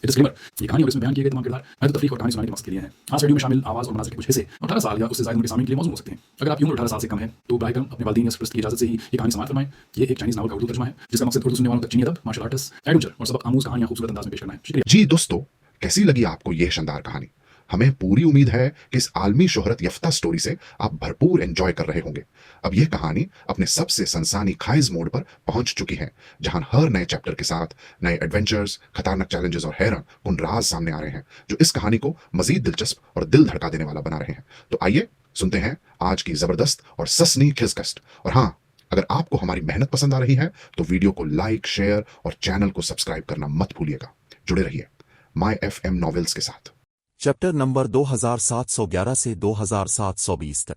Disclaimer, ये कहानी और इसमें बयान किए गए तमाम किरदार महज तफरीक और कहानी सुनाने के मकसद के लिए हैं। आज वीडियो में शामिल आवाज़ और मनाज़िर के कुछ हिस्से 18 साल या उससे ज़्यादा उम्र के सामने के लिए मौजूद हो सकते हैं। अगर आपकी उम्र 18 साल से कम है तो बराए करम अपने वालिदैन या सरपरस्त की इजाज़त से ही ये कहानी समाअत फरमाएं। ये एक चाइनीज़ नावल का उर्दू तर्जुमा है जिसका मकसद उर्दू सुनने वालों तक चीनी अदब, मार्शल आर्ट्स, एडवेंचर और सबक आमूज़ कहानियां खूबसूरत अंदाज में पेश करना है। शुक्रिया जी दोस्तों, कैसी लगी आपको यह शानदार कहानी? हमें पूरी उम्मीद है कि इस आलमी शोहरत यफ्ता स्टोरी से आप भरपूर एंजॉय कर रहे होंगे। अब यह कहानी अपने सबसे सनसानी खाइज मोड पर पहुंच चुकी है, जहां हर नए चैप्टर के साथ नए एडवेंचर्स, खतरनाक चैलेंजेस और हैरान कुन राज सामने आ रहे हैं, जो इस कहानी को मजीद दिलचस्प और दिल धड़का देने वाला बना रहे हैं। तो आइए सुनते हैं आज की जबरदस्त और ससनी खिसकस्ट। और हाँ, अगर आपको हमारी मेहनत पसंद आ रही है तो वीडियो को लाइक, शेयर और चैनल को सब्सक्राइब करना मत भूलिएगा। जुड़े रहिए माय FM नॉवेल्स के साथ। चैप्टर नंबर 2711 से 2720 तक।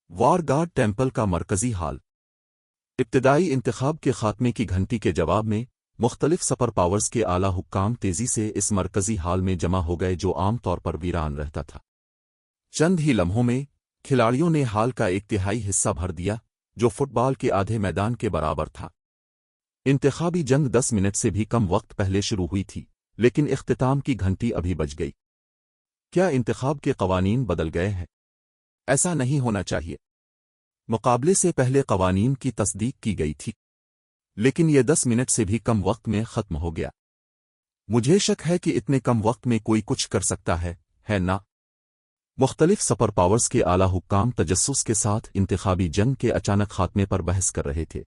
वॉर गार्ड टेम्पल का मरकजी हाल। इब्तिदाई इंतखाब के खात्मे की घंटी के जवाब में मुख्तलिफ सुपर पावर्स के आला हुक्काम तेजी से इस मरकजी हाल में जमा हो गए, जो आम तौर पर वीरान रहता था। चंद ही लम्हों में खिलाड़ियों ने हाल का एक तिहाई हिस्सा भर दिया, जो फुटबॉल के आधे मैदान के बराबर था। इंतखाबी जंग 10 मिनट से भी कम वक्त पहले शुरू हुई थी, लेकिन इख्तिताम की घंटी अभी बज गई। क्या इंतखाब के कवानीन बदल गए हैं? ऐसा नहीं होना चाहिए। मुकाबले से पहले कवानीन की तस्दीक की गई थी, लेकिन यह 10 मिनट से भी कम वक्त में खत्म हो गया। मुझे शक है कि इतने कम वक्त में कोई कुछ कर सकता है ना? मुख्तलिफ सुपर पावर्स के आला हुक्काम तजस्सुस के साथ इंतखाबी जंग के अचानक खात्मे पर बहस कर रहे थे।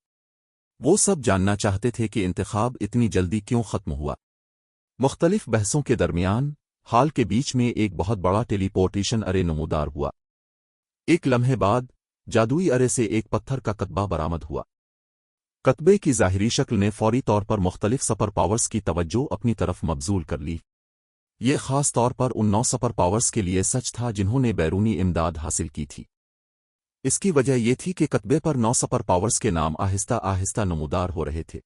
वो सब जानना चाहते थे कि इंतखाब इतनी जल्दी क्यों खत्म हुआ। मुख्तलिफ बहसों के दरमियान हाल के बीच में एक बहुत बड़ा टेलीपोर्टेशन अरे नमूदार हुआ। एक लम्हे बाद जादुई अरे से एक पत्थर का कतबा बरामद हुआ। कतबे की ज़ाहिरी शक्ल ने फौरी तौर पर मुख्तलिफ सुपर पावर्स की तवज्जो अपनी तरफ मबजूल कर ली। ये खास तौर पर उन 9 सुपर पावर्स के लिए सच था जिन्होंने बैरूनी इमदाद हासिल की थी। इसकी वजह यह थी कि कतबे पर 9 सुपर पावर्स के नाम आहिस्ता आहिस्ता नमूदार हो रहे थे।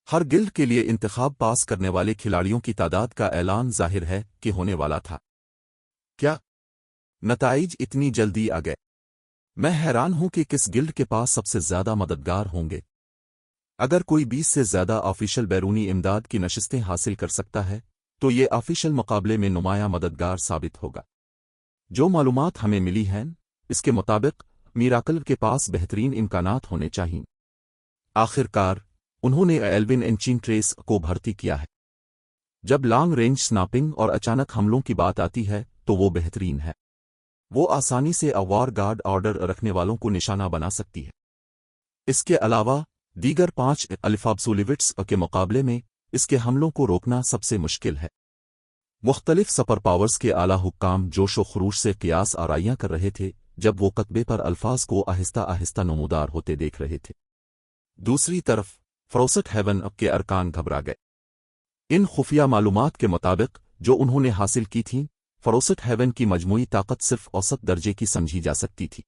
हर गिल्ड के लिए इंतखाब पास करने वाले खिलाड़ियों की तादाद का ऐलान जाहिर है कि होने वाला था। क्या नताइज इतनी जल्दी आ गए? मैं हैरान हूं कि किस गिल्ड के पास सबसे ज्यादा मददगार होंगे। अगर कोई 20 से ज्यादा ऑफिशियल बैरूनी इमदाद की नशिस्तें हासिल कर सकता है तो ये ऑफिशियल मुकाबले में नुमाया मददगार साबित होगा। जो मालूमात हमें मिली हैं, इसके मुताबिक मिराकल के पास बेहतरीन इम्कानात होने चाहिए। आखिरकार उन्होंने एल्विन एंचिंट्रेस को भर्ती किया है। जब लॉन्ग रेंज स्नापिंग और अचानक हमलों की बात आती है तो वो बेहतरीन है। वो आसानी से वॉर गार्ड ऑर्डर रखने वालों को निशाना बना सकती है। इसके अलावा दीगर 5 अल्फाब्सोलिविट्स के मुकाबले में इसके हमलों को रोकना सबसे मुश्किल है। मुख्तलिफ सुपर पावर्स के आला हुक्काम जोश व खरूश से कियास आराइयां कर रहे थे जब वो कतबे पर अल्फाज को आहिस्ता आहिस्ता नमूदार होते देख रहे थे। दूसरी तरफ फ्रोसेट हेवन के अरकान घबरा गए। इन खुफिया मालूमात के मुताबिक जो उन्होंने हासिल की थीं, फ्रोसेट हेवन की मजमूई ताकत सिर्फ औसत दर्जे की समझी जा सकती थी।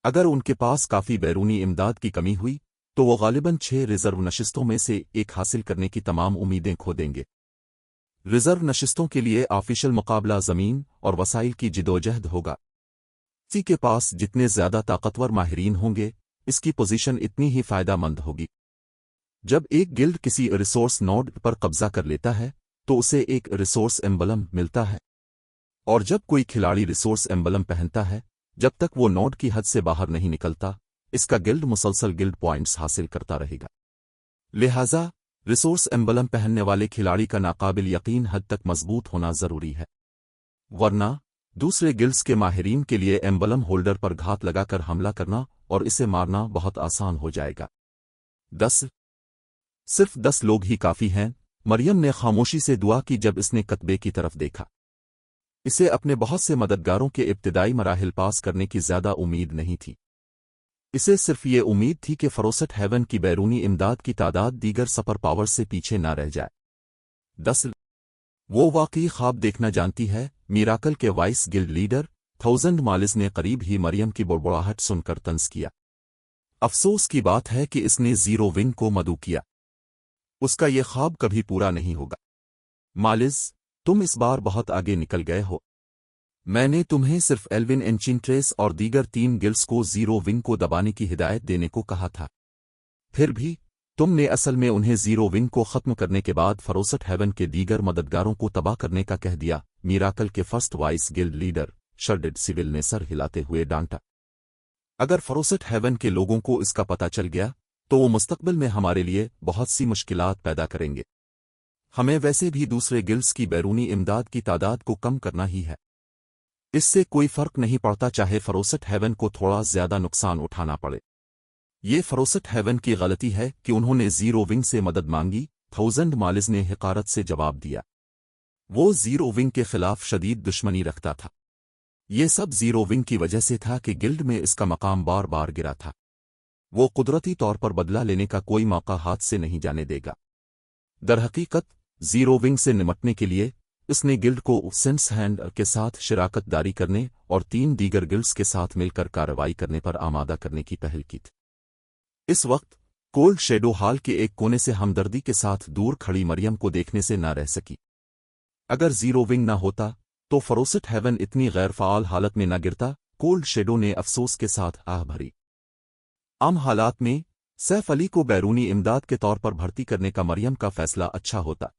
अगर उनके पास काफ़ी बैरूनी इमदाद की कमी हुई तो वो गालिबन 6 रिजर्व नशिस्तों में से एक हासिल करने की तमाम उम्मीदें खो देंगे। रिजर्व नशिस्तों के लिए ऑफिशियल मुकाबला ज़मीन और वसाइल की जिदोजहद होगा। किसी के पास जितने ज़्यादा ताकतवर माहिरीन होंगे, इसकी पोजीशन इतनी ही फ़ायदामंद होगी। जब एक गिल्ड किसी रिसोर्स नोड पर कब्जा कर लेता है तो उसे एक रिसोर्स एम्बलम मिलता है, और जब कोई खिलाड़ी रिसोर्स एम्बलम पहनता है, जब तक वो नोड की हद से बाहर नहीं निकलता, इसका गिल्ड मुसलसल गिल्ड पॉइंट्स हासिल करता रहेगा। लिहाजा रिसोर्स एम्बलम पहनने वाले खिलाड़ी का नाकाबिल यकीन हद तक मजबूत होना जरूरी है, वरना दूसरे गिल्ड्स के माहिरीन के लिए एम्बलम होल्डर पर घात लगाकर हमला करना और इसे मारना बहुत आसान हो जाएगा। 10 सिर्फ 10 लोग ही काफी हैं। मरियम ने खामोशी से दुआ की जब इसने कतबे की तरफ देखा। इसे अपने बहुत से मददगारों के इब्तिदाई मराहिल पास करने की ज्यादा उम्मीद नहीं थी। इसे सिर्फ ये उम्मीद थी कि फ्रोसेट हेवन की बैरूनी इमदाद की तादाद दीगर सुपर पावर से पीछे ना रह जाए। 10 वो वाकई ख्वाब देखना जानती है। मिराकल के वाइस गिल्ड लीडर 1000 मालिस ने करीब ही मरियम की बुड़बुड़ाहट सुनकर तंज किया। अफसोस की बात है कि इसने 0 विंग को मदऊ किया। उसका ये ख्वाब कभी पूरा नहीं होगा। मालिस, तुम इस बार बहुत आगे निकल गए हो। मैंने तुम्हें सिर्फ एल्विन एंचिंट्रेस और दीगर 3 गिल्ड्स को 0 विंग को दबाने की हिदायत देने को कहा था। फिर भी तुम ने असल में उन्हें जीरो विंग को खत्म करने के बाद फरोसट हेवन के दीगर मददगारों को तबाह करने का कह दिया, मिराकल के फर्स्ट वाइस गिल्ड लीडर शर्डेड सिविल ने सर हिलाते हुए डांटा। अगर फरोसट हेवन के लोगों को इसका पता चल गया तो वो मुस्तकबिल में हमारे लिए बहुत सी मुश्किलात पैदा करेंगे। हमें वैसे भी दूसरे गिल्ड्स की बैरूनी इमदाद की तादाद को कम करना ही है। इससे कोई फर्क नहीं पड़ता चाहे फरोसट हेवन को थोड़ा ज्यादा नुकसान उठाना पड़े। ये फरोसट हेवन की गलती है कि उन्होंने जीरो विंग से मदद मांगी। थाउजेंड मालिज ने हिकारत से जवाब दिया। वो जीरो विंग के खिलाफ शदीद दुश्मनी रखता था। ये सब जीरो विंग की वजह से था कि गिल्ड में इसका मकाम बार बार गिरा था। वो कुदरती तौर पर बदला लेने का कोई मौका हाथ से नहीं जाने देगा। दरहकीकत जीरो विंग से निमटने के लिए इसने गिल्ड को सेंस हैंड के साथ शराकत दारी करने और 3 दीगर गिल्ड्स के साथ मिलकर कार्रवाई करने पर आमादा करने की पहल की थी। इस वक्त कोल्ड शेडो हॉल के एक कोने से हमदर्दी के साथ दूर खड़ी मरियम को देखने से न रह सकी। अगर जीरो विंग न होता तो फरोसट हेवन इतनी गैर फ़ाल हालत में न गिरता। कोल्ड शेडो ने अफसोस के साथ आह भरी। आम हालात में सैफ अली को बैरूनी इमदाद के तौर पर भर्ती करने का मरियम का फैसला अच्छा होता।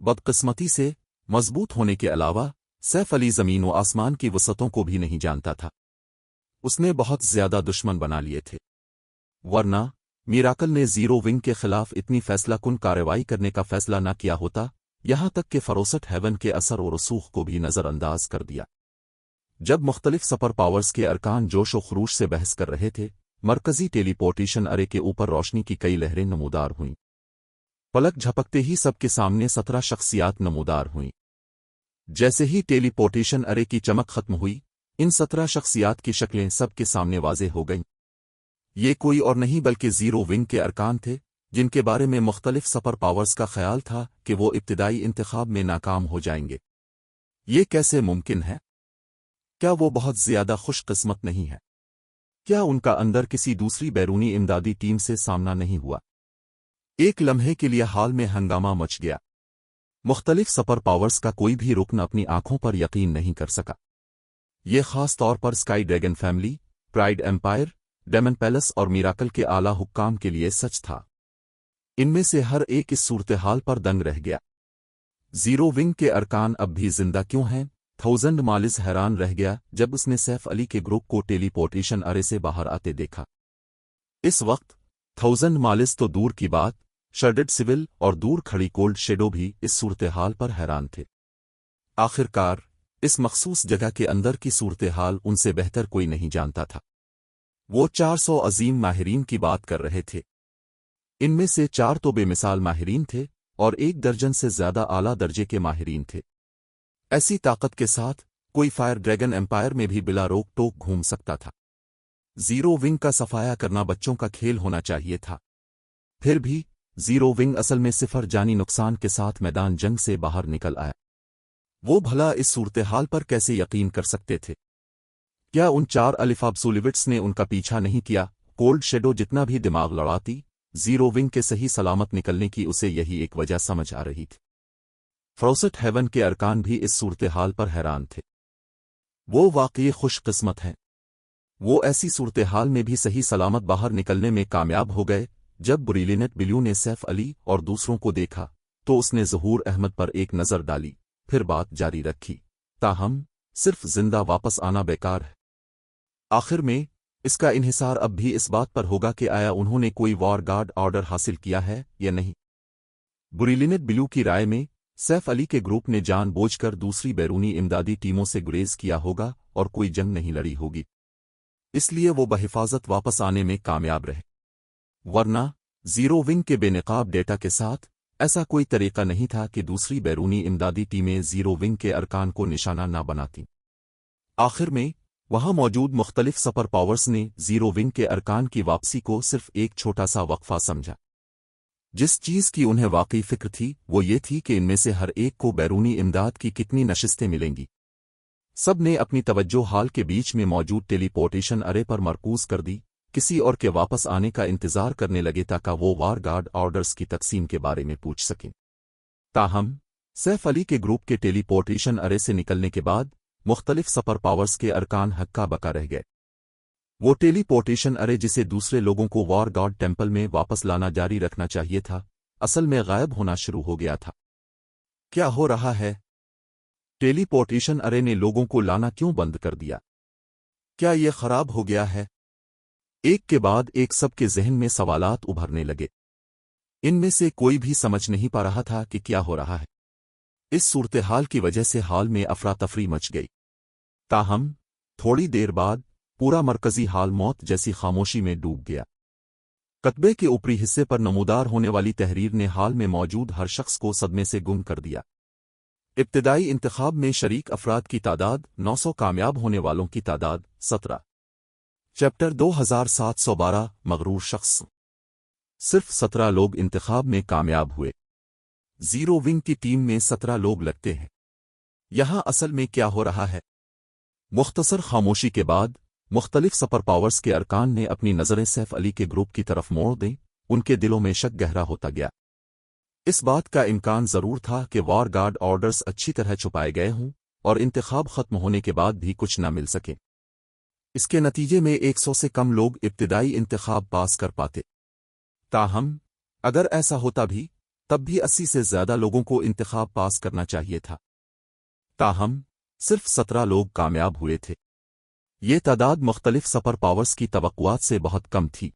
बदकिस्मती से मजबूत होने के अलावा सैफ अली ज़मीन व आसमान की वसतों को भी नहीं जानता था। उसने बहुत ज्यादा दुश्मन बना लिए थे। वरना मिराकल ने जीरो विंग के खिलाफ इतनी फैसला कुन कार्रवाई करने का फैसला न किया होता, यहां तक कि फरोसट हेवन के असर और रसूख को भी नजरअंदाज कर दिया। जब मुख्तलिफ सुपर पावर्स के अरकान जोश व खरूश से बहस कर रहे थे, मरकजी टेलीपोर्टेशन अरे के ऊपर रोशनी की कई लहरें नमूदार हुईं। पलक झपकते ही सबके सामने 17 शख्सियात नमूदार हुईं। जैसे ही टेलीपोर्टेशन अरे की चमक खत्म हुई, इन 17 शख्सियात की शक्लें सबके सामने वाज़ेह हो गईं। ये कोई और नहीं बल्कि जीरो विंग के अरकान थे, जिनके बारे में मुख्तलिफ सुपर पावर्स का ख्याल था कि वो इब्तिदाई इंतखाब में नाकाम हो जाएंगे। ये कैसे मुमकिन है? क्या वो बहुत ज्यादा खुशकिस्मत नहीं है? क्या उनका अंदर किसी दूसरी बैरूनी इमदादी टीम से सामना नहीं हुआ? एक लम्हे के लिए हाल में हंगामा मच गया। मुख्तलिफ सुपर पावर्स का कोई भी रुकन अपनी आंखों पर यकीन नहीं कर सका। ये खास तौर पर sky dragon family, pride empire, demon palace और मिराकल के आला हुक्काम के लिए सच था। इनमें से हर एक इस सूरत हाल पर दंग रह गया। जीरो विंग के अरकान अब भी जिंदा क्यों हैं? थाउजेंड मालिज हैरान रह गया जब उसने सैफ अली के ग्रुप को टेलीपोर्टेशन अरे से बाहर आते देखा। इस वक्त थाउजेंड मालिज तो दूर की बात, शर्डेड सिविल और दूर खड़ी कोल्ड शेडो भी इस सूरत हाल पर हैरान थे। आखिरकार इस मखसूस जगह के अंदर की सूरत हाल उनसे बेहतर कोई नहीं जानता था। वो 400 अजीम माहिरीन की बात कर रहे थे। इनमें से 4 तो बेमिसाल माहिरीन थे और 1 दर्जन से ज्यादा आला दर्जे के माहिरीन थे। ऐसी ताकत के साथ कोई फायर ड्रैगन एम्पायर में भी बिला रोक टोक घूम सकता था। जीरो विंग का सफाया करना बच्चों का खेल होना चाहिए था। फिर भी जीरो विंग असल में सिफर जानी नुकसान के साथ मैदान जंग से बाहर निकल आया। वो भला इस सूरत हाल पर कैसे यकीन कर सकते थे? क्या उन 4 अलिफाब्सुलिविट्स ने उनका पीछा नहीं किया? कोल्ड शेडो जितना भी दिमाग लड़ाती, जीरो विंग के सही सलामत निकलने की उसे यही एक वजह समझ आ रही थी। फरोसट हेवन के अरकान भी इस सूरत हाल पर हैरान थे। वो वाकई खुशकिस्मत हैं। वो ऐसी सूरत हाल में भी सही सलामत बाहर निकलने में कामयाब हो गए। जब ब्रिलियंट बिल्यू ने सैफ अली और दूसरों को देखा तो उसने ज़हूर अहमद पर एक नज़र डाली, फिर बात जारी रखी। ताहम सिर्फ जिंदा वापस आना बेकार है। आखिर में इसका इन्हिसार अब भी इस बात पर होगा कि आया उन्होंने कोई वॉर गार्ड ऑर्डर हासिल किया है या नहीं। ब्रिलियंट बिल्यू की राय में सैफ अली के ग्रुप ने जानबूझकर दूसरी बैरूनी इमदादी टीमों से गुरेज किया होगा और कोई जंग नहीं लड़ी होगी, इसलिए वो बहिफाजत वापस आने में कामयाब रहे। वरना जीरो विंग के बेनकाब डेटा के साथ ऐसा कोई तरीका नहीं था कि दूसरी बैरूनी इमदादी टीमें जीरो विंग के अरकान को निशाना न बनातीं। आखिर में वहां मौजूद मुख्तलिफ सुपर पावर्स ने जीरो विंग के अरकान की वापसी को सिर्फ एक छोटा सा वक्फा समझा। जिस चीज की उन्हें वाकई फिक्र थी वो ये थी कि इनमें से हर एक को बैरूनी इमदाद की कितनी नशिस्तें मिलेंगी। सब ने अपनी तवज्जो हाल के बीच में मौजूद टेलीपोर्टेशन अरे पर मरकूज कर दी, किसी और के वापस आने का इंतजार करने लगे ताकि वो वार गार्ड ऑर्डर्स की तकसीम के बारे में पूछ सकें। ताहम सैफ अली के ग्रुप के टेलीपोर्टेशन अरे से निकलने के बाद मुख्तलिफ सुपर पावर्स के अरकान हक्का बका रह गए। वो टेलीपोर्टेशन अरे जिसे दूसरे लोगों को वॉर गॉड टेम्पल में वापस लाना जारी रखना चाहिए था, असल में गायब होना शुरू हो गया था। क्या हो रहा है? टेलीपोर्टेशन अरे ने लोगों को लाना क्यों बंद कर दिया? क्या ये खराब हो गया है? एक के बाद एक सबके जहन में सवालात उभरने लगे। इनमें से कोई भी समझ नहीं पा रहा था कि क्या हो रहा है। इस सूरत-ए-हाल की वजह से हाल में अफरा तफरी मच गई। ताहम थोड़ी देर बाद पूरा मरकजी हाल मौत जैसी खामोशी में डूब गया। कतबे के ऊपरी हिस्से पर नमूदार होने वाली तहरीर ने हाल में मौजूद हर शख्स को सदमे से गुम कर दिया। इब्तिदाई इंतखाब में शरीक अफराद की तादाद 900, कामयाब होने वालों की तादाद 17। चैप्टर 2712 मगरूर शख्स। सिर्फ 17 लोग इंतखाब में कामयाब हुए। जीरो विंग की टीम में 17 लोग लगते हैं। यहां असल में क्या हो रहा है? मुख्तसर खामोशी के बाद मुख्तलिफ सुपर पावर्स के अरकान ने अपनी नज़रें सैफ अली के ग्रुप की तरफ मोड़ दी। उनके दिलों में शक गहरा होता गया। इस बात का इम्कान जरूर था कि वॉर गार्ड ऑर्डर्स अच्छी तरह छुपाए गए हों और इंतखाब खत्म होने के बाद भी कुछ न मिल सके। इसके नतीजे में 100 से कम लोग इब्तिदाई इंतखाब पास कर पाते। ताहम अगर ऐसा होता भी तब भी 80 से ज्यादा लोगों को इंतखाब पास करना चाहिए था। ताहम सिर्फ 17 लोग कामयाब हुए थे। ये तादाद मुख्तलिफ सुपर पावर्स की तवक्कुआत से बहुत कम थी।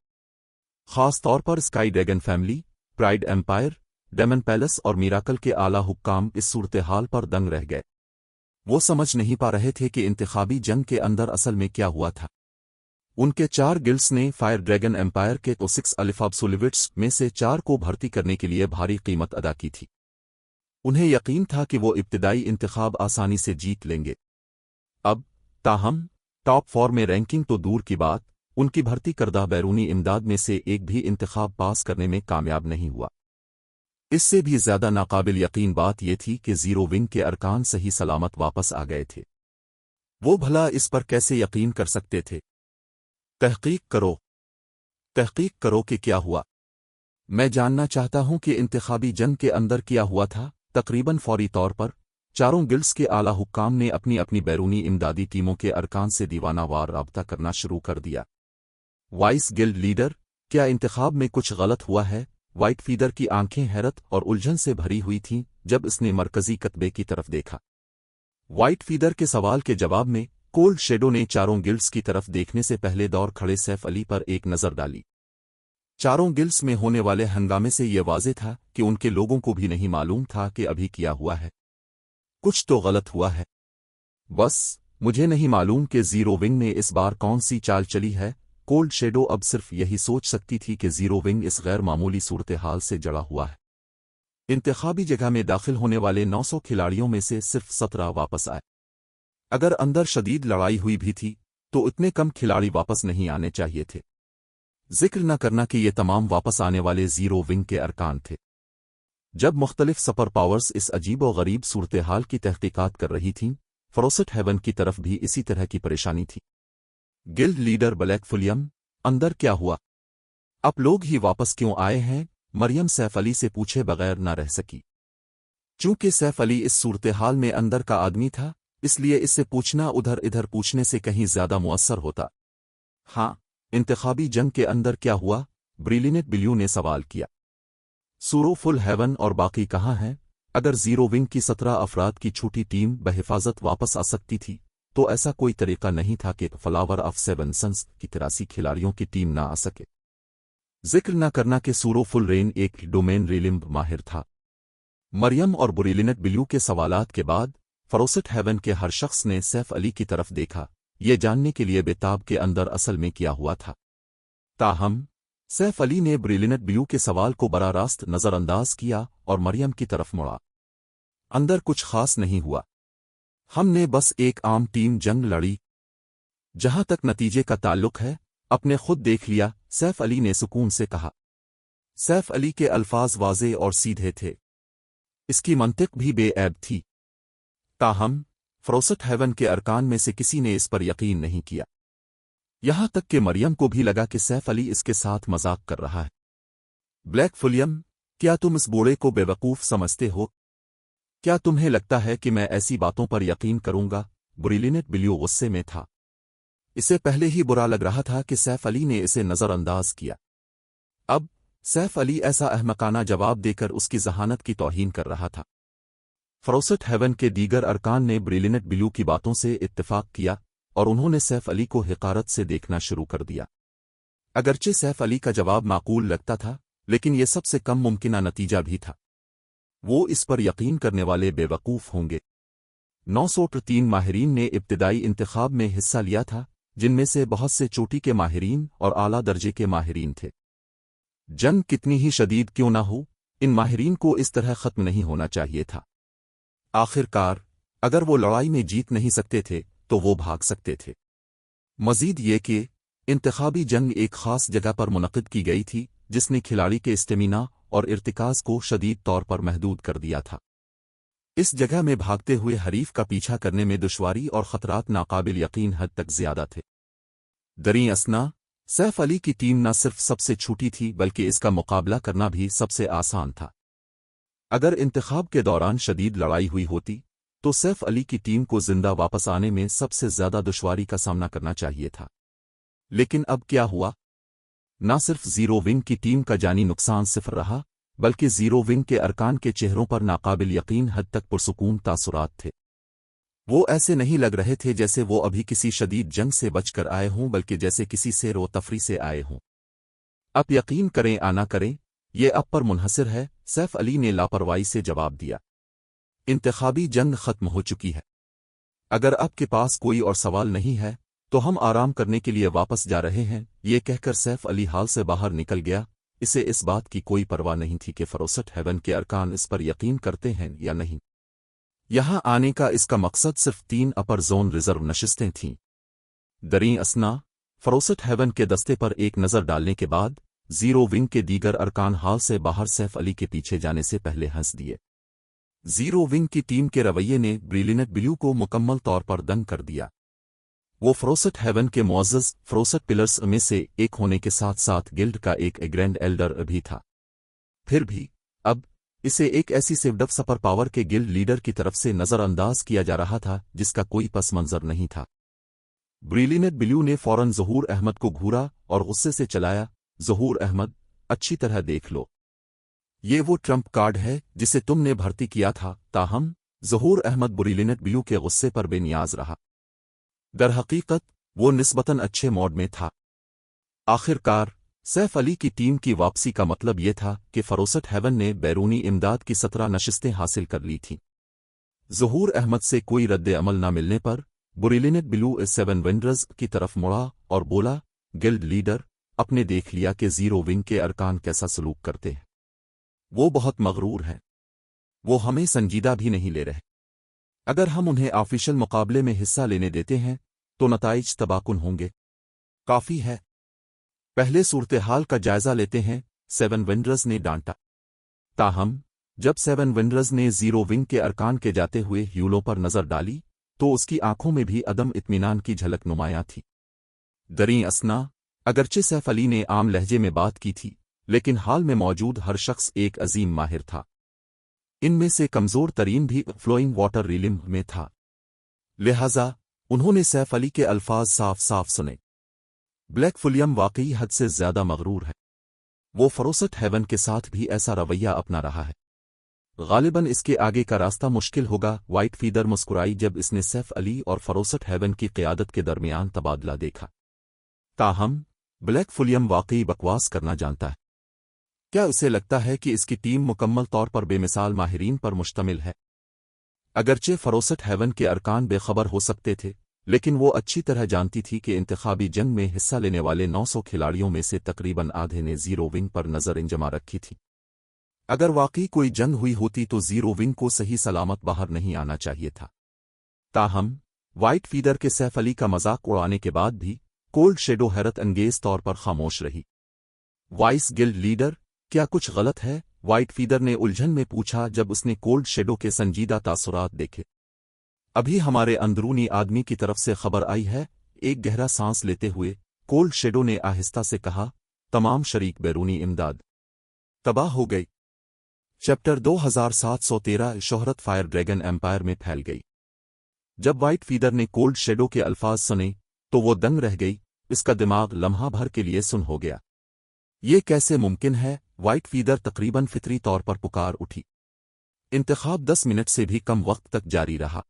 खास तौर पर sky dragon family, pride empire, demon palace और मिराकल के आला हुक्काम इस सूरत-ए-हाल पर दंग रह गए। वो समझ नहीं पा रहे थे कि इंतखाबी जंग के अंदर असल में क्या हुआ था। उनके 4 गिल्ड्स ने फायर ड्रैगन एम्पायर के 6 अलिफाब्सुलिविट्स में से 4 को भर्ती करने के लिए भारी कीमत अदा की थी। उन्हें यकीन था कि वो इब्तिदाई इंतखाब आसानी से जीत लेंगे। अब ताहम टॉप 4 में रैंकिंग तो दूर की बात, उनकी भर्ती करदा बैरूनी इमदाद में से एक भी इंतखाब पास करने में कामयाब नहीं हुआ। इससे भी ज्यादा नाकाबिल यकीन बात यह थी कि जीरो विंग के अरकान सही सलामत वापस आ गए थे। वो भला इस पर कैसे यकीन कर सकते थे? तहकीक करो कि क्या हुआ। मैं जानना चाहता हूं कि इंतखाबी जंग के अंदर क्या हुआ था। तकरीबन फौरी तौर पर चारों गिल्ड्स के आला हुक्काम ने अपनी अपनी बैरूनी इमदादी टीमों के अरकान से दीवानावार राब्ता करना शुरू कर दिया। वाइस गिल्ड लीडर, क्या इंतखाब में कुछ गलत हुआ है? व्हाइट फीदर की आंखें हैरत और उलझन से भरी हुई थीं जब इसने मरकजी कतबे की तरफ देखा। व्हाइट फीदर के सवाल के जवाब में कोल्ड शेडो ने चारों गिल्ड्स की तरफ देखने से पहले दौड़ खड़े सैफ अली पर एक नजर डाली। चारों गिल्ड्स में होने वाले हंगामे से यह वाज़ेह था कि उनके लोगों को भी नहीं मालूम था कि अभी क्या हुआ है। कुछ तो गलत हुआ है। बस मुझे नहीं मालूम कि जीरो विंग ने इस बार कौन सी चाल चली है। कोल्ड शेडो अब सिर्फ यही सोच सकती थी कि जीरो विंग इस गैर मामूली सूरत-ए-हाल से जड़ा हुआ है। इंतखाबी जगह में दाखिल होने वाले 900 खिलाड़ियों में से सिर्फ 17 वापस आए। अगर अंदर शदीद लड़ाई हुई भी थी तो इतने कम खिलाड़ी वापस नहीं आने चाहिए थे। जिक्र न करना कि ये तमाम वापस आने वाले जीरो विंग के अरकान थे। जब मुख्तलिफ सुपर पावर्स इस अजीब व गरीब सूरत-ए-हाल की तहकीकात कर रही थीं, फरोसेट हेवन की तरफ भी इसी तरह की परेशानी थी। गिल्ड लीडर ब्लैक फुलियम, अंदर क्या हुआ? आप लोग ही वापस क्यों आए हैं? मरियम सैफ अली से पूछे बगैर न रह सकी। चूंकि सैफ अली इस सूरत-ए-हाल में अंदर का आदमी था, इसलिए इससे पूछना उधर इधर पूछने से कहीं ज्यादा मुअस्सर होता। हाँ, इंतखाबी जंग के अंदर क्या हुआ? ब्रिलिनेट बिल्यू ने सवाल किया। सूरो फुल हेवन और बाकी कहाँ हैं? अगर जीरो विंग की 17 अफराद की छोटी टीम बहिफाजत वापस आ सकती थी तो ऐसा कोई तरीका नहीं था कि फ्लावर ऑफ 7 सन्स की 83 खिलाड़ियों की टीम ना आ सके। जिक्र न करना कि सूरो फुल रेन एक डोमेन रिलिम्ब माहिर था। मरियम और ब्रिलिनेट बिल्यू के सवालात के बाद फरोसेट हेवन के हर शख्स ने सैफ अली की तरफ देखा, ये जानने के लिए बेताब के अंदर असल में क्या हुआ था। ताहम सैफ अली ने ब्रिलिनेट बिल्यू के सवाल को बरा रास्त नजरअंदाज किया और मरियम की तरफ मुड़ा। अंदर कुछ खास नहीं हुआ। हमने बस एक आम टीम जंग लड़ी। जहां तक नतीजे का ताल्लुक है, अपने खुद देख लिया, सैफ अली ने सुकून से कहा। सैफ अली के अल्फाज वाज़े और सीधे थे। इसकी मंतिक भी बेऐब थी। ताहम फरोसेट हेवन के अरकान में से किसी ने इस पर यकीन नहीं किया। यहां तक कि मरियम को भी लगा कि सैफ अली इसके साथ मजाक कर रहा है। ब्लैक फुलियम, क्या तुम इस बूढ़े को बेवकूफ समझते हो? क्या तुम्हें लगता है कि मैं ऐसी बातों पर यकीन करूंगा? ब्रिलिनेट बिल्यू गुस्से में था। इसे पहले ही बुरा लग रहा था कि सैफ अली ने इसे नज़रअंदाज किया। अब सैफ अली ऐसा अहमकाना जवाब देकर उसकी जहानत की तौहीन कर रहा था। फरोसट हेवन के दीगर अरकान ने ब्रिलियंट ब्लू की बातों से इत्तेफाक किया और उन्होंने सैफ अली को हिकारत से देखना शुरू कर दिया। अगरचे सैफ अली का जवाब माकूल लगता था, लेकिन यह सबसे कम मुमकिना नतीजा भी था। वो इस पर यकीन करने वाले बेवकूफ़ होंगे। 903 माहिरीन ने इब्तिदाई इंतखाब में हिस्सा लिया था, जिनमें से बहुत से चोटी के माहिरीन और आला दर्जे के माहिरीन थे। जंग कितनी ही शदीद क्यों ना हो, इन माहिरीन को इस तरह ख़त्म नहीं होना चाहिए था। आखिरकार अगर वो लड़ाई में जीत नहीं सकते थे तो वो भाग सकते थे। मजीद ये कि इंतखाबी जंग एक ख़ास जगह पर मुनक़िद की गई थी, जिसने खिलाड़ी के इस्तेमिना और इर्तिकाज़ को शदीद तौर पर महदूद कर दिया था। इस जगह में भागते हुए हरीफ का पीछा करने में दुश्वारी और ख़तरात नाकाबिल यकीन हद तक ज़्यादा थे। दरीं असना सैफ अली की टीम न सिर्फ सबसे छोटी थी बल्कि इसका मुकाबला करना भी सबसे आसान था। अगर इंतखाब के दौरान शदीद लड़ाई हुई होती तो सैफ अली की टीम को जिंदा वापस आने में सबसे ज़्यादा दुश्वारी का सामना करना चाहिए था। लेकिन अब क्या हुआ? न सिर्फ ज़ीरो विंग की टीम का जानी नुकसान सिफर रहा, बल्कि ज़ीरो विंग के अरकान के चेहरों पर नाकाबिल यकीन हद तक पुरसुकून तासुरात थे। वो ऐसे नहीं लग रहे थे जैसे वो अभी किसी शदीद जंग से बचकर आए हों, बल्कि जैसे किसी सैर व तफरी से आए हों। अब यकीन करें आना करें, ये अब पर मुनहसर है, सैफ अली ने लापरवाही से जवाब दिया। इंतखाबी जंग खत्म हो चुकी है। अगर आपके पास कोई और सवाल नहीं है तो हम आराम करने के लिए वापस जा रहे हैं। ये कहकर सैफ अली हाल से बाहर निकल गया। इसे इस बात की कोई परवाह नहीं थी कि फरोसट हेवन के अरकान इस पर यकीन करते हैं या नहीं। यहां आने का इसका मकसद सिर्फ 3 अपर जोन रिजर्व नशिस्तें थीं। दरीं असना फरोसट हेवन के दस्ते पर एक नज़र डालने के बाद ज़ीरो विंग के दीगर अरकान हाल से बाहर सैफ अली के पीछे जाने से पहले हंस दिए। ज़ीरो विंग की टीम के रवैये ने ब्रिलियंट ब्लू को मुकम्मल तौर पर दंग कर दिया। वो फरोसट हेवन के मुअज़्ज़ज़ फरोसट पिलर्स में से एक होने के साथ साथ गिल्ड का एक ग्रैंड एल्डर भी था। फिर भी अब इसे एक ऐसी सिवडफ सपर पावर के गिल्ड लीडर की तरफ से नज़रअंदाज किया जा रहा था जिसका कोई पस मंज़र नहीं था। ब्रिलियंट ब्लू ने फौरन ज़हूर अहमद को घूरा और गुस्से से चलाया, ज़हूर अहमद, अच्छी तरह देख लो, ये वो ट्रम्प कार्ड है जिसे तुमने भर्ती किया था। ताहम ज़हूर अहमद ब्रिलियंट ब्लू के गुस्से पर बेनियाज रहा। दरहकीकत वो निस्बतन अच्छे मोड में था। आखिरकार सैफ अली की टीम की वापसी का मतलब ये था कि फरोसट हेवन ने बैरूनी इमदाद की 17 नशिस्तें हासिल कर ली थीं। ज़हूर अहमद से कोई रद्द अमल न मिलने पर ब्रिलियंट ब्लू 7 वेंडर्स की तरफ मुड़ा और बोला, गिल्ड लीडर, अपने देख लिया कि ज़ीरो विंग के अरकान कैसा सलूक करते हैं। वो बहुत मगरूर हैं। वो हमें संजीदा भी नहीं ले रहे। अगर हम उन्हें ऑफिशियल मुकाबले में हिस्सा लेने देते हैं तो नताइज तबाकुन होंगे। काफ़ी है, पहले सूरत हाल का जायजा लेते हैं, 7 वेंडर्स ने डांटा। ताहम जब 7 वेंडर्स ने ज़ीरो विंग के अरकान के जाते हुए ह्यूलों पर नज़र डाली तो उसकी आंखों में भी अदम इत्मीनान की झलक नुमायां थी। दरीं असना अगरचे सैफ अली ने आम लहजे में बात की थी, लेकिन हाल में मौजूद हर शख्स एक अजीम माहिर था। इनमें से कमज़ोर तरीन भी फ्लोइंग वाटर रीलिंग में था। लिहाजा उन्होंने सैफ अली के अल्फाज साफ साफ सुने। ब्लैक फुलियम वाकई हद से ज़्यादा मगरूर है। वो फरोसट हेवन के साथ भी ऐसा रवैया अपना रहा है। गालिबन इसके आगे का रास्ता मुश्किल होगा। वाइट फीदर मुस्कुराई जब इसने सैफ अली और फरोसट हेवन की क़यादत के दरमियान तबादला देखा। ताहम ब्लैक फुलियम वाकई बकवास करना जानता है। क्या उसे लगता है कि इसकी टीम मुकम्मल तौर पर बेमिसाल माहिरीन पर मुश्तमिल है? अगरचे फरोसट हेवन के अरकान बेखबर हो सकते थे, लेकिन वो अच्छी तरह जानती थी कि इंतखाबी जंग में हिस्सा लेने वाले 900 खिलाड़ियों में से तकरीबन आधे ने ज़ीरो विंग पर नज़र इंजमा रखी थी। अगर वाकई कोई जंग हुई होती तो ज़ीरो विंग को सही सलामत बाहर नहीं आना चाहिए था। ताहम वाइट फीदर के सैफ अली का मजाक उड़ाने के बाद भी कोल्ड शेडो हैरत अंगेज तौर पर खामोश रही। वाइस गिल्ड लीडर, क्या कुछ गलत है? वाइट फीदर ने उलझन में पूछा जब उसने कोल्ड शेडो के संजीदा तासुरात देखे। अभी हमारे अंदरूनी आदमी की तरफ से खबर आई है। एक गहरा सांस लेते हुए कोल्ड शेडो ने आहिस्ता से कहा, तमाम शरीक बैरूनी इमदाद तबाह हो गई। चैप्टर 2713 शोहरत फायर ड्रैगन एम्पायर में फैल गई। जब वाइट फीदर ने कोल्ड शेडो के अल्फाज सुने तो वो दंग रह गई, इसका दिमाग लम्हा भर के लिए सुन हो गया। ये कैसे मुमकिन है? वाइट फीदर तकरीबन फितरी तौर पर पुकार उठी। इंतखाब 10 मिनट से भी कम वक्त तक जारी रहा।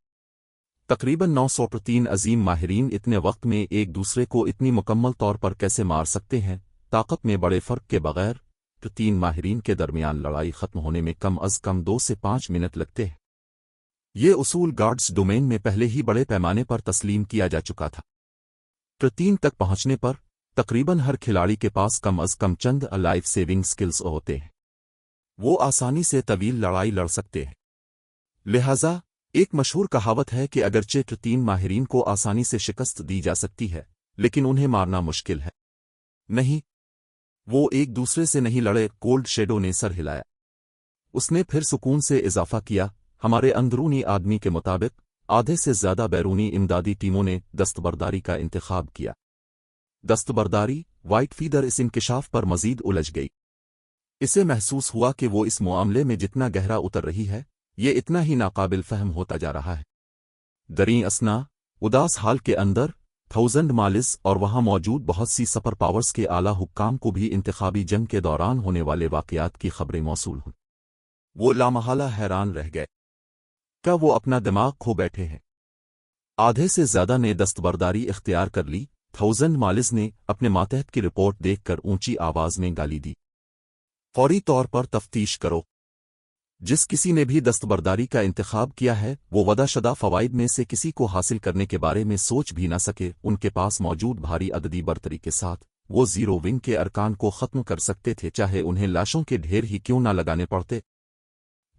तकरीबन 903 अजीम माहिरीन इतने वक्त में एक दूसरे को इतनी मुकम्मल तौर पर कैसे मार सकते हैं? ताकत में बड़े फर्क के बगैर 3 माहिरीन के दरमियान लड़ाई खत्म होने में कम अज कम 2 से 5 मिनट लगते हैं। ये उसूल गार्ड्स डोमेन में पहले ही बड़े पैमाने पर तस्लीम किया जा चुका था। 3 तक पहुंचने पर तकरीबन हर खिलाड़ी के पास कम अज कम चंद लाइफ सेविंग स्किल्स होते हैं। वो आसानी से तवील लड़ाई लड़ सकते हैं। लिहाजा एक मशहूर कहावत है कि अगरचे 3 माहिरीन को आसानी से शिकस्त दी जा सकती है, लेकिन उन्हें मारना मुश्किल है। नहीं, वो एक दूसरे से नहीं लड़े। कोल्ड शेडो ने सर हिलाया। उसने फिर सुकून से इजाफा किया। हमारे अंदरूनी आदमी के मुताबिक आधे से ज्यादा बैरूनी इमदादी टीमों ने दस्तबरदारी का इंतखाब किया। दस्तबरदारी? वाइट फीदर इस इंकिशाफ पर मजीद उलझ गई। इसे महसूस हुआ कि वो इस मामले में जितना गहरा उतर रही है, ये इतना ही नाकाबिल फहम होता जा रहा है। दरी असना, उदास हाल के अंदर 1000 मालिस और वहां मौजूद बहुत सी सपर पावर्स के आला हुक्काम को भी इंतखाबी जंग के दौरान होने वाले वाकयात की खबरें मौसूल हुईं। वो लामहला हैरान रह गए। क्या वो अपना दिमाग खो बैठे हैं? आधे से ज्यादा ने दस्तबरदारी इख्तियार कर ली। 1000 मालिस ने अपने मातहत की रिपोर्ट देखकर ऊंची आवाज में गाली दी। फौरी तौर पर तफ्तीश करो। जिस किसी ने भी दस्तबरदारी का इंतखाब किया है, वो वदाशदा फवाइद में से किसी को हासिल करने के बारे में सोच भी न सके। उनके पास मौजूद भारी अददी बर्तरी के साथ वो जीरो विंग के अरकान को खत्म कर सकते थे, चाहे उन्हें लाशों के ढेर ही क्यों न लगाने पड़ते।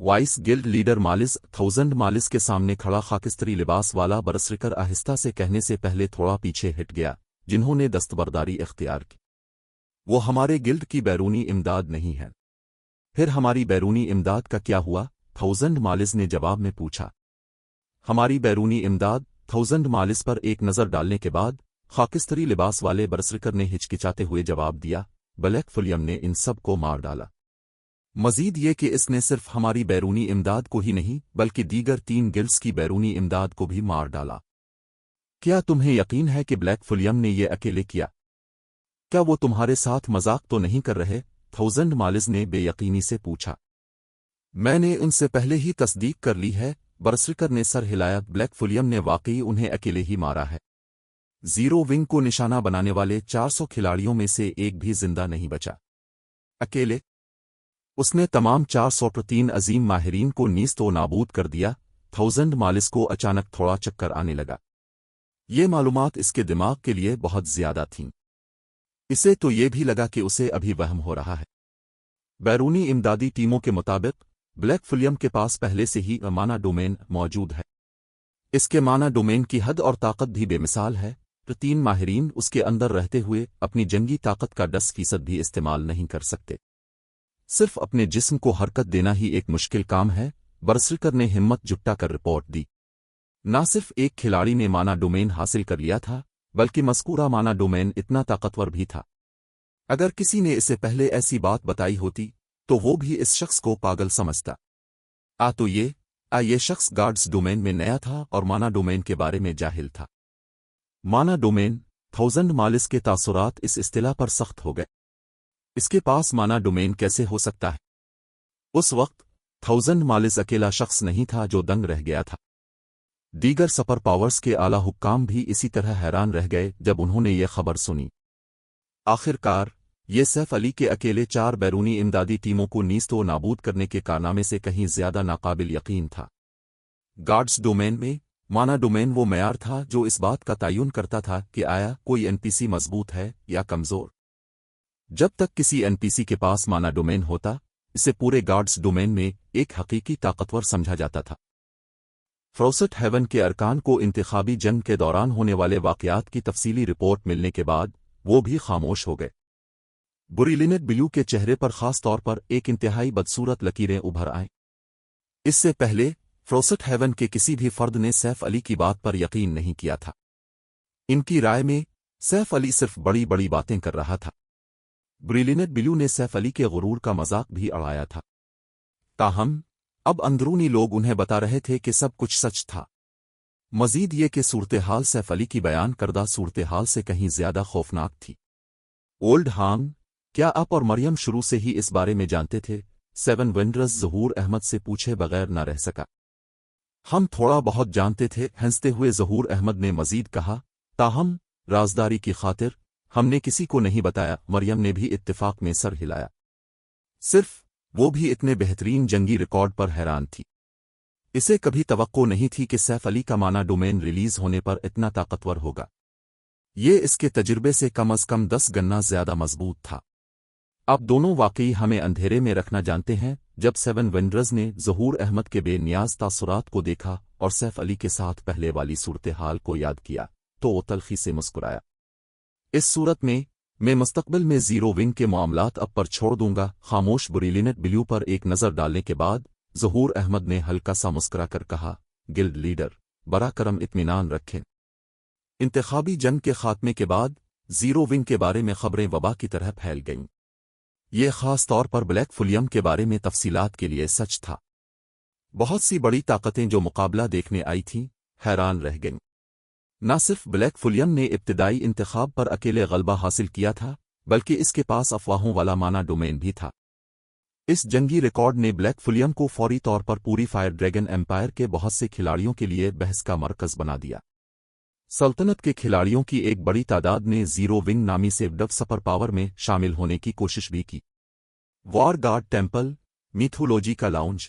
वाइस गिल्ड लीडर मालिस 1000 मालिस के सामने खड़ा खाकिस्तरी लिबास वाला बरसरिकर आहिस्ता से कहने से पहले थोड़ा पीछे हट गया। जिन्होंने दस्तबरदारी इख्तियार की, वो हमारे गिल्ड की बैरूनी इमदाद नहीं है। फिर हमारी बैरूनी इमदाद का क्या हुआ? 1000 मालिस ने जवाब में पूछा। हमारी बैरूनी इमदाद? 1000 मालिस पर एक नज़र डालने के बाद खाकिस्तरी लिबास वाले बरसरिकर ने हिचकिचाते हुए जवाब दिया, ब्लैक फुलियम ने इन सब को मार डाला। मजीद ये कि इसने सिर्फ हमारी बैरूनी इमदाद को ही नहीं, बल्कि दीगर 3 गिल्ड्स की बैरूनी इमदाद को भी मार डाला। क्या तुम्हें यकीन है कि ब्लैक फुलियम ने यह अकेले किया? क्या वो तुम्हारे साथ मजाक तो नहीं कर रहे? 1000 मालिस ने बेयकीनी से पूछा। मैंने उनसे पहले ही तस्दीक कर ली है, बरसरिकर ने सर हिलाया। ब्लैक फुलियम ने वाकई उन्हें अकेले ही मारा है। जीरो विंग को निशाना बनाने वाले 400 खिलाड़ियों में से एक भी जिंदा नहीं बचा। अकेले? उसने तमाम 403 अजीम माहिरीन को नीस्तो नाबूद कर दिया। 1000 मालिस को अचानक थोड़ा चक्कर आने लगा। ये मालूमात इसके दिमाग के लिए बहुत ज्यादा थीं। इसे तो ये भी लगा कि उसे अभी वहम हो रहा है। बैरूनी इमदादी टीमों के मुताबिक ब्लैक फुलियम के पास पहले से ही माना डोमेन मौजूद है। इसके माना डोमेन की हद और ताकत भी बेमिसाल है। 3 माहिरीन उसके अंदर रहते हुए अपनी जंगी ताकत का 10% भी इस्तेमाल नहीं कर सकते। सिर्फ अपने जिस्म को हरकत देना ही एक मुश्किल काम है। बरसरिकर ने हिम्मत जुटा कर रिपोर्ट दी। न सिर्फ एक खिलाड़ी ने माना डोमेन हासिल कर लिया था, बल्कि मस्कूरा माना डोमेन इतना ताकतवर भी था। अगर किसी ने इसे पहले ऐसी बात बताई होती, तो वो भी इस शख्स को पागल समझता। ये शख्स गार्ड्स डोमेन में नया था और माना डोमेन के बारे में जाहिल था। माना डोमेन? 1000 मालिस के तासुरात इस इस्तिलाह पर सख्त हो गए। इसके पास माना डोमेन कैसे हो सकता है? उस वक्त 1000 मालिस अकेला शख्स नहीं था जो दंग रह गया था। दीगर सपर पावर्स के आला हुक्काम भी इसी तरह हैरान रह गए जब उन्होंने ये खबर सुनी। आखिरकार ये सैफ अली के अकेले 4 बैरूनी इमदादी टीमों को नीस्तो नाबूद करने के कारनामे से कहीं ज्यादा नाकाबिल यकीन था। गार्ड्स डोमेन में माना डोमेन वो मेयार था जो इस बात का तयन करता था कि आया कोई एनपीसी मजबूत है या कमजोर। जब तक किसी एनपीसी के पास माना डोमेन होता, इसे पूरे गार्ड्स डोमेन में एक हकीकी ताकतवर समझा जाता था। फ्रोसेट हेवन के अरकान को इंतखाबी जंग के दौरान होने वाले वाकयात की तफसीली रिपोर्ट मिलने के बाद वो भी खामोश हो गए। बुरीलिनेट बिलू के चेहरे पर खास तौर पर एक इंतहाई बदसूरत लकीरें उभर आईं। इससे पहले फ्रोसेट हेवन के किसी भी फर्द ने सैफ अली की बात पर यकीन नहीं किया था। इनकी राय में सैफ अली सिर्फ बड़ी बड़ी बातें कर रहा था। ब्रिलिनेट बिलू ने सैफ अली के गुरूर का मजाक भी उड़ाया था। ताहम अब अंदरूनी लोग उन्हें बता रहे थे कि सब कुछ सच था। مزید یہ کہ صورتحال سیف علی کی بیان کردہ صورتحال سے کہیں زیادہ خوفناک تھی۔ اولڈ ہانگ، کیا آپ اور مریم شروع سے ہی اس بارے میں جانتے تھے؟ سیون ونڈرز ظہور احمد سے پوچھے بغیر نہ رہ سکا۔ ہم تھوڑا بہت جانتے تھے، ہنستے ہوئے ظہور احمد نے مزید کہا، تاہم رازداری کی خاطر ہم نے کسی کو نہیں بتایا۔ مریم نے بھی اتفاق میں سر ہلایا۔ صرف وہ بھی اتنے بہترین جنگی ریکارڈ پر حیران تھی۔ اسے کبھی توقع نہیں تھی کہ سیف علی کا مانا ڈومین ریلیز ہونے پر اتنا طاقتور ہوگا۔ یہ اس کے تجربے سے کم از کم 10 گنا زیادہ مضبوط تھا۔ اب دونوں واقعی ہمیں اندھیرے میں رکھنا جانتے ہیں۔ جب سیون ونڈرز نے ظہور احمد کے بے نیاز تاثرات کو دیکھا اور سیف علی کے ساتھ پہلے والی صورتحال کو یاد کیا تو وہ تلخی سے مسکرایا۔ اس صورت میں مستقبل میں زیرو ونگ کے معاملات اب پر چھوڑ دوں گا۔ خاموش بریلینٹ بلیو پر ایک نظر ڈالنے کے بعد ظہور احمد نے ہلکا سا مسکرا کر کہا، گلڈ لیڈر، برا کرم اطمینان رکھیں۔ انتخابی جنگ کے خاتمے کے بعد زیرو ونگ کے بارے میں خبریں وبا کی طرح پھیل گئیں۔ یہ خاص طور پر بلیک فلیم کے بارے میں تفصیلات کے لیے سچ تھا۔ بہت سی بڑی طاقتیں جو مقابلہ دیکھنے آئی تھیں حیران رہ گئیں۔ نہ صرف بلیک فلیم نے ابتدائی انتخاب پر اکیلے غلبہ حاصل کیا تھا بلکہ اس کے پاس افواہوں والا مانا ڈومین بھی تھا۔ اس جنگی ریکارڈ نے بلیک فلیم کو فوری طور پر پوری فائر ڈریگن ایمپائر کے بہت سے کھلاڑیوں کے لیے بحث کا مرکز بنا دیا۔ سلطنت کے کھلاڑیوں کی ایک بڑی تعداد نے زیرو ونگ نامی سے ڈب سپر پاور میں شامل ہونے کی کوشش بھی کی۔ وار گارڈ ٹیمپل، میتھولوجی کا لاؤنج،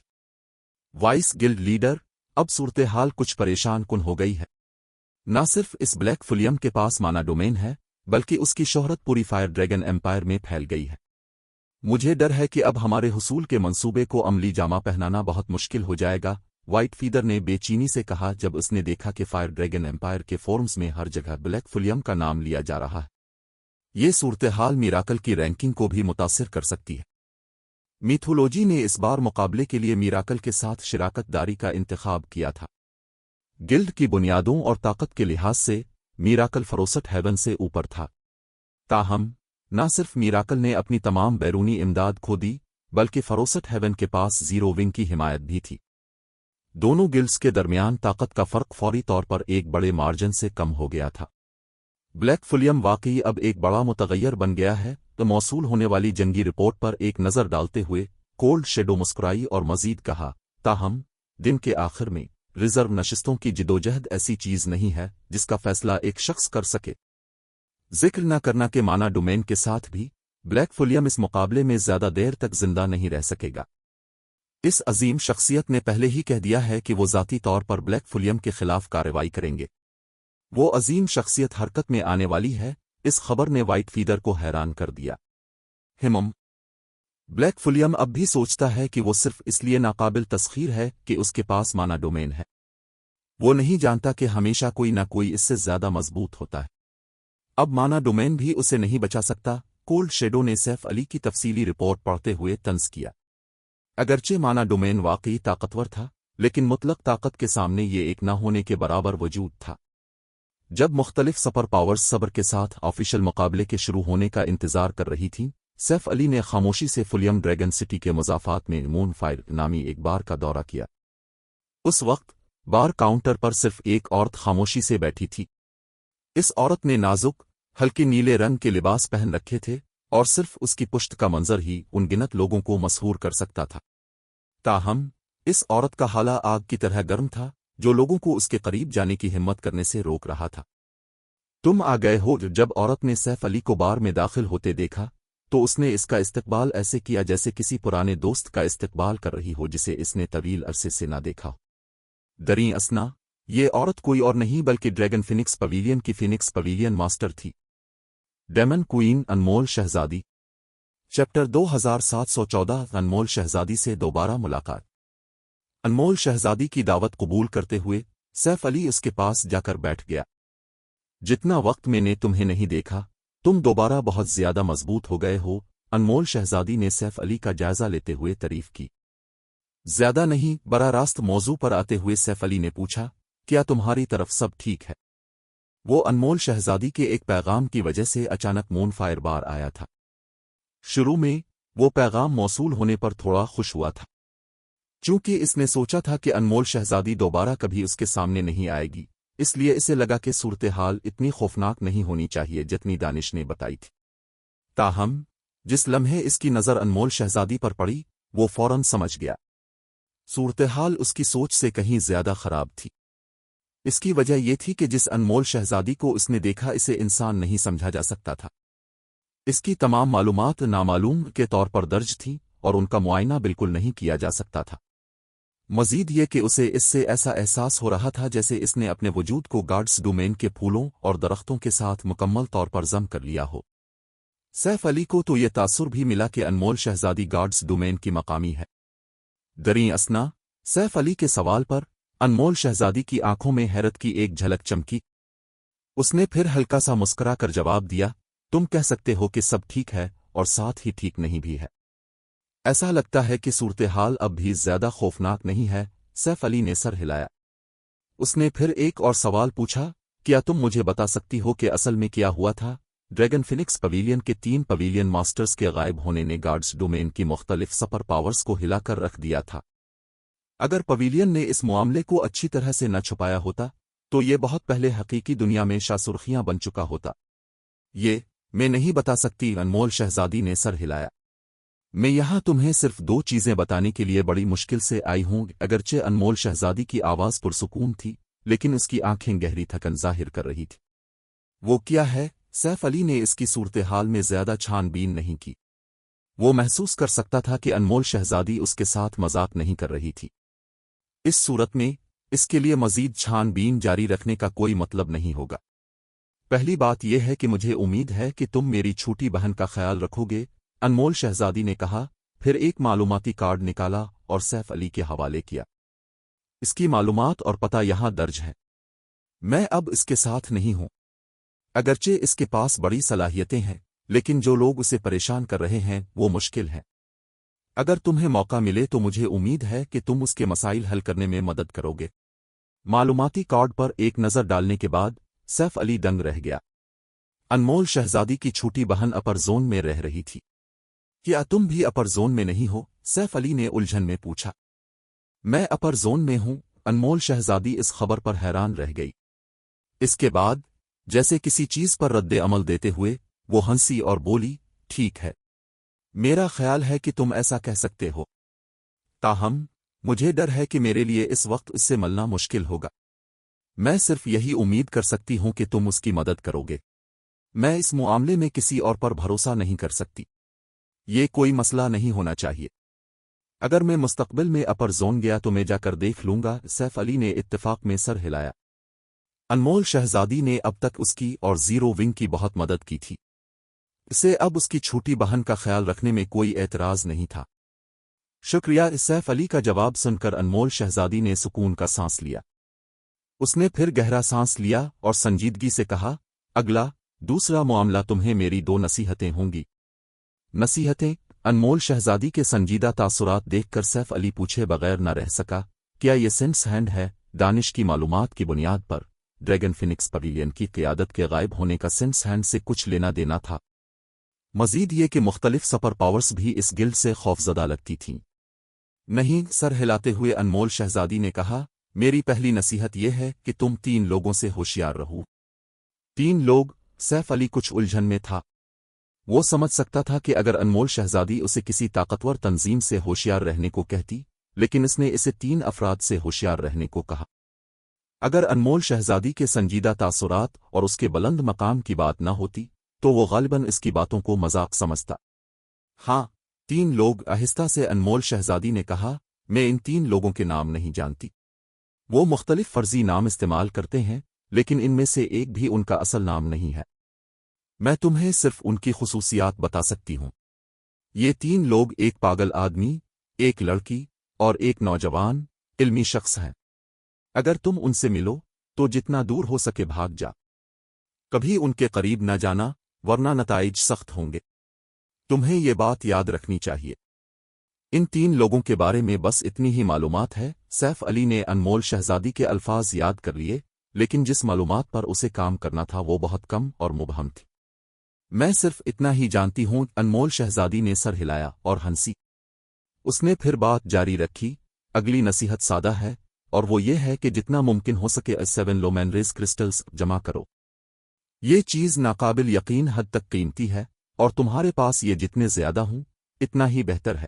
وائس گلڈ لیڈر، اب صورتحال کچھ پریشان کن ہو گئی ہے۔ نہ صرف اس بلیک فلیم کے پاس مانا ڈومین ہے بلکہ اس کی شہرت پوری فائر ڈریگن ایمپائر میں پھیل گئی ہے۔ مجھے ڈر ہے کہ اب ہمارے حصول کے منصوبے کو عملی جامہ پہنانا بہت مشکل ہو جائے گا، وائٹ فیدر نے بے چینی سے کہا جب اس نے دیکھا کہ فائر ڈریگن ایمپائر کے فورمز میں ہر جگہ بلیک فلیم کا نام لیا جا رہا ہے۔ یہ صورتحال میراکل کی رینکنگ کو بھی متاثر کر سکتی ہے۔ میتھولوجی نے اس بار مقابلے کے لیے میراکل کے ساتھ شراکت داری کا انتخاب کیا تھا۔ گلڈ کی بنیادوں اور طاقت کے لحاظ سے میراکل فروسٹ ہیون سے اوپر تھا۔ تاہم نہ صرف میراکل نے اپنی تمام بیرونی امداد کھو دی بلکہ فروسٹ ہیون کے پاس زیرو ونگ کی حمایت بھی تھی۔ دونوں گلڈز کے درمیان طاقت کا فرق فوری طور پر ایک بڑے مارجن سے کم ہو گیا تھا۔ بلیک فلیم واقعی اب ایک بڑا متغیر بن گیا ہے۔ تو موصول ہونے والی جنگی رپورٹ پر ایک نظر ڈالتے ہوئے کولڈ شیڈو مسکرائی اور مزید کہا، تاہم دن کے آخر میں ریزرو نشستوں کی جدوجہد ایسی چیز نہیں ہے جس کا فیصلہ ایک شخص کر سکے۔ ذکر نہ کرنا کہ مانا ڈومین کے ساتھ بھی بلیک فلیم اس مقابلے میں زیادہ دیر تک زندہ نہیں رہ سکے گا۔ اس عظیم شخصیت نے پہلے ہی کہہ دیا ہے کہ وہ ذاتی طور پر بلیک فلیم کے خلاف کارروائی کریں گے۔ وہ عظیم شخصیت حرکت میں آنے والی ہے۔ اس خبر نے وائٹ فیدر کو حیران کر دیا۔ بلیک فلیم اب بھی سوچتا ہے کہ وہ صرف اس لیے ناقابل تسخیر ہے کہ اس کے پاس مانا ڈومین ہے۔ وہ نہیں جانتا کہ ہمیشہ کوئی نہ کوئی اس سے زیادہ مضبوط ہوتا ہے۔ اب مانا ڈومین بھی اسے نہیں بچا سکتا۔ کولڈ شیڈو نے سیف علی کی تفصیلی رپورٹ پڑھتے ہوئے طنز کیا۔ اگرچہ مانا ڈومین واقعی طاقتور تھا لیکن مطلق طاقت کے سامنے یہ ایک نہ ہونے کے برابر وجود تھا۔ جب مختلف سپر پاورز صبر کے ساتھ آفیشل مقابلے کے شروع ہونے کا انتظار کر رہی تھیں، سیف علی نے خاموشی سے فلیم ڈریگن سٹی کے مضافات میں مون فائر نامی ایک بار کا دورہ کیا۔ اس وقت بار کاؤنٹر پر صرف ایک عورت خاموشی سے بیٹھی تھی۔ اس عورت نے نازک، ہلکے نیلے رنگ کے لباس پہن رکھے تھے اور صرف اس کی پشت کا منظر ہی ان گنت لوگوں کو مسحور کر سکتا تھا۔ تاہم اس عورت کا حالہ آگ کی طرح گرم تھا جو لوگوں کو اس کے قریب جانے کی ہمت کرنے سے روک رہا تھا۔ تم آ گئے ہو۔ جب عورت نے سیف علی کو بار میں داخل ہوتے دیکھا تو اس نے اس کا استقبال ایسے کیا جیسے کسی پرانے دوست کا استقبال کر رہی ہو جسے اس نے طویل عرصے سے نہ دیکھا ہو۔ دریں اثنا یہ عورت کوئی اور نہیں بلکہ ڈریگن فینکس پویلین کی فینکس پویلین ماسٹر تھی، ڈیمن کوئین انمول شہزادی۔ چیپٹر 2714 انمول شہزادی سے دوبارہ ملاقات۔ انمول شہزادی کی دعوت قبول کرتے ہوئے سیف علی اس کے پاس جا کر بیٹھ گیا۔ جتنا وقت میں نے تمہیں نہیں دیکھا تم دوبارہ بہت زیادہ مضبوط ہو گئے ہو، انمول شہزادی نے سیف علی کا جائزہ لیتے ہوئے تعریف کی۔ زیادہ نہیں، براہ راست موضوع پر آتے ہوئے سیف علی نے پوچھا، کیا تمہاری طرف سب ٹھیک ہے؟ وہ انمول شہزادی کے ایک پیغام کی وجہ سے اچانک مون فائر بار آیا تھا۔ شروع میں وہ پیغام موصول ہونے پر تھوڑا خوش ہوا تھا، چونکہ اس نے سوچا تھا کہ انمول شہزادی دوبارہ کبھی اس کے سامنے نہیں آئے گی، اس لیے اسے لگا کہ صورتحال اتنی خوفناک نہیں ہونی چاہیے جتنی دانش نے بتائی تھی۔ تاہم جس لمحے اس کی نظر انمول شہزادی پر پڑی وہ فوراً سمجھ گیا۔ صورتحال اس کی سوچ سے کہیں زیادہ خراب تھی۔ اس کی وجہ یہ تھی کہ جس انمول شہزادی کو اس نے دیکھا اسے انسان نہیں سمجھا جا سکتا تھا۔ اس کی تمام معلومات نامعلوم کے طور پر درج تھیں اور ان کا معائنہ بالکل نہیں کیا جا سکتا تھا۔ مزید یہ کہ اسے اس سے ایسا احساس ہو رہا تھا جیسے اس نے اپنے وجود کو گارڈز ڈومین کے پھولوں اور درختوں کے ساتھ مکمل طور پر ضم کر لیا ہو۔ سیف علی کو تو یہ تاثر بھی ملا کہ انمول شہزادی گارڈز ڈومین کی مقامی ہے۔ دریں اثنا سیف علی کے سوال پر انمول شہزادی کی آنکھوں میں حیرت کی ایک جھلک چمکی۔ اس نے پھر ہلکا سا مسکرا کر جواب دیا، تم کہہ سکتے ہو کہ سب ٹھیک ہے اور ساتھ ہی ٹھیک نہیں بھی ہے۔ ایسا لگتا ہے کہ صورتحال اب بھی زیادہ خوفناک نہیں ہے۔ سیف علی نے سر ہلایا۔ اس نے پھر ایک اور سوال پوچھا، کیا تم مجھے بتا سکتی ہو کہ اصل میں کیا ہوا تھا؟ ڈریگن فینکس پویلین کے 3 پویلین ماسٹرز کے غائب ہونے نے گارڈز ڈومین کی مختلف سپر پاورز کو ہلا کر رکھ دیا تھا۔ اگر پویلین نے اس معاملے کو اچھی طرح سے نہ چھپایا ہوتا تو یہ بہت پہلے حقیقی دنیا میں شاسرخیاں بن چکا ہوتا۔ یہ میں نہیں بتا سکتی، انمول شہزادی نے سر ہلایا۔ میں یہاں تمہیں صرف 2 چیزیں بتانے کے لیے بڑی مشکل سے آئی ہوں۔ اگرچہ انمول شہزادی کی آواز پرسکون تھی لیکن اس کی آنکھیں گہری تھکن ظاہر کر رہی تھی۔ وہ کیا ہے؟ سیف علی نے اس کی صورتحال میں زیادہ چھان بین نہیں کی۔ وہ محسوس کر سکتا تھا کہ انمول شہزادی اس کے ساتھ مذاق نہیں کر رہی تھی۔ اس صورت میں اس کے لیے مزید چھان بین جاری رکھنے کا کوئی مطلب نہیں ہوگا۔ پہلی بات یہ ہے کہ مجھے امید ہے کہ تم میری چھوٹی بہن کا خیال رکھو گے، انمول شہزادی نے کہا، پھر ایک معلوماتی کارڈ نکالا اور سیف علی کے حوالے کیا۔ اس کی معلومات اور پتہ یہاں درج ہے۔ میں اب اس کے ساتھ نہیں ہوں۔ اگرچہ اس کے پاس بڑی صلاحیتیں ہیں لیکن جو لوگ اسے پریشان کر رہے ہیں وہ مشکل ہیں۔ اگر تمہیں موقع ملے تو مجھے امید ہے کہ تم اس کے مسائل حل کرنے میں مدد کرو گے۔ معلوماتی کارڈ پر ایک نظر ڈالنے کے بعد سیف علی دنگ رہ گیا۔ انمول شہزادی کی چھوٹی بہن اپر زون میں رہ رہی تھی۔ کیا تم بھی اپر زون میں نہیں ہو؟ سیف علی نے الجھن میں پوچھا۔ میں اپر زون میں ہوں، انمول شہزادی اس خبر پر حیران رہ گئی۔ اس کے بعد جیسے کسی چیز پر رد عمل دیتے ہوئے وہ ہنسی اور بولی، ٹھیک ہے، میرا خیال ہے کہ تم ایسا کہہ سکتے ہو، تاہم مجھے ڈر ہے کہ میرے لیے اس وقت اس سے ملنا مشکل ہوگا۔ میں صرف یہی امید کر سکتی ہوں کہ تم اس کی مدد کرو گے۔ میں اس معاملے میں کسی اور پر بھروسہ نہیں کر سکتی۔ یہ کوئی مسئلہ نہیں ہونا چاہیے۔ اگر میں مستقبل میں اپر زون گیا تو میں جا کر دیکھ لوں گا۔ سیف علی نے اتفاق میں سر ہلایا۔ انمول شہزادی نے اب تک اس کی اور زیرو ونگ کی بہت مدد کی تھی۔ اسے اب اس کی چھوٹی بہن کا خیال رکھنے میں کوئی اعتراض نہیں تھا۔ شکریہ۔ سیف علی کا جواب سن کر انمول شہزادی نے سکون کا سانس لیا۔ اس نے پھر گہرا سانس لیا اور سنجیدگی سے کہا، اگلا دوسرا معاملہ تمہیں میری 2 نصیحتیں ہوں گی۔ نصیحتیں؟ انمول شہزادی کے سنجیدہ تاثرات دیکھ کر سیف علی پوچھے بغیر نہ رہ سکا، کیا یہ سینس ہینڈ ہے؟ دانش کی معلومات کی بنیاد پر ڈریگن فینکس پویلین کی قیادت کے غائب ہونے کا سینس ہینڈ سے کچھ لینا دینا تھا؟ مزید یہ کہ مختلف سپر پاورز بھی اس گلڈ سے خوفزدہ لگتی تھیں۔ نہیں، سر ہلاتے ہوئے انمول شہزادی نے کہا، میری پہلی نصیحت یہ ہے کہ تم 3 لوگوں سے ہوشیار رہو۔ 3 لوگ؟ سیف علی کچھ الجھن میں تھا۔ وہ سمجھ سکتا تھا کہ اگر انمول شہزادی اسے کسی طاقتور تنظیم سے ہوشیار رہنے کو کہتی، لیکن اس نے اسے 3 افراد سے ہوشیار رہنے کو کہا۔ اگر انمول شہزادی کے سنجیدہ تاثرات اور اس کے بلند مقام کی بات نہ ہوتی تو وہ غالباً اس کی باتوں کو مذاق سمجھتا۔ ہاں، 3 لوگ، آہستہ سے انمول شہزادی نے کہا، میں ان 3 لوگوں کے نام نہیں جانتی۔ وہ مختلف فرضی نام استعمال کرتے ہیں لیکن ان میں سے ایک بھی ان کا اصل نام نہیں ہے۔ میں تمہیں صرف ان کی خصوصیات بتا سکتی ہوں۔ یہ 3 لوگ ایک پاگل آدمی، ایک لڑکی اور ایک نوجوان علمی شخص ہیں۔ اگر تم ان سے ملو تو جتنا دور ہو سکے بھاگ جا۔ کبھی ان کے قریب نہ جانا ورنہ نتائج سخت ہوں گے۔ تمہیں یہ بات یاد رکھنی چاہیے۔ ان 3 لوگوں کے بارے میں بس اتنی ہی معلومات ہے۔ سیف علی نے انمول شہزادی کے الفاظ یاد کر لیے لیکن جس معلومات پر اسے کام کرنا تھا وہ بہت کم اور مبہم تھی۔ میں صرف اتنا ہی جانتی ہوں۔ انمول شہزادی نے سر ہلایا اور ہنسی۔ اس نے پھر بات جاری رکھی، اگلی نصیحت سادہ ہے، اور وہ یہ ہے کہ جتنا ممکن ہو سکے 7 لومینریز کرسٹلز جمع کرو۔ یہ چیز ناقابل یقین حد تک قیمتی ہے، اور تمہارے پاس یہ جتنے زیادہ ہوں اتنا ہی بہتر ہے۔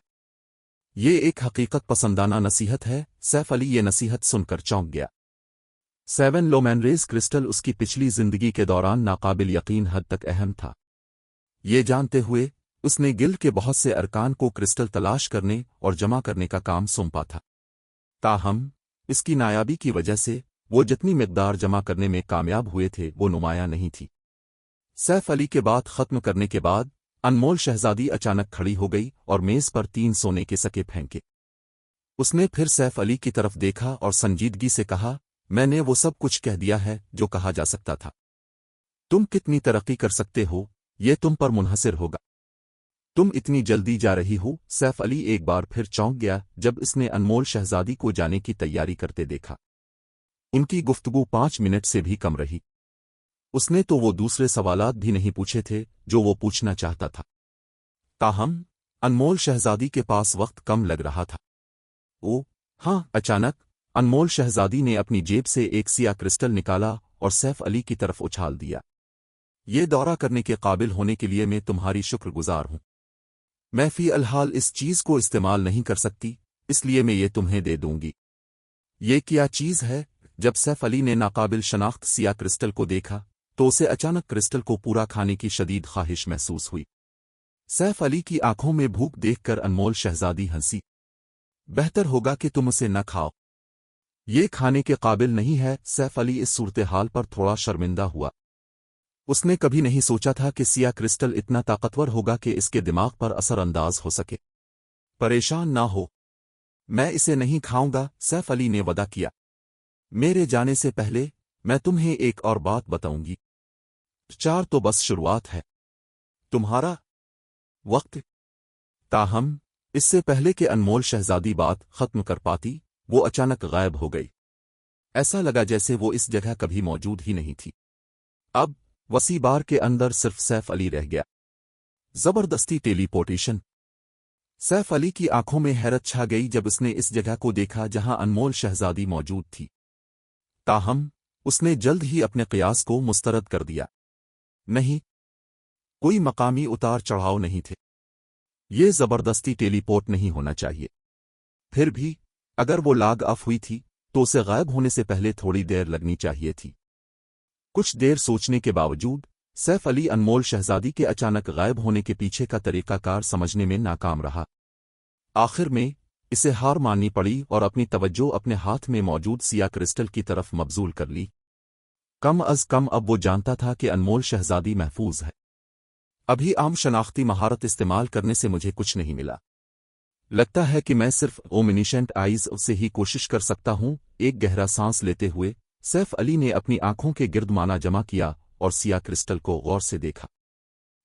یہ ایک حقیقت پسندانہ نصیحت ہے۔ سیف علی یہ نصیحت سن کر چونک گیا۔ 7 لومینریز کرسٹل اس کی پچھلی زندگی کے دوران ناقابل یقین حد تک اہم تھا۔ یہ جانتے ہوئے اس نے گلڈ کے بہت سے ارکان کو کرسٹل تلاش کرنے اور جمع کرنے کا کام سونپا تھا۔ تاہم اس کی نایابی کی وجہ سے وہ جتنی مقدار جمع کرنے میں کامیاب ہوئے تھے وہ نمایاں نہیں تھی۔ سیف علی کے بات ختم کرنے کے بعد انمول شہزادی اچانک کھڑی ہو گئی اور میز پر 3 سونے کے سکے پھینکے۔ اس نے پھر سیف علی کی طرف دیکھا اور سنجیدگی سے کہا، میں نے وہ سب کچھ کہہ دیا ہے جو کہا جا سکتا تھا۔ تم کتنی ترقی کر سکتے ہو یہ تم پر منحصر ہوگا۔ تم اتنی جلدی جا رہی ہو؟ سیف علی ایک بار پھر چونک گیا جب اس نے انمول شہزادی کو جانے کی تیاری کرتے دیکھا۔ ان کی گفتگو 5 منٹ سے بھی کم رہی۔ اس نے تو وہ دوسرے سوالات بھی نہیں پوچھے تھے جو وہ پوچھنا چاہتا تھا۔ تاہم انمول شہزادی کے پاس وقت کم لگ رہا تھا۔ او ہاں! اچانک انمول شہزادی نے اپنی جیب سے ایک سیاہ کرسٹل نکالا اور سیف علی کی طرف اچھال دیا۔ یہ دورہ کرنے کے قابل ہونے کے لیے میں تمہاری شکر گزار ہوں۔ میں فی الحال اس چیز کو استعمال نہیں کر سکتی، اس لیے میں یہ تمہیں دے دوں گی۔ یہ کیا چیز ہے؟ جب سیف علی نے ناقابل شناخت سیاہ کرسٹل کو دیکھا تو اسے اچانک کرسٹل کو پورا کھانے کی شدید خواہش محسوس ہوئی۔ سیف علی کی آنکھوں میں بھوک دیکھ کر انمول شہزادی ہنسی۔ بہتر ہوگا کہ تم اسے نہ کھاؤ، یہ کھانے کے قابل نہیں ہے۔ سیف علی اس صورتحال پر تھوڑا شرمندہ ہوا۔ اس نے کبھی نہیں سوچا تھا کہ سیاہ کرسٹل اتنا طاقتور ہوگا کہ اس کے دماغ پر اثر انداز ہو سکے۔ پریشان نہ ہو، میں اسے نہیں کھاؤں گا، سیف علی نے وعدہ کیا۔ میرے جانے سے پہلے میں تمہیں ایک اور بات بتاؤں گی۔ 4 تو بس شروعات ہے۔ تمہارا وقت۔ تاہم اس سے پہلے کہ انمول شہزادی بات ختم کر پاتی وہ اچانک غائب ہو گئی۔ ایسا لگا جیسے وہ اس جگہ کبھی موجود ہی نہیں تھی۔ اب وسیع بار کے اندر صرف سیف علی رہ گیا۔ زبردستی ٹیلی پورٹیشن۔ سیف علی کی آنکھوں میں حیرت چھا گئی جب اس نے اس جگہ کو دیکھا جہاں انمول شہزادی موجود تھی۔ تاہم اس نے جلد ہی اپنے قیاس کو مسترد کر دیا۔ نہیں، کوئی مقامی اتار چڑھاؤ نہیں تھے۔ یہ زبردستی ٹیلی پورٹ نہیں ہونا چاہیے۔ پھر بھی اگر وہ لاگ آف ہوئی تھی تو اسے غائب ہونے سے پہلے تھوڑی دیر لگنی چاہیے تھی۔ کچھ دیر سوچنے کے باوجود سیف علی انمول شہزادی کے اچانک غائب ہونے کے پیچھے کا طریقہ کار سمجھنے میں ناکام رہا۔ آخر میں اسے ہار ماننی پڑی اور اپنی توجہ اپنے ہاتھ میں موجود سیاہ کرسٹل کی طرف مبذول کر لی۔ کم از کم اب وہ جانتا تھا کہ انمول شہزادی محفوظ ہے۔ ابھی عام شناختی مہارت استعمال کرنے سے مجھے کچھ نہیں ملا۔ لگتا ہے کہ میں صرف اومنیشنٹ آئیز سے ہی کوشش کر سکتا ہوں۔ ایک گہرا سانس لیتے ہوئے سیف علی نے اپنی آنکھوں کے گرد مانا جمع کیا اور سیاہ کرسٹل کو غور سے دیکھا۔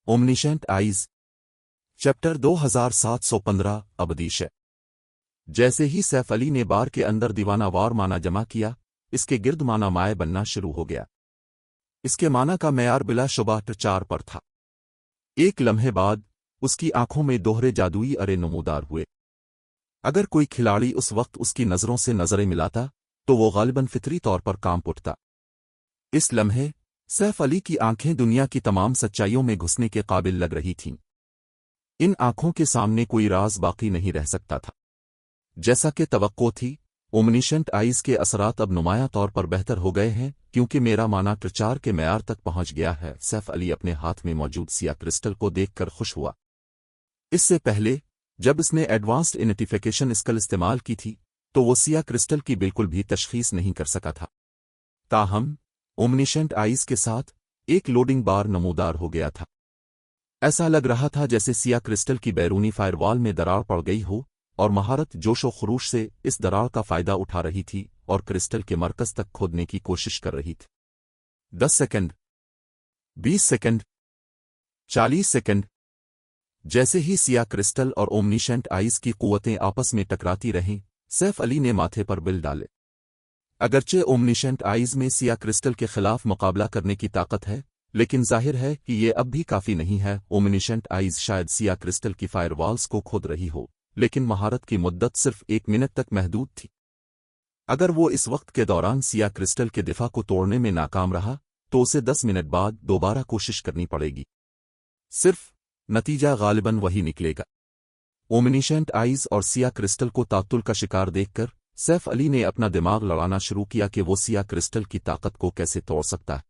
اومنیشنٹ آئیز، چیپٹر 2715 ابدیش۔ جیسے ہی سیف علی نے بار کے اندر دیوانہ وار مانا جمع کیا، اس کے گرد مانا مائع بننا شروع ہو گیا۔ اس کے مانا کا معیار بلا شبہ 4 پر تھا۔ ایک لمحے بعد اس کی آنکھوں میں دوہرے جادوئی ارے نمودار ہوئے۔ اگر کوئی کھلاڑی اس وقت اس کی نظروں سے نظریں ملاتا تو وہ غالباً فطری طور پر کام اٹھتا۔ اس لمحے سیف علی کی آنکھیں دنیا کی تمام سچائیوں میں گھسنے کے قابل لگ رہی تھیں۔ ان آنکھوں کے سامنے کوئی راز باقی نہیں رہ سکتا تھا۔ جیسا کہ توقع تھی، اومنیشنٹ آئیز کے اثرات اب نمایاں طور پر بہتر ہو گئے ہیں کیونکہ میرا مانا 4 کے معیار تک پہنچ گیا ہے۔ سیف علی اپنے ہاتھ میں موجود سیاہ کرسٹل کو دیکھ کر خوش ہوا۔ اس سے پہلے جب اس نے ایڈوانسڈ اینٹیفیکیشن اسکل استعمال کی تھی تو وہ سیاہ کرسٹل کی بالکل بھی تشخیص نہیں کر سکا تھا۔ تاہم اومنیشنٹ آئیز کے ساتھ ایک لوڈنگ بار نمودار ہو گیا تھا۔ ایسا لگ رہا تھا جیسے سیاہ کرسٹل کی بیرونی فائر وال میں دراڑ پڑ گئی ہو اور مہارت جوش و خروش سے اس دراڑ کا فائدہ اٹھا رہی تھی اور کرسٹل کے مرکز تک کھودنے کی کوشش کر رہی تھی۔ 10 سیکنڈ، 20 سیکنڈ، 40 سیکنڈ۔ جیسے ہی سیاہ کرسٹل اور اومنیشنٹ آئیز کی قوتیں آپس میں ٹکراتی رہیں، سیف علی نے ماتھے پر بل ڈالے۔ اگرچہ اومنیشنٹ آئیز میں سیاہ کرسٹل کے خلاف مقابلہ کرنے کی طاقت ہے، لیکن ظاہر ہے کہ یہ اب بھی کافی نہیں ہے۔ اومنیشنٹ آئیز شاید سیاہ کرسٹل کی فائر والز کو کھود رہی ہو، لیکن مہارت کی مدت صرف 1 منٹ تک محدود تھی۔ अगर वो इस वक्त के दौरान सिया क्रिस्टल के दिफा को तोड़ने में नाकाम रहा तो उसे 10 मिनट बाद दोबारा कोशिश करनी पड़ेगी। सिर्फ नतीजा गालिबन वही निकलेगा। ओमनिशेंट आइज और सिया क्रिस्टल को तातुल का शिकार देखकर सैफ अली ने अपना दिमाग लड़ाना शुरू किया कि वो सिया क्रिस्टल की ताकत को कैसे तोड़ सकता है।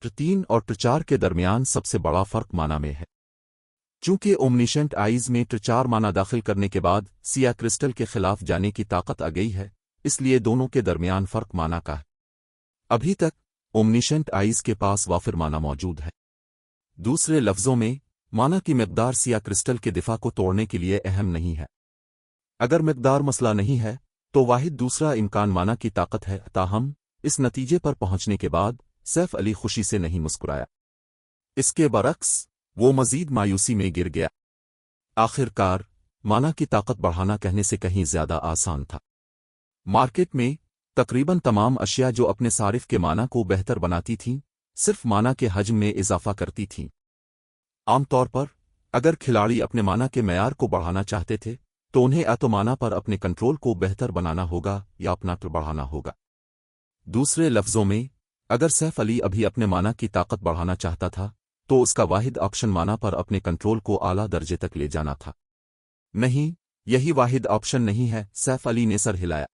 T3 और T4 के दरमियान सबसे बड़ा फर्क माना में है। चूंकि ओमनिशेंट आइज में T4 माना दाखिल करने के बाद सिया क्रिस्टल के खिलाफ जाने की ताकत आ गई है, इसलिए दोनों के दरमियान फर्क माना का है। अभी तक ओमनिशेंट आइज के पास वाफिर माना मौजूद है। दूसरे लफ्जों में, माना की मिकदार सिया क्रिस्टल के दिफा को तोड़ने के लिए अहम नहीं है। अगर मिकदार मसला नहीं है तो वाहिद दूसरा इम्कान माना की ताकत है। ताहम इस नतीजे पर पहुंचने के बाद सैफ अली खुशी से नहीं मुस्कुराया। इसके बरक्स वो मजीद मायूसी में गिर गया। आखिरकार माना की ताकत बढ़ाना कहने से कहीं ज्यादा आसान था। मार्केट में तकरीबन तमाम अशिया जो अपने सारिफ के माना को बेहतर बनाती थीं, सिर्फ माना के हजम में इजाफा करती थीं। आमतौर पर अगर खिलाड़ी अपने माना के मयार को बढ़ाना चाहते थे तो उन्हें या तो माना पर अपने कंट्रोल को बेहतर बनाना होगा या अपना तो बढ़ाना होगा। दूसरे लफ्जों में, अगर सैफ अली अभी अपने माना की ताकत बढ़ाना चाहता था तो उसका वाहिद ऑप्शन माना पर अपने कंट्रोल को आला दर्जे तक ले जाना था। नहीं, यही वाहिद ऑप्शन नहीं है। सैफ अली ने सर हिलाया।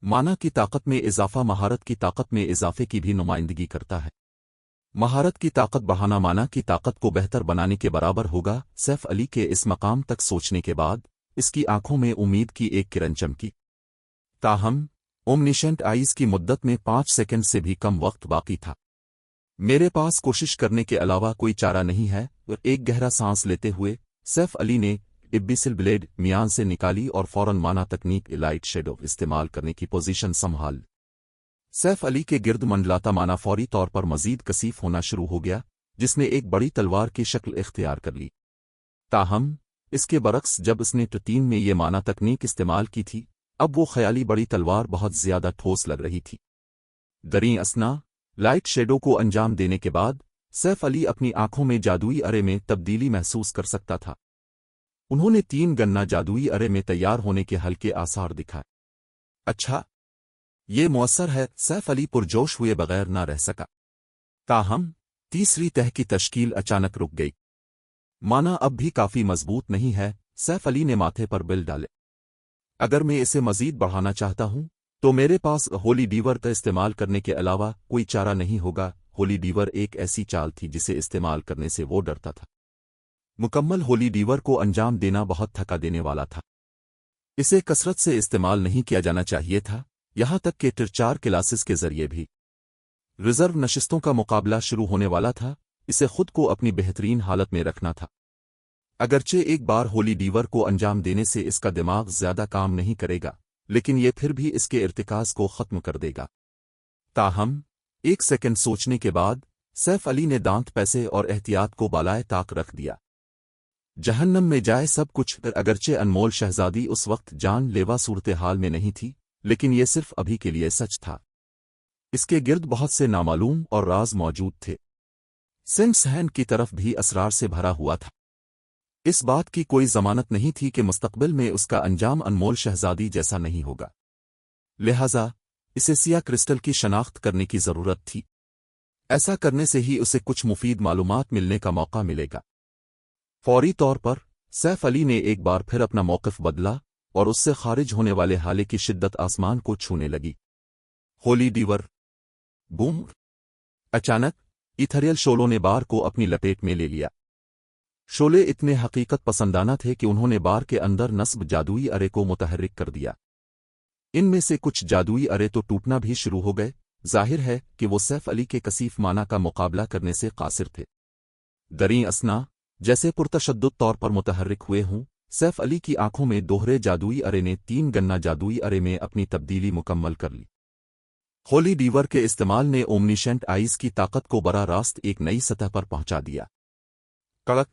माना की ताकत में इजाफा महारत की ताकत में इजाफे की भी नुमाइंदगी करता है। महारत की ताकत बढ़ाना माना की ताकत को बेहतर बनाने के बराबर होगा। सैफ अली के इस मकाम तक सोचने के बाद इसकी आंखों में उम्मीद की एक किरण चमकी। ताहम ओमनिशेंट आइज की मुद्दत में 5 सेकंड से भी कम वक्त बाकी था। मेरे पास कोशिश करने के अलावा कोई चारा नहीं है। और एक गहरा सांस लेते हुए सैफ अली ने इब्बिसिल ब्लेड मियान से निकाली और फौरन माना तकनीक लाइट शेडो इस्तेमाल करने की पोजीशन संभाल। सैफ अली के गिर्द मंडलाता माना फौरी तौर पर मजीद कसीफ होना शुरू हो गया, जिसने एक बड़ी तलवार की शक्ल इख्तियार कर ली। ताहम इसके बरक्स जब उसने T3 में ये माना तकनीक इस्तेमाल की थी, अब वो ख्याली बड़ी तलवार बहुत ज्यादा ठोस लग रही थी। दरी असना लाइट शेडो को अंजाम देने के बाद सैफ अली अपनी आंखों में जादुई अरे में तब्दीली महसूस कर सकता था। उन्होंने 3 गन्ना जादुई अरे में तैयार होने के हल्के आसार दिखाए। अच्छा, ये मुअस्सर है। सैफ अली पुरजोश हुए बगैर ना रह सका। ताहम तीसरी तह की तश्कील अचानक रुक गई। माना अब भी काफी मजबूत नहीं है। सैफ अली ने माथे पर बिल डाले। अगर मैं इसे मजीद बढ़ाना चाहता हूं तो मेरे पास होली डीवर का इस्तेमाल करने के अलावा कोई चारा नहीं होगा। होली डीवर एक ऐसी चाल थी जिसे इस्तेमाल करने से वो डरता था। मुकम्मल होली डीवर को अंजाम देना बहुत थका देने वाला था। इसे कसरत से इस्तेमाल नहीं किया जाना चाहिए था, यहां तक कि T4 क्लासेस के जरिए भी। रिजर्व नशिस्तों का मुकाबला शुरू होने वाला था। इसे खुद को अपनी बेहतरीन हालत में रखना था। अगरचे एक बार होली डीवर को अंजाम देने से इसका दिमाग ज्यादा काम नहीं करेगा, लेकिन ये फिर भी इसके इर्तिकाज को खत्म कर देगा। ताहम 1 सेकंड सोचने के बाद सैफ अली ने दांत पैसे और एहतियात को बालाए ताक रख दिया। जहन्नम में जाए सब कुछ। अगरचे अनमोल शहजादी उस वक्त जान लेवा सूरत हाल में नहीं थी, लेकिन यह सिर्फ अभी के लिए सच था। इसके गिर्द बहुत से नामालूम और राज मौजूद थे। सिंसहैन की तरफ भी असरार से भरा हुआ था। इस बात की कोई जमानत नहीं थी कि मुस्तकबिल में उसका अंजाम अनमोल शहजादी जैसा नहीं होगा। लिहाजा इसे सिया क्रिस्टल की शनाख्त करने की जरूरत थी। ऐसा करने से ही उसे कुछ मुफीद मालूमात मिलने का मौका मिलेगा। फौरी तौर पर सैफ अली ने एक बार फिर अपना मौक़िफ़ बदला और उससे खारिज होने वाले हाले की शिद्दत आसमान को छूने लगी। होली डीवर बूम! अचानक इथरियल शोलों ने बार को अपनी लपेट में ले लिया। शोले इतने हकीकत पसंदाना थे कि उन्होंने बार के अंदर नस्ब जादुई अरे को मुतहर्रिक कर दिया। इनमें से कुछ जादुई अरे तो टूटना भी शुरू हो गए। जाहिर है कि वो सैफ अली के कसीफ माना का मुकाबला करने से कासिर थे। दरी असना जैसे पुरतशद्दुद तौर पर मुतहर्रिक हुए हों, सैफ अली की आंखों में दोहरे जादुई अरे ने 3 गन्ना जादुई अरे में अपनी तब्दीली मुकम्मल कर ली। होली डीवर के इस्तेमाल ने ओमनिशेंट आइज की ताकत को बरा रास्त एक नई सतह पर पहुंचा दिया। कड़क!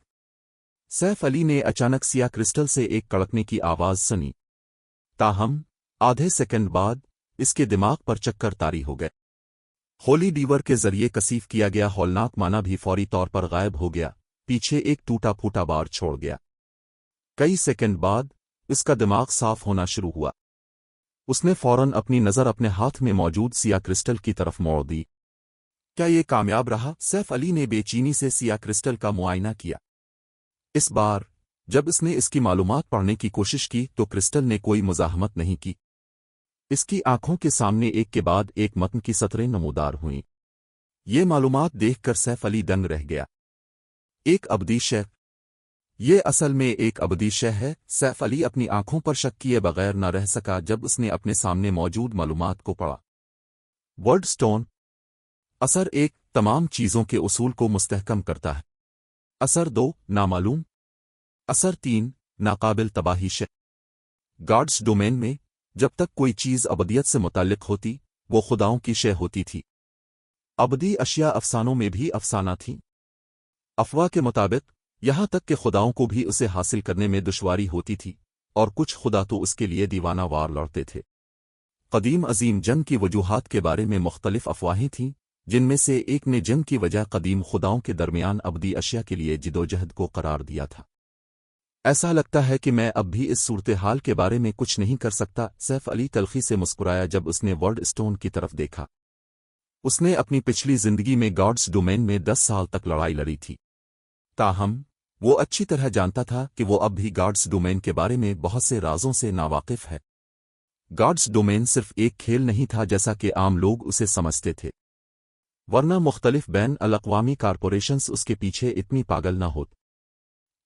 सैफ अली ने अचानक सिया क्रिस्टल से एक कड़कने की आवाज सुनी। ताहम आधे सेकंड बाद इसके दिमाग पर चक्कर तारी हो गए। होली डीवर के जरिए कसीफ किया गया हौलनाक माना भी फौरी तौर पर गायब हो गया, पीछे एक टूटा फूटा बार छोड़ गया। कई सेकंड बाद इसका दिमाग साफ होना शुरू हुआ। اس نے فوراً اپنی نظر اپنے ہاتھ میں موجود سیاہ کرسٹل کی طرف موڑ دی۔ کیا یہ کامیاب رہا؟ سیف علی نے بے چینی سے سیاہ کرسٹل کا معائنہ کیا۔ اس بار جب اس نے اس کی معلومات پڑھنے کی کوشش کی تو کرسٹل نے کوئی مزاحمت نہیں کی۔ اس کی آنکھوں کے سامنے ایک کے بعد ایک متن کی سطریں نمودار ہوئیں۔ یہ معلومات دیکھ کر سیف علی دنگ رہ گیا۔ ایک ابدی شے، یہ اصل میں ایک ابدی شے ہے۔ سیف علی اپنی آنکھوں پر شک کیے بغیر نہ رہ سکا جب اس نے اپنے سامنے موجود معلومات کو پڑھا۔ ورڈ سٹون اثر ایک، تمام چیزوں کے اصول کو مستحکم کرتا ہے۔ اثر دو، نامعلوم۔ اثر تین، ناقابل تباہی شے۔ گاڈس ڈومین میں جب تک کوئی چیز ابدیت سے متعلق ہوتی وہ خداؤں کی شے ہوتی تھی۔ ابدی اشیاء افسانوں میں بھی افسانہ تھیں۔ افواہ کے مطابق یہاں تک کہ خداؤں کو بھی اسے حاصل کرنے میں دشواری ہوتی تھی، اور کچھ خدا تو اس کے لیے دیوانہ وار لڑتے تھے۔ قدیم عظیم جنگ کی وجوہات کے بارے میں مختلف افواہیں تھیں، جن میں سے ایک نے جنگ کی وجہ قدیم خداؤں کے درمیان ابدی اشیاء کے لیے جدوجہد کو قرار دیا تھا۔ ایسا لگتا ہے کہ میں اب بھی اس صورتحال کے بارے میں کچھ نہیں کر سکتا۔ سیف علی تلخی سے مسکرایا جب اس نے ورڈ سٹون کی طرف دیکھا۔ اس نے اپنی پچھلی زندگی میں گاڈس ڈومین میں 10 سال تک لڑائی لڑی تھی، تاہم وہ اچھی طرح جانتا تھا کہ وہ اب بھی گاڈس ڈومین کے بارے میں بہت سے رازوں سے ناواقف ہے۔ گاڈس ڈومین صرف ایک کھیل نہیں تھا جیسا کہ عام لوگ اسے سمجھتے تھے، ورنہ مختلف بین الاقوامی کارپوریشنز اس کے پیچھے اتنی پاگل نہ ہوت۔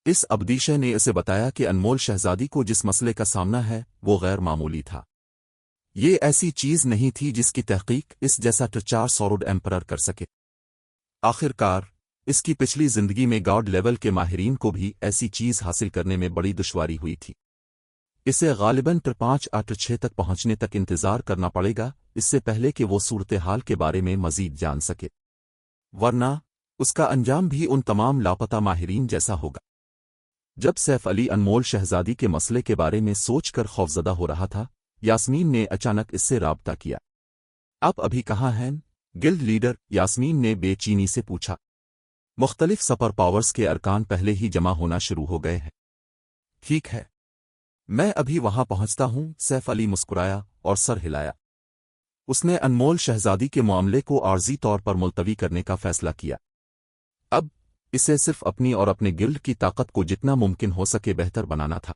اس ابدیشے نے اسے بتایا کہ انمول شہزادی کو جس مسئلے کا سامنا ہے وہ غیر معمولی تھا۔ یہ ایسی چیز نہیں تھی جس کی تحقیق اس جیسا ٹچار سوروڈ ایمپرر کر سکے۔ آخر کار اس کی پچھلی زندگی میں گاڈ لیول کے ماہرین کو بھی ایسی چیز حاصل کرنے میں بڑی دشواری ہوئی تھی۔ اسے غالباً 5-6 تک پہنچنے تک انتظار کرنا پڑے گا اس سے پہلے کہ وہ صورتحال کے بارے میں مزید جان سکے، ورنہ اس کا انجام بھی ان تمام لاپتہ ماہرین جیسا ہوگا۔ جب سیف علی انمول شہزادی کے مسئلے کے بارے میں سوچ کر خوفزدہ ہو رہا تھا، یاسمین نے اچانک اس سے رابطہ کیا۔ آپ ابھی کہاں ہیں؟ گلڈ لیڈر یاسمین نے بے چینی سے پوچھا۔ مختلف سپر پاورز کے ارکان پہلے ہی جمع ہونا شروع ہو گئے ہیں۔ ٹھیک ہے، میں ابھی وہاں پہنچتا ہوں، سیف علی مسکرایا اور سر ہلایا۔ اس نے انمول شہزادی کے معاملے کو عارضی طور پر ملتوی کرنے کا فیصلہ کیا۔ اب اسے صرف اپنی اور اپنے گلڈ کی طاقت کو جتنا ممکن ہو سکے بہتر بنانا تھا۔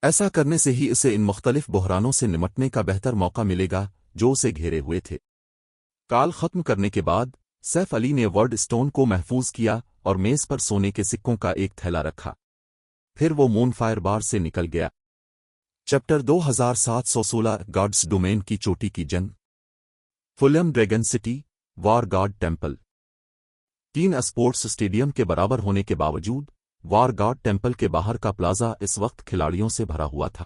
ایسا کرنے سے ہی اسے ان مختلف بحرانوں سے نمٹنے کا بہتر موقع ملے گا جو اسے گھیرے ہوئے تھے۔ کال ختم کرنے کے بعد سیف علی نے ورڈ سٹون کو محفوظ کیا اور میز پر سونے کے سکوں کا ایک تھیلا رکھا۔ پھر وہ مون فائر بار سے نکل گیا۔ چیپٹر 2716 گاڈس ڈومین کی چوٹی کی جنگ۔ فلیم ڈریگن سٹی، وار گاڈ ٹیمپل۔ 3 اسپورٹس اسٹیڈیم کے برابر ہونے کے باوجود وار گاڈ ٹیمپل کے باہر کا پلازا اس وقت کھلاڑیوں سے بھرا ہوا تھا۔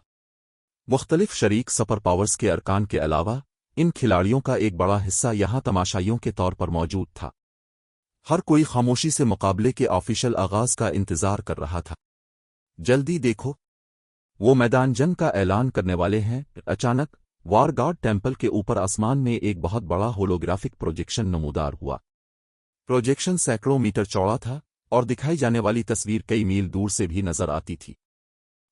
مختلف شریک سپر پاورز کے ارکان کے علاوہ ان کھلاڑیوں کا ایک بڑا حصہ یہاں تماشائیوں کے طور پر موجود تھا۔ ہر کوئی خاموشی سے مقابلے کے آفیشل آغاز کا انتظار کر رہا تھا۔ جلدی دیکھو، وہ میدان جنگ کا اعلان کرنے والے ہیں۔ اچانک وار گاڈ ٹیمپل کے اوپر آسمان میں ایک بہت بڑا ہولوگرافک پروجیکشن نمودار ہوا۔ پروجیکشن سینکڑوں میٹر چوڑا تھا اور دکھائی جانے والی تصویر کئی میل دور سے بھی نظر آتی تھی۔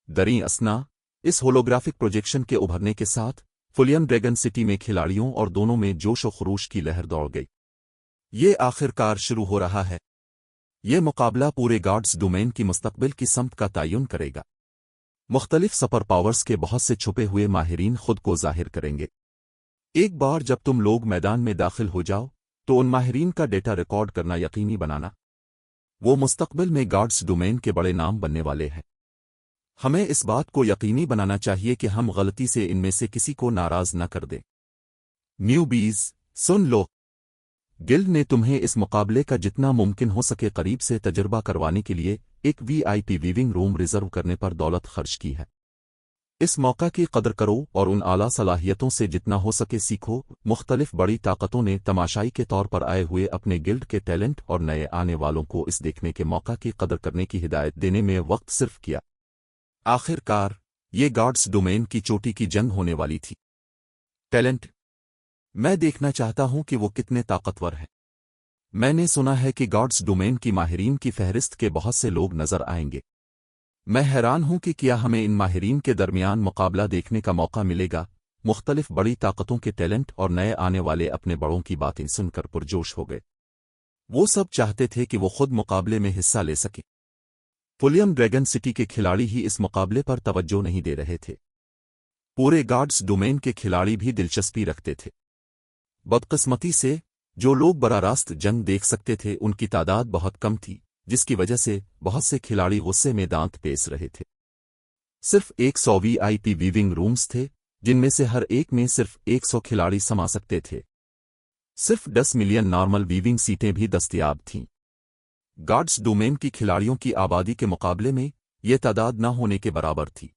دریں اثنا اس ہولوگرافک پروجیکشن کے ابھرنے کے ساتھ فلیم ڈریگن سٹی میں کھلاڑیوں اور دونوں میں جوش و خروش کی لہر دوڑ گئی۔ یہ آخر کار شروع ہو رہا ہے۔ یہ مقابلہ پورے گاڈس ڈومین کی مستقبل کی سمت کا تعین کرے گا۔ مختلف سپر پاورز کے بہت سے چھپے ہوئے ماہرین خود کو ظاہر کریں گے۔ ایک بار جب تم لوگ میدان میں داخل ہو جاؤ تو ان ماہرین کا ڈیٹا ریکارڈ کرنا یقینی بنانا۔ وہ مستقبل میں گاڈس ڈومین کے بڑے نام بننے والے ہیں۔ ہمیں اس بات کو یقینی بنانا چاہیے کہ ہم غلطی سے ان میں سے کسی کو ناراض نہ کر دیں۔ نیو بیز، سن لو، گلڈ نے تمہیں اس مقابلے کا جتنا ممکن ہو سکے قریب سے تجربہ کروانے کے لیے ایک VIP ویونگ روم ریزرو کرنے پر دولت خرچ کی ہے۔ اس موقع کی قدر کرو اور ان اعلیٰ صلاحیتوں سے جتنا ہو سکے سیکھو۔ مختلف بڑی طاقتوں نے تماشائی کے طور پر آئے ہوئے اپنے گلڈ کے ٹیلنٹ اور نئے آنے والوں کو اس دیکھنے کے موقع کی قدر کرنے کی ہدایت دینے میں وقت صرف کیا۔ آخر کار یہ گاڈس ڈومین کی چوٹی کی جنگ ہونے والی تھی۔ ٹیلنٹ، میں دیکھنا چاہتا ہوں کہ وہ کتنے طاقتور ہیں۔ میں نے سنا ہے کہ گاڈس ڈومین کی ماہرین کی فہرست کے بہت سے لوگ نظر آئیں گے۔ میں حیران ہوں کہ کیا ہمیں ان ماہرین کے درمیان مقابلہ دیکھنے کا موقع ملے گا मुख्तलिफ बड़ी ताकतों के टैलेंट और नए आने वाले अपने बड़ों की बातें सुनकर पुरजोश हो गए। वो सब चाहते थे कि वो खुद मुकाबले में हिस्सा ले सके। फुलियम ड्रैगन सिटी के खिलाड़ी ही इस मुकाबले पर तवज्जो नहीं दे रहे थे, पूरे गार्ड्स डोमेन के खिलाड़ी भी दिलचस्पी रखते थे। बदकिस्मती से जो लोग बराह रास्त जंग देख सकते थे उनकी तादाद बहुत कम थी, जिसकी वजह से बहुत से खिलाड़ी गुस्से में दांत पेस रहे थे। सिर्फ 100 VIP वीविंग रूम्स थे, जिनमें से हर एक में सिर्फ 100 खिलाड़ी समा सकते थे। सिर्फ 10 मिलियन नॉर्मल वीविंग सीटें भी दस्तयाब थीं। गार्ड्स डोमेन की खिलाड़ियों की आबादी के मुकाबले में ये तादाद न होने के बराबर थी।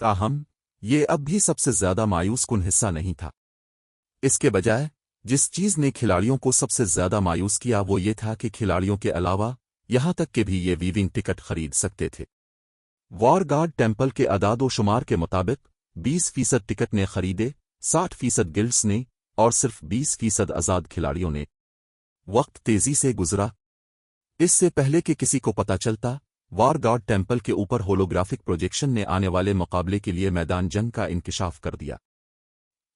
ताहम ये अब भी सबसे ज्यादा मायूस कुन हिस्सा नहीं था। इसके बजाय जिस चीज ने खिलाड़ियों को सबसे ज्यादा मायूस किया वो ये था कि खिलाड़ियों के अलावा यहां तक कि भी ये वीविंग टिकट खरीद सकते थे। वॉर गार्ड टेम्पल के अदादो शुमार के मुताबिक 20% टिकट ने खरीदे, 60% गिल्ड्स ने और सिर्फ 20% आजाद खिलाड़ियों ने। वक्त तेजी से गुजरा। इससे पहले कि किसी को पता चलता, वॉर गार्ड टेम्पल के ऊपर होलोग्राफिक प्रोजेक्शन ने आने वाले मुकाबले के लिए मैदान जंग का इंकिशाफ कर दिया।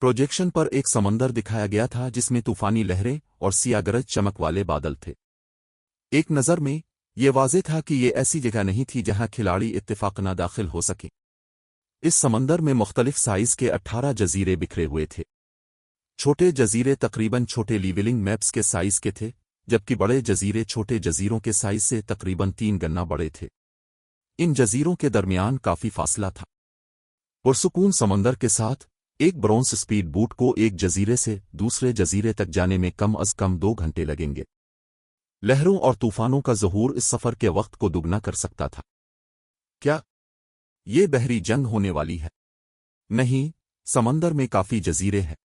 प्रोजेक्शन पर एक समंदर दिखाया गया था जिसमें तूफानी लहरें और सियागरज चमक वाले बादल थे। एक नज़र में ये वाज़ेह था कि ये ऐसी जगह नहीं थी जहां खिलाड़ी इत्तेफाकना दाखिल हो सके। इस समंदर में मुख्तलिफ साइज के 18 जजीरे बिखरे हुए थे। छोटे जजीरे तकरीबन छोटे लीवलिंग मैप्स के साइज के थे, जबकि बड़े जजीरे छोटे जजीरों के साइज से तकरीबन 3 गना बड़े थे। इन जजीरों के दरमियान काफी फासला था। पुरसुकून समंदर के साथ एक ब्रोंस स्पीड बोट को एक जजीरे से दूसरे जजीरे तक जाने में कम अज कम 2 घंटे लगेंगे। लहरों और तूफानों का ज़हूर इस सफर के वक्त को दुगना कर सकता था। क्या ये बहरी जंग होने वाली है? नहीं, समंदर में काफी जजीरे हैं।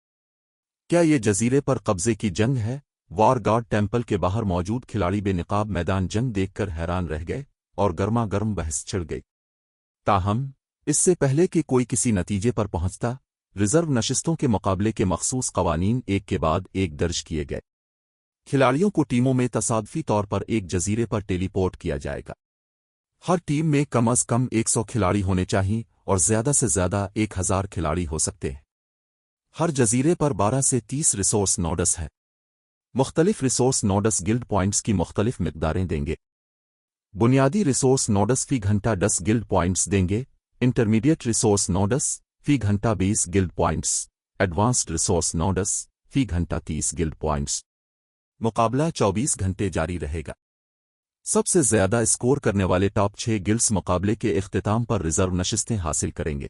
क्या ये जजीरे पर कब्जे की जंग है? वॉर गार्ड टेम्पल के बाहर मौजूद खिलाड़ी बेनकाब मैदान जंग देखकर हैरान रह गए और गर्मा गर्म बहस छिड़ गई। ताहम इससे पहले कि कोई किसी नतीजे पर पहुंचता, रिजर्व नशिस्तों के मुकाबले के मखसूस कवानीन एक के बाद एक दर्ज किए गए। खिलाड़ियों को टीमों में तसादफी तौर पर एक जजीरे पर टेलीपोर्ट किया जाएगा। हर टीम में कम अज कम 100 खिलाड़ी होने चाहिए और ज्यादा से ज्यादा 1000 खिलाड़ी हो सकते हैं। हर जजीरे पर 12 से 30 रिसोर्स नोड्स हैं। मुख्तलिफ रिसोर्स नोड्स गिल्ड पॉइंट्स की मुख्तलिफ मिकदारें देंगे। बुनियादी रिसोर्स नोड्स फी घंटा 10 गिल्ड पॉइंट्स देंगे। इंटरमीडिएट रिसोर्स नोड्स फी घंटा 20 guild points. Advanced resource nodes फी घंटा 30 गिल्ड पॉइंट्स। मुकाबला 24 घंटे जारी रहेगा। सबसे ज्यादा स्कोर करने वाले टॉप 6 गिल्ड्स मुकाबले के इख्तिताम पर रिजर्व नशिस्तें हासिल करेंगे।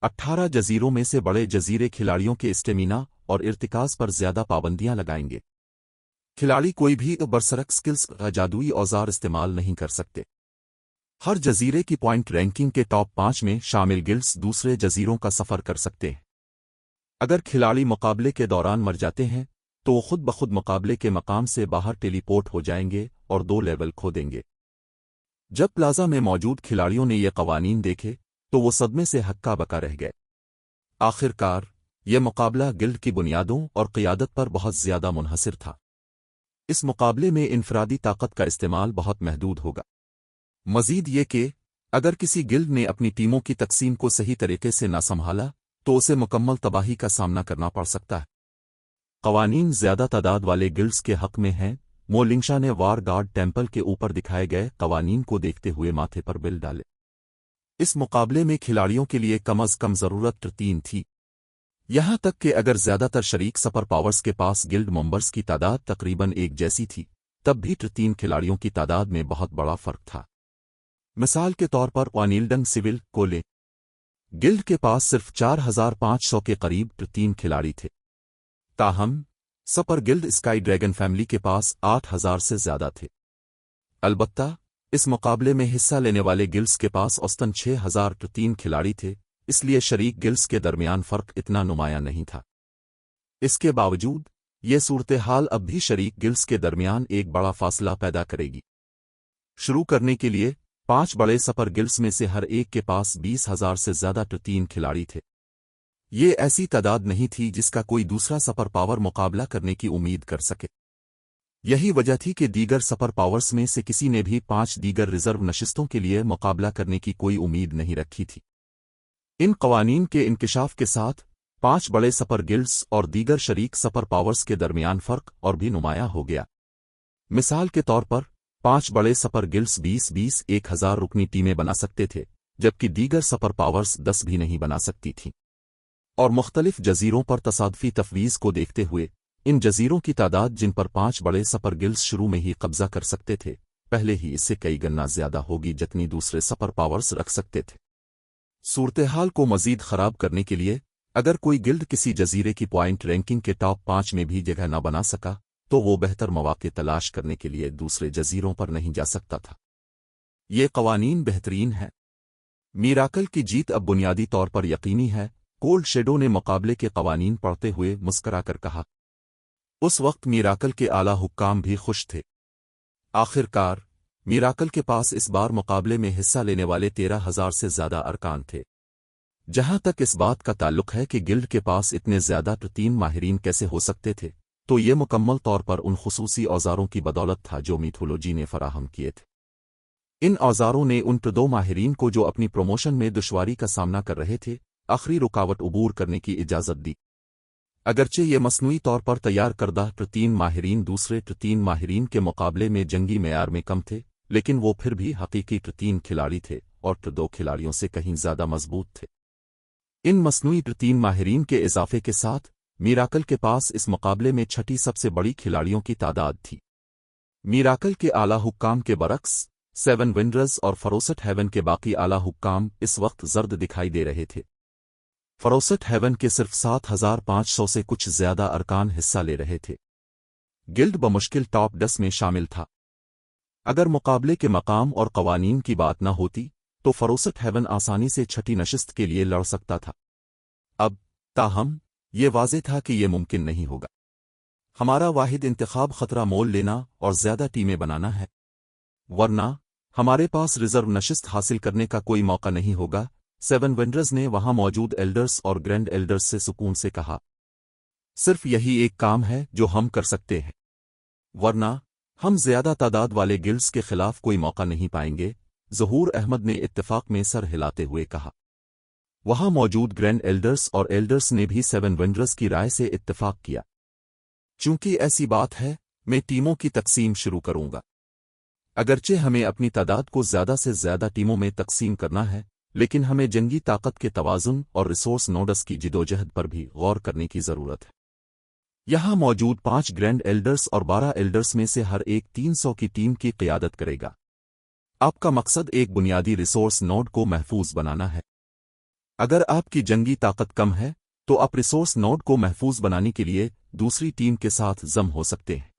18 जजीरों में से बड़े जजीरे खिलाड़ियों के स्टेमिना और इर्तिकाज पर ज्यादा पाबंदियां लगाएंगे। खिलाड़ी कोई भी बरसरक स्किल्स का जादुई औजार इस्तेमाल नहीं कर सकते। हर जजीरे की पॉइंट रैंकिंग के टॉप 5 में शामिल गिल्ड्स दूसरे जजीरों का सफर कर सकते हैं। अगर खिलाड़ी मुकाबले के दौरान मर जाते हैं तो वो खुद ब खुद मुकाबले के मकाम से बाहर टेलीपोर्ट हो जाएंगे और 2 लेवल खो देंगे। जब प्लाजा में मौजूद खिलाड़ियों ने ये कवानीन देखे तो वो सदमे से हक्का बका रह गए। आखिरकार यह मुकाबला गिल्ड की बुनियादों और क़ियादत पर बहुत ज्यादा मुनहसिर था। इस मुकाबले में इनफरादी ताकत का इस्तेमाल बहुत महदूद होगा। मजीद ये कि अगर किसी गिल्ड ने अपनी टीमों की तकसीम को सही तरीके से न संभाला तो उसे मुकम्मल तबाही का सामना करना पड़ सकता है। कवानीन ज्यादा तादाद वाले गिल्ड्स के हक में हैं। मोलिंगशा ने वॉर गार्ड टेम्पल के ऊपर दिखाए गए कवानीन को देखते हुए माथे पर बिल डाले। इस मुकाबले में खिलाड़ियों के लिए कम अज कम जरूरत 3 थी। यहां तक कि अगर ज्यादातर शरीक सुपर पावर्स के पास गिल्ड मेंबर्स की तादाद तकरीबन एक जैसी थी, तब भी 3 खिलाड़ियों की तादाद में बहुत बड़ा फर्क था। मिसाल के तौर पर वानिल्डंग सिविल कोले गिल्ड के पास सिर्फ 4500 के करीब 3 खिलाड़ी थे। ताहम सपर गिल्ड स्काई ड्रैगन फैमिली के पास 8000 से ज्यादा थे। अलबत्ता इस मुकाबले में हिस्सा लेने वाले गिल्ड्स के पास औसतन 6003 खिलाड़ी थे, इसलिए शरीक गिल्ड्स के दरमियान फर्क इतना नुमायां नहीं था। इसके बावजूद ये सूरत हाल अब भी शरीक गिल्ड्स के दरमियान एक बड़ा फासला पैदा करेगी। शुरू करने के लिए 5 बड़े सपर गिल्ड्स में से हर एक के पास 20,000 से ज्यादा 3 खिलाड़ी थे। ये ऐसी तादाद नहीं थी जिसका कोई दूसरा सपर पावर मुकाबला करने की उम्मीद कर सके। यही वजह थी कि दीगर सपर पावर्स में से किसी ने भी 5 दीगर रिजर्व नशिस्तों के लिए मुकाबला करने की कोई उम्मीद नहीं रखी थी। इन कवानीन के इंकशाफ के साथ 5 बड़े सपर गिल्ड्स और दीगर शरीक सपर पावर्स के दरमियान फ़र्क और भी नुमाया हो गया। मिसाल के तौर पर 5 बड़े सपर गिल्ड्स 20-20 1000 रुकनी टीमें बना सकते थे, जबकि दीगर सपर पावर्स 10 भी नहीं बना सकती थीं। और मुख्तलिफ जजीरों पर तसादफी तफवीज़ को देखते हुए इन जजीरों की तादाद जिन पर 5 बड़े सपर गिल्ड्स शुरू में ही कब्जा कर सकते थे, पहले ही इससे कई गुना ज्यादा होगी जितनी दूसरे सपर पावर्स रख सकते थे। सूरत-ए-हाल को मजीद खराब करने के लिए अगर कोई गिल्ड किसी जजीरे की पॉइंट रैंकिंग के टॉप 5 में भी जगह न बना सका तो वो बेहतर मौके तलाश करने के लिए दूसरे जजीरों पर नहीं जा सकता था। ये कवानीन बेहतरीन है। मीराकल की जीत अब बुनियादी तौर पर यकीनी है, कोल्ड शेडो ने मुकाबले के कवानीन पढ़ते हुए मुस्कराकर कहा। उस वक्त मीराकल के आला हुक्काम भी खुश थे। आखिरकार मीराकल के पास इस बार मुकाबले में हिस्सा लेने वाले 13,000 से ज्यादा अरकान थे। जहां तक इस बात का ताल्लुक है कि गिल्ड के पास इतने ज्यादा प्रतीन माहिरीन कैसे हो सकते थे, तो ये मुकम्मल तौर पर उन खुसूसी औजारों की बदौलत था जो मिथोलॉजी ने फराहम किए थे। इन औजारों ने उन दो माहिरीन को जो अपनी प्रमोशन में दुश्वारी का सामना कर रहे थे आखिरी रुकावट उबूर करने की इजाज़त दी। अगरचे ये मसनूई तौर पर तैयार करदा प्रतीन माहिरीन दूसरे प्रतीन माहिरीन के मुकाबले में जंगी मेयार में कम थे, लेकिन वो फिर भी हकीकी प्रतीन खिलाड़ी थे और दो खिलाड़ियों से कहीं ज्यादा मजबूत थे। इन मसनूई प्रतीन माहिरीन के इजाफे के साथ मीराकल के पास इस मुकाबले में छठी सबसे बड़ी खिलाड़ियों की तादाद थी। मीराकल के आला हुक्काम के बरक्स 7 विंडर्स और फरोसट हेवन के बाकी आला हुक्काम इस वक्त जर्द दिखाई दे रहे थे। फरोसट हेवन के सिर्फ 7,500 से कुछ ज्यादा अरकान हिस्सा ले रहे थे। गिल्ड बमुश्किल टॉप 10 में शामिल था। अगर मुकाबले के मकाम और कवानीन की बात न होती तो फरोसट हेवन आसानी से छठी नशिस्त के लिए लड़ सकता था। अब ताहम ये वाज़ेह था कि ये मुमकिन नहीं होगा। हमारा वाहिद इंतखाब खतरा मोल लेना और ज्यादा टीमें बनाना है, वरना हमारे पास रिजर्व नशिस्त हासिल करने का कोई मौका नहीं होगा। 7 विंडर्स ने वहां मौजूद एल्डर्स और ग्रैंड एल्डर्स से सुकून से कहा। सिर्फ यही एक काम है जो हम कर सकते हैं, वरना हम ज्यादा तादाद वाले गिल्ड्स के खिलाफ कोई मौका नहीं पाएंगे। ज़हूर अहमद ने इत्तेफाक में सर हिलाते हुए कहा। वहां मौजूद ग्रैंड एल्डर्स और एल्डर्स ने भी 7 विंडर्स की राय से इत्तेफाक किया। चूंकि ऐसी बात है, मैं टीमों की तकसीम शुरू करूंगा। अगरचे हमें अपनी तादाद को ज्यादा से ज्यादा टीमों में तकसीम करना है, लेकिन हमें जंगी ताकत के तवाज़ुन और रिसोर्स नोड्स की जिदोजहद पर भी गौर करने की जरूरत है। यहां मौजूद 5 ग्रैंड एल्डर्स और 12 एल्डर्स में से हर एक 300 की टीम की क़ियादत करेगा। आपका मकसद एक बुनियादी रिसोर्स नोड को महफूज बनाना है। अगर आपकी जंगी ताकत कम है तो आप रिसोर्स नोड को महफूज बनाने के लिए दूसरी टीम के साथ जम हो सकते हैं।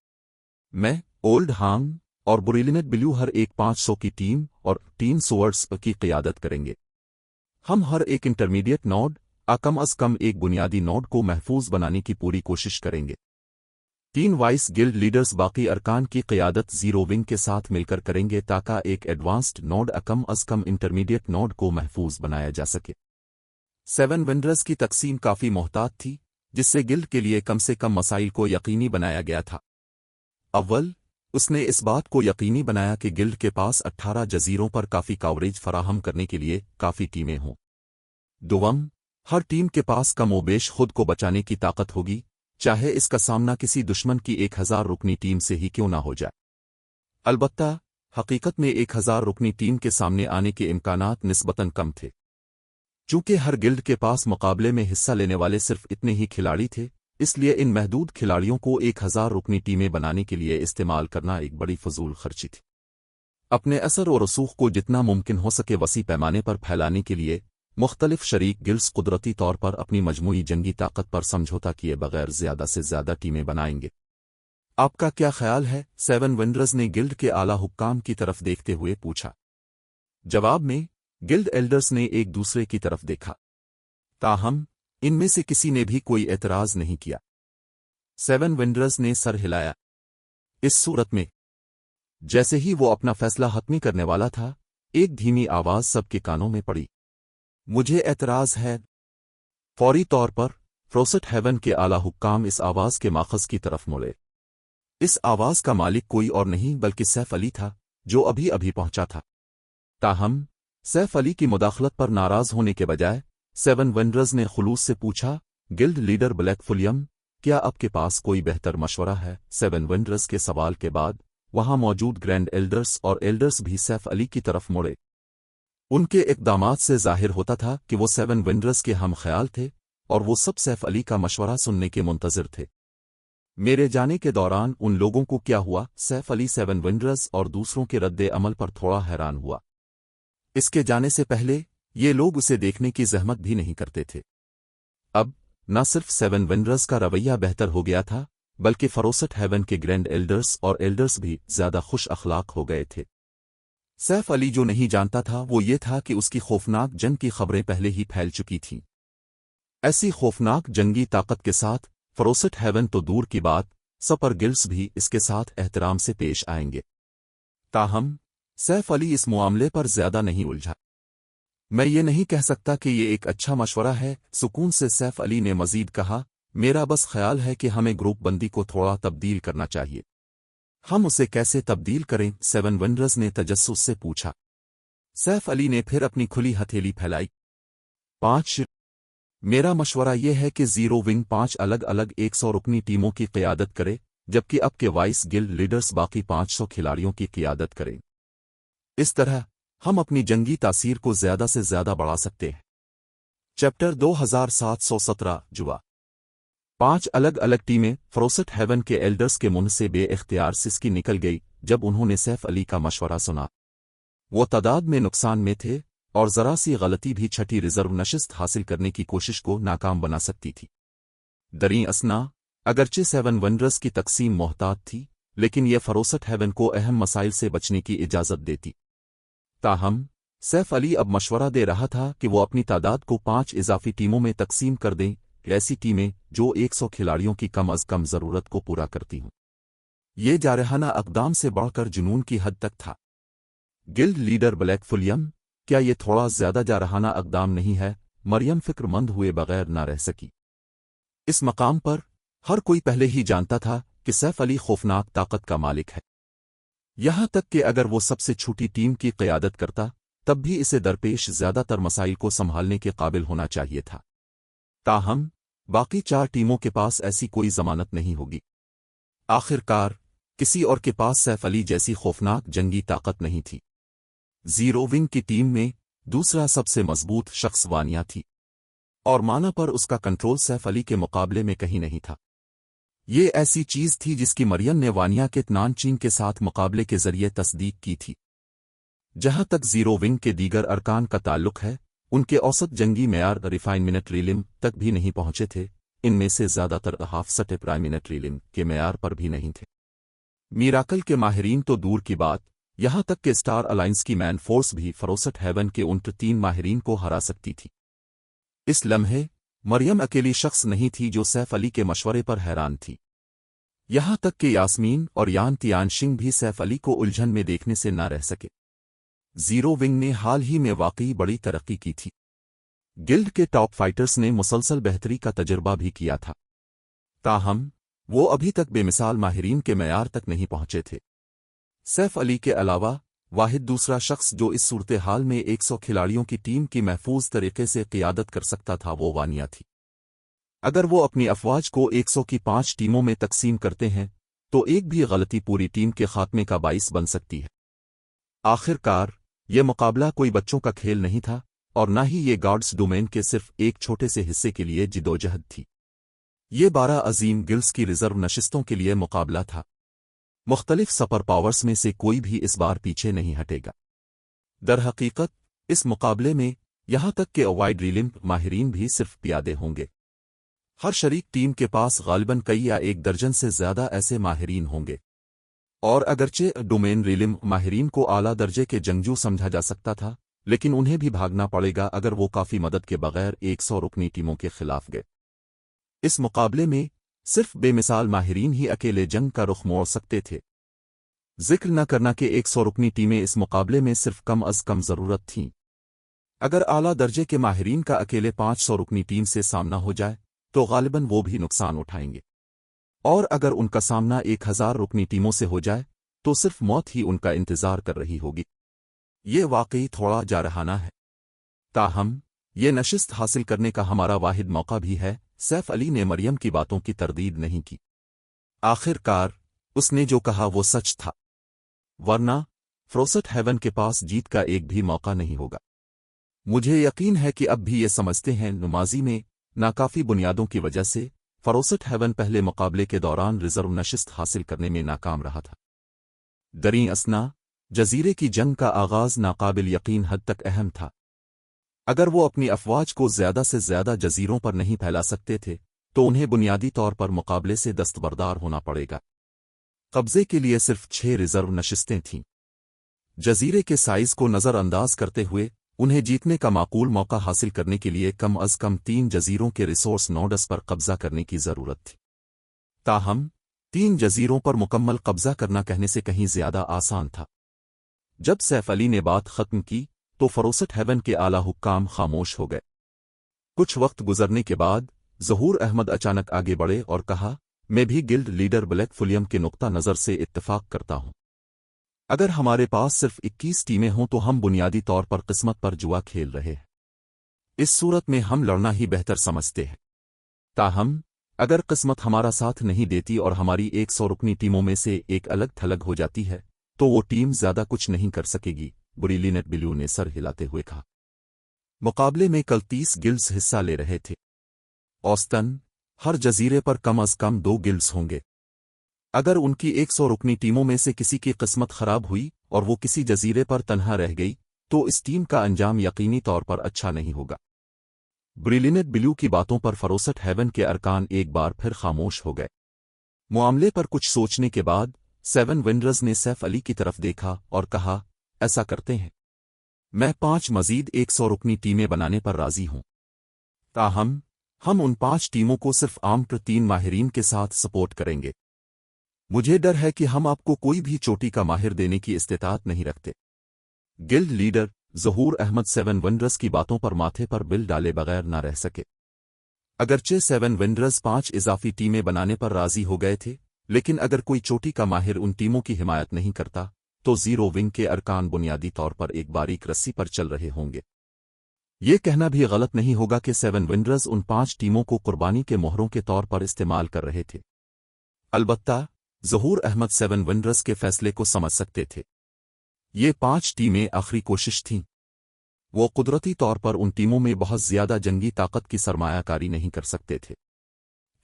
मैं, ओल्ड हांग और बुरिलिनेट बिल्यू हर एक 500 की टीम और टीम सोवर्ड्स की क़ियादत करेंगे। हम हर एक इंटरमीडिएट नोड कम अज कम एक बुनियादी नोड को महफूज बनाने की पूरी कोशिश करेंगे। 3 वाइस गिल्ड लीडर्स बाकी अरकान की क़ियादत जीरो विंग के साथ मिलकर करेंगे ताकि एक एडवांस्ड नोड कम अज कम इंटरमीडिएट नोड को महफूज बनाया जा सके। 7 विंडर्स की तकसीम काफ़ी मोहतात थी, जिससे गिल्ड के लिए कम से कम मसाइल को यकीनी बनाया गया था। अव्वल, उसने इस बात को यकीनी बनाया कि गिल्ड के पास 18 जजीरों पर काफ़ी कवरेज फराहम करने के लिए काफ़ी टीमें हों। दुवम, हर टीम के पास कमोबेश खुद को बचाने की ताकत होगी, चाहे इसका सामना किसी दुश्मन की 1000 रुकनी टीम से ही क्यों ना हो जाए। अलबत्ता हकीकत में 1000 रुकनी टीम के सामने आने के इम्कानात निस्बतन कम थे। चूंकि हर गिल्ड के पास मुकाबले में हिस्सा लेने वाले सिर्फ इतने ही खिलाड़ी थे, इसलिए इन महदूद खिलाड़ियों को 1000 रुकनी टीमें बनाने के लिए इस्तेमाल करना एक बड़ी फजूल खर्ची थी। अपने असर और रसूख को जितना मुमकिन हो सके वसी पैमाने पर फैलाने के लिए मुख्तलिफ शरीक गिल्ड्स कुदरती तौर पर अपनी मजमूई जंगी ताकत पर समझौता किए बगैर ज्यादा से ज्यादा टीमें बनाएंगे। आपका क्या ख्याल है? 7 विंडर्स ने गिल्ड के आला हुक्काम की तरफ देखते हुए पूछा। जवाब में गिल्ड एल्डर्स ने एक दूसरे की तरफ देखा, ताहम इनमें से किसी ने भी कोई एतराज नहीं किया। 7 विंडर्स ने सर हिलाया। इस सूरत में जैसे ही वो अपना फैसला हतमी करने वाला था, एक धीमी आवाज सबके कानों में पड़ी। मुझे एतराज है। फौरी तौर पर फरोसट हेवन के आला हुक्काम इस आवाज के माखज़ की तरफ मुड़े। इस आवाज का मालिक कोई और नहीं बल्कि सैफ अली था, जो अभी अभी पहुंचा था। ताहम सैफ अली की मुदाखलत पर नाराज होने के बजाय 7 वेंडर्स ने खुलूस से पूछा। गिल्ड लीडर ब्लैक फुलियम, क्या आपके पास कोई बेहतर मशवरा है? 7 वेंडर्स के सवाल के बाद वहां मौजूद ग्रैंड एल्डर्स और एल्डर्स भी सैफ अली की तरफ मुड़े। उनके इक़दामात से जाहिर होता था कि वो 7 वेंडर्स के हम ख्याल थे और वो सब सैफ अली का मशवरा सुनने के मुंतज़िर थे। मेरे जाने के दौरान उन लोगों को क्या हुआ? सैफ अली 7 वेंडर्स और दूसरों के रद्द अमल पर थोड़ा हैरान हुआ। इसके जाने से पहले ये लोग उसे देखने की जहमत भी नहीं करते थे। अब न सिर्फ 7 वेंडर्स का रवैया बेहतर हो गया था, बल्कि फरोसट हेवन के ग्रैंड एल्डर्स और एल्डर्स भी ज्यादा खुश अखलाक हो गए थे। सैफ अली जो नहीं जानता था वो ये था कि उसकी खौफनाक जंग की खबरें पहले ही फैल चुकी थीं। ऐसी खौफनाक जंगी ताकत के साथ फरोसट हेवन तो दूर की बात, सपर गिल्ड्स भी इसके साथ एहतराम से पेश आएंगे। ताहम सैफ अली इस मामले पर ज्यादा नहीं उलझा। मैं ये नहीं कह सकता कि ये एक अच्छा मशवरा है, सुकून से सैफ अली ने मजीद कहा। मेरा बस ख्याल है कि हमें ग्रुप बंदी को थोड़ा तब्दील करना चाहिए। हम उसे कैसे तब्दील करें? 7 वेंडर्स ने तजस्सुस से पूछा। सैफ अली ने फिर अपनी खुली हथेली फैलाई। 5 मेरा मशवरा यह है कि जीरो विंग 5 अलग अलग 100 रुकनी टीमों की क़ियादत करे, जबकि अब के वाइस गिल्ड लीडर्स बाकी 500 खिलाड़ियों की क़ियादत करें। इस तरह हम अपनी जंगी तासीर को ज्यादा से ज्यादा बढ़ा सकते हैं। चैप्टर 2717 जुआ। 5 अलग अलग टीमें फरोसट हेवन के एल्डर्स के मुंह से बे-इख्तियार सिसकी निकल गई जब उन्होंने सैफ अली का मशवरा सुना। वो तादाद में नुकसान में थे और जरा सी गलती भी छठी रिजर्व नशिस्त हासिल करने की कोशिश को नाकाम बना सकती थी। दरी असना अगरचे 7 वंडर्स की तकसीम मोहतात थी, लेकिन यह फरोसट हेवन को अहम मसाइल से बचने की इजाज़त देती। ताहम सैफ अली अब मशवरा दे रहा था कि वो अपनी तादाद को 5 इजाफी टीमों में तकसीम कर दें, ऐसी टीमें जो 100 खिलाड़ियों की कम अज़ कम ज़रूरत को पूरा करती हों। ये जारहाना अक़दाम से बढ़कर जुनून की हद तक था। गिल्ड लीडर ब्लैक फुलियम, क्या ये थोड़ा ज्यादा जारहाना अक़दाम नहीं है? मरियम फिक्रमंद हुए बगैर न रह सकी। इस मकाम पर हर कोई पहले ही जानता था कि सैफ अली खौफनाक ताकत का मालिक है। यहां तक कि अगर वो सबसे छोटी टीम की क़यादत करता तब भी इसे दरपेश ज्यादातर मसाइल को संभालने के काबिल होना चाहिए था। ताहम बाकी 4 टीमों के पास ऐसी कोई जमानत नहीं होगी। आखिरकार किसी और के पास सैफ अली जैसी खौफनाक जंगी ताकत नहीं थी। जीरो विंग की टीम में दूसरा सबसे मजबूत शख्स वानिया थी, और माना पर उसका कंट्रोल सैफ अली के मुकाबले में कहीं नहीं था। ये ऐसी चीज थी जिसकी मरियम ने वानिया के नानचीन के साथ मुकाबले के जरिए तस्दीक की थी। जहां तक जीरो विंग के दीगर अरकान का ताल्लुक है, उनके औसत जंगी मेयार रिफाइनमेंट रिलिम तक भी नहीं पहुंचे थे। इनमें से ज्यादातर हाफ सटे प्राइमिनेट रिलिम के मेयार पर भी नहीं थे। मीराकल के माहिरीन तो दूर की बात, यहां तक कि स्टार अलायंस की मैन फोर्स भी फरोसट हेवन के उन 3 माहिरीन को हरा सकती थी। इस लम्हे मरियम अकेली शख्स नहीं थी जो सैफ अली के मशवरे पर हैरान थी। यहां तक कि यास्मीन और यान तियानशिंग भी सैफ अली को उलझन में देखने से न रह सके। जीरो विंग ने हाल ही में वाकई बड़ी तरक्की की थी। गिल्ड के टॉप फाइटर्स ने मुसलसल बेहतरी का तजुर्बा भी किया था। ताहम वो अभी तक बेमिसाल माहिरीन के मेयार तक नहीं पहुंचे थे। सैफ अली के अलावा वाहिद दूसरा शख्स जो इस सूरत हाल में 100 खिलाड़ियों की टीम की महफूज तरीके से क़ियादत कर सकता था वो वानिया थी। अगर वो अपनी अफवाज को 100 की 5 टीमों में तकसीम करते हैं तो एक भी गलती पूरी टीम के खात्मे का बाइस बन सकती है। आखिरकार ये मुकाबला कोई बच्चों का खेल नहीं था और न ही ये गार्ड्स डोमेन के सिर्फ एक छोटे से हिस्से के लिए जिदोजहद थी। ये 12 अजीम गिल्ड्स की रिजर्व नशिस्तों के लिए मुकाबला था। मुख्तलिफ सपर पावर्स में से कोई भी इस बार पीछे नहीं हटेगा। दरहकीकत इस मुकाबले में यहां तक कि वाइड रिलिम माहिरीन भी सिर्फ प्यादे होंगे। हर शरीक टीम के पास गालिबन कई या 1 दर्जन से ज्यादा ऐसे माहिरीन होंगे, और अगरचे डोमेन रिलिम माहिरीन को आला दर्जे के जंगजू समझा जा सकता था, लेकिन उन्हें भी भागना पड़ेगा अगर वो काफी मदद के बगैर 100 रुकनी टीमों के खिलाफ गए। इस मुकाबले में सिर्फ बेमिसाल माहिरीन ही अकेले जंग का रुख मोड़ सकते थे। जिक्र न करना कि 100 रुकनी टीमें इस मुकाबले में सिर्फ कम अज कम जरूरत थीं। अगर आला दर्जे के माहिरीन का अकेले 500 रुकनी टीम से सामना हो जाए तो गालिबन वो भी नुकसान उठाएंगे, और अगर उनका सामना 1000 रुकनी टीमों से हो जाए तो सिर्फ मौत ही उनका इंतजार कर रही होगी। ये वाकई थोड़ा जारहाना है। ताहम یہ نشست حاصل کرنے کا ہمارا واحد موقع بھی ہے۔ سیف علی نے مریم کی باتوں کی تردید نہیں کی۔ آخر کار اس نے جو کہا وہ سچ تھا، ورنہ فروسٹ ہیون کے پاس جیت کا ایک بھی موقع نہیں ہوگا۔ مجھے یقین ہے کہ اب بھی یہ سمجھتے ہیں ماضی میں ناکافی بنیادوں کی وجہ سے فروسٹ ہیون پہلے مقابلے کے دوران ریزرو نشست حاصل کرنے میں ناکام رہا تھا۔ دریں اثنا، جزیرے کی جنگ کا آغاز ناقابل یقین حد تک اہم تھا۔ اگر وہ اپنی افواج کو زیادہ سے زیادہ جزیروں پر نہیں پھیلا سکتے تھے تو انہیں بنیادی طور پر مقابلے سے دستبردار ہونا پڑے گا۔ قبضے کے لیے صرف 6 ریزرو نشستیں تھیں۔ جزیرے کے سائز کو نظر انداز کرتے ہوئے انہیں جیتنے کا معقول موقع حاصل کرنے کے لیے کم از کم 3 جزیروں کے ریسورس نوڈس پر قبضہ کرنے کی ضرورت تھی۔ تاہم 3 جزیروں پر مکمل قبضہ کرنا کہنے سے کہیں زیادہ آسان تھا۔ جب سیف علی نے بات ختم کی تو فروسٹ ہیون کے اعلیٰ حکام خاموش ہو گئے۔ کچھ وقت گزرنے کے بعد ظہور احمد اچانک آگے بڑھے اور کہا، میں بھی گلڈ لیڈر بلیک فلیم کے نقطہ نظر سے اتفاق کرتا ہوں۔ اگر ہمارے پاس صرف 21 ٹیمیں ہوں تو ہم بنیادی طور پر قسمت پر جوا کھیل رہے ہیں۔ اس صورت میں ہم لڑنا ہی بہتر سمجھتے ہیں۔ تاہم اگر قسمت ہمارا ساتھ نہیں دیتی اور ہماری 100 رکنی ٹیموں میں سے ایک الگ تھلگ ہو جاتی ہے تو وہ ٹیم زیادہ کچھ نہیں کر سکے گی، بریلینٹ بلیو نے سر ہلاتے ہوئے کہا۔ مقابلے میں کل 30 گلڈز حصہ لے رہے تھے۔ اوسطن ہر جزیرے پر کم از کم 2 گلڈز ہوں گے۔ اگر ان کی 100 رکنی ٹیموں میں سے کسی کی قسمت خراب ہوئی اور وہ کسی جزیرے پر تنہا رہ گئی تو اس ٹیم کا انجام یقینی طور پر اچھا نہیں ہوگا۔ بریلینٹ بلیو کی باتوں پر فروسٹ ہیون کے ارکان ایک بار پھر خاموش ہو گئے۔ معاملے پر کچھ سوچنے کے بعد 7 ونڈرز نے سیف علی کی طرف دیکھا اور کہا، ایسا کرتے ہیں، میں 5 مزید 100 رکنی ٹیمیں بنانے پر راضی ہوں۔ تاہم ہم ان 5 ٹیموں کو صرف عام 3 ماہرین کے ساتھ سپورٹ کریں گے۔ مجھے ڈر ہے کہ ہم آپ کو کوئی بھی چوٹی کا ماہر دینے کی استطاعت نہیں رکھتے۔ گلڈ لیڈر ظہور احمد 7 ونڈرز کی باتوں پر ماتھے پر بل ڈالے بغیر نہ رہ سکے۔ اگرچہ 7 ونڈرز 5 اضافی ٹیمیں بنانے پر راضی ہو گئے تھے، لیکن اگر کوئی چوٹی کا ماہر ان ٹیموں کی حمایت نہیں کرتا تو زیرو ونگ کے ارکان بنیادی طور پر ایک باریک رسی پر چل رہے ہوں گے۔ یہ کہنا بھی غلط نہیں ہوگا کہ 7 ونڈرز ان 5 ٹیموں کو قربانی کے مہروں کے طور پر استعمال کر رہے تھے۔ البتہ ظہور احمد 7 ونڈرز کے فیصلے کو سمجھ سکتے تھے۔ یہ 5 ٹیمیں آخری کوشش تھیں۔ وہ قدرتی طور پر ان ٹیموں میں بہت زیادہ جنگی طاقت کی سرمایہ کاری نہیں کر سکتے تھے۔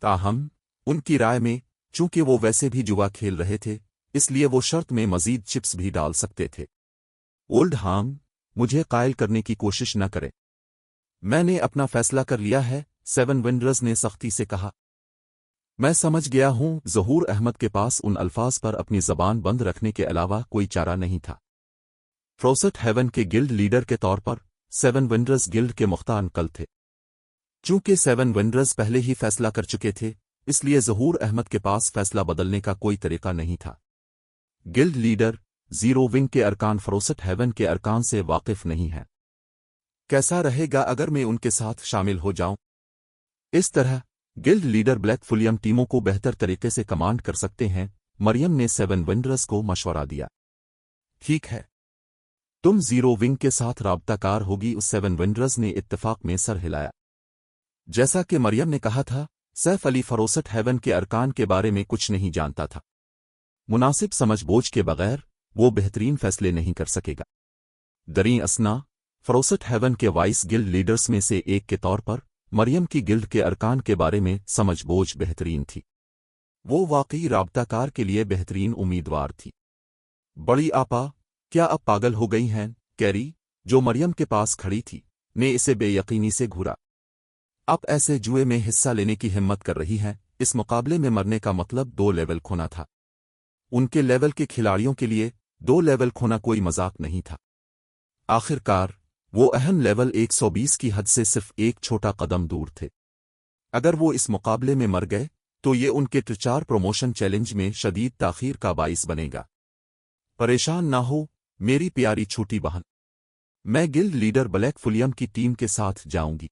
تاہم ان کی رائے میں چونکہ وہ ویسے بھی جوا کھیل رہے تھے اس لیے وہ شرط میں مزید چپس بھی ڈال سکتے تھے۔ اولڈ ہام، مجھے قائل کرنے کی کوشش نہ کریں، میں نے اپنا فیصلہ کر لیا ہے، 7 ونڈرز نے سختی سے کہا۔ میں سمجھ گیا ہوں۔ ظہور احمد کے پاس ان الفاظ پر اپنی زبان بند رکھنے کے علاوہ کوئی چارہ نہیں تھا۔ فروسٹ ہیون کے گلڈ لیڈر کے طور پر 7 ونڈرز گلڈ کے مختار انکل تھے۔ چونکہ 7 ونڈرز پہلے ہی فیصلہ کر چکے تھے اس لیے ظہور احمد کے پاس فیصلہ بدلنے کا کوئی طریقہ نہیں تھا۔ گلڈ لیڈر زیرو ونگ کے ارکان فروسٹ ہیون کے ارکان سے واقف نہیں ہیں۔ کیسا رہے گا اگر میں ان کے ساتھ شامل ہو جاؤں؟ اس طرح گلڈ لیڈر بلیک فلیم ٹیموں کو بہتر طریقے سے کمانڈ کر سکتے ہیں۔ مریم نے 7 ونڈرز کو مشورہ دیا۔ ٹھیک ہے، تم زیرو ونگ کے ساتھ رابطہ کار ہوگی۔ اس 7 ونڈرز نے اتفاق میں سر ہلایا۔ جیسا کہ مریم نے کہا تھا، سیف علی فروسٹ ہیون کے ارکان کے بارے میں کچھ نہیں جانتا تھا۔ مناسب سمجھ بوجھ کے بغیر وہ بہترین فیصلے نہیں کر سکے گا۔ دریں اثنا، فروسٹ ہیون کے وائس گلڈ لیڈرز میں سے ایک کے طور پر مریم کی گلڈ کے ارکان کے بارے میں سمجھ بوجھ بہترین تھی۔ وہ واقعی رابطہ کار کے لیے بہترین امیدوار تھی۔ بڑی آپا، کیا اب پاگل ہو گئی ہیں؟ کیری، جو مریم کے پاس کھڑی تھی، نے اسے بے یقینی سے گھورا۔ اب ایسے جوئے میں حصہ لینے کی ہمت کر رہی ہیں؟ اس مقابلے میں مرنے کا مطلب 2 لیول کھونا تھا۔ ان کے لیول کے کھلاڑیوں کے لیے 2 لیول کھونا کوئی مذاق نہیں تھا۔ آخر کار وہ اہم لیول 120 کی حد سے صرف ایک چھوٹا قدم دور تھے۔ اگر وہ اس مقابلے میں مر گئے تو یہ ان کے ٹر پروموشن چیلنج میں شدید تاخیر کا باعث بنے گا۔ پریشان نہ ہو میری پیاری چھوٹی بہن، میں گلڈ لیڈر بلیک فلیم کی ٹیم کے ساتھ جاؤں گی۔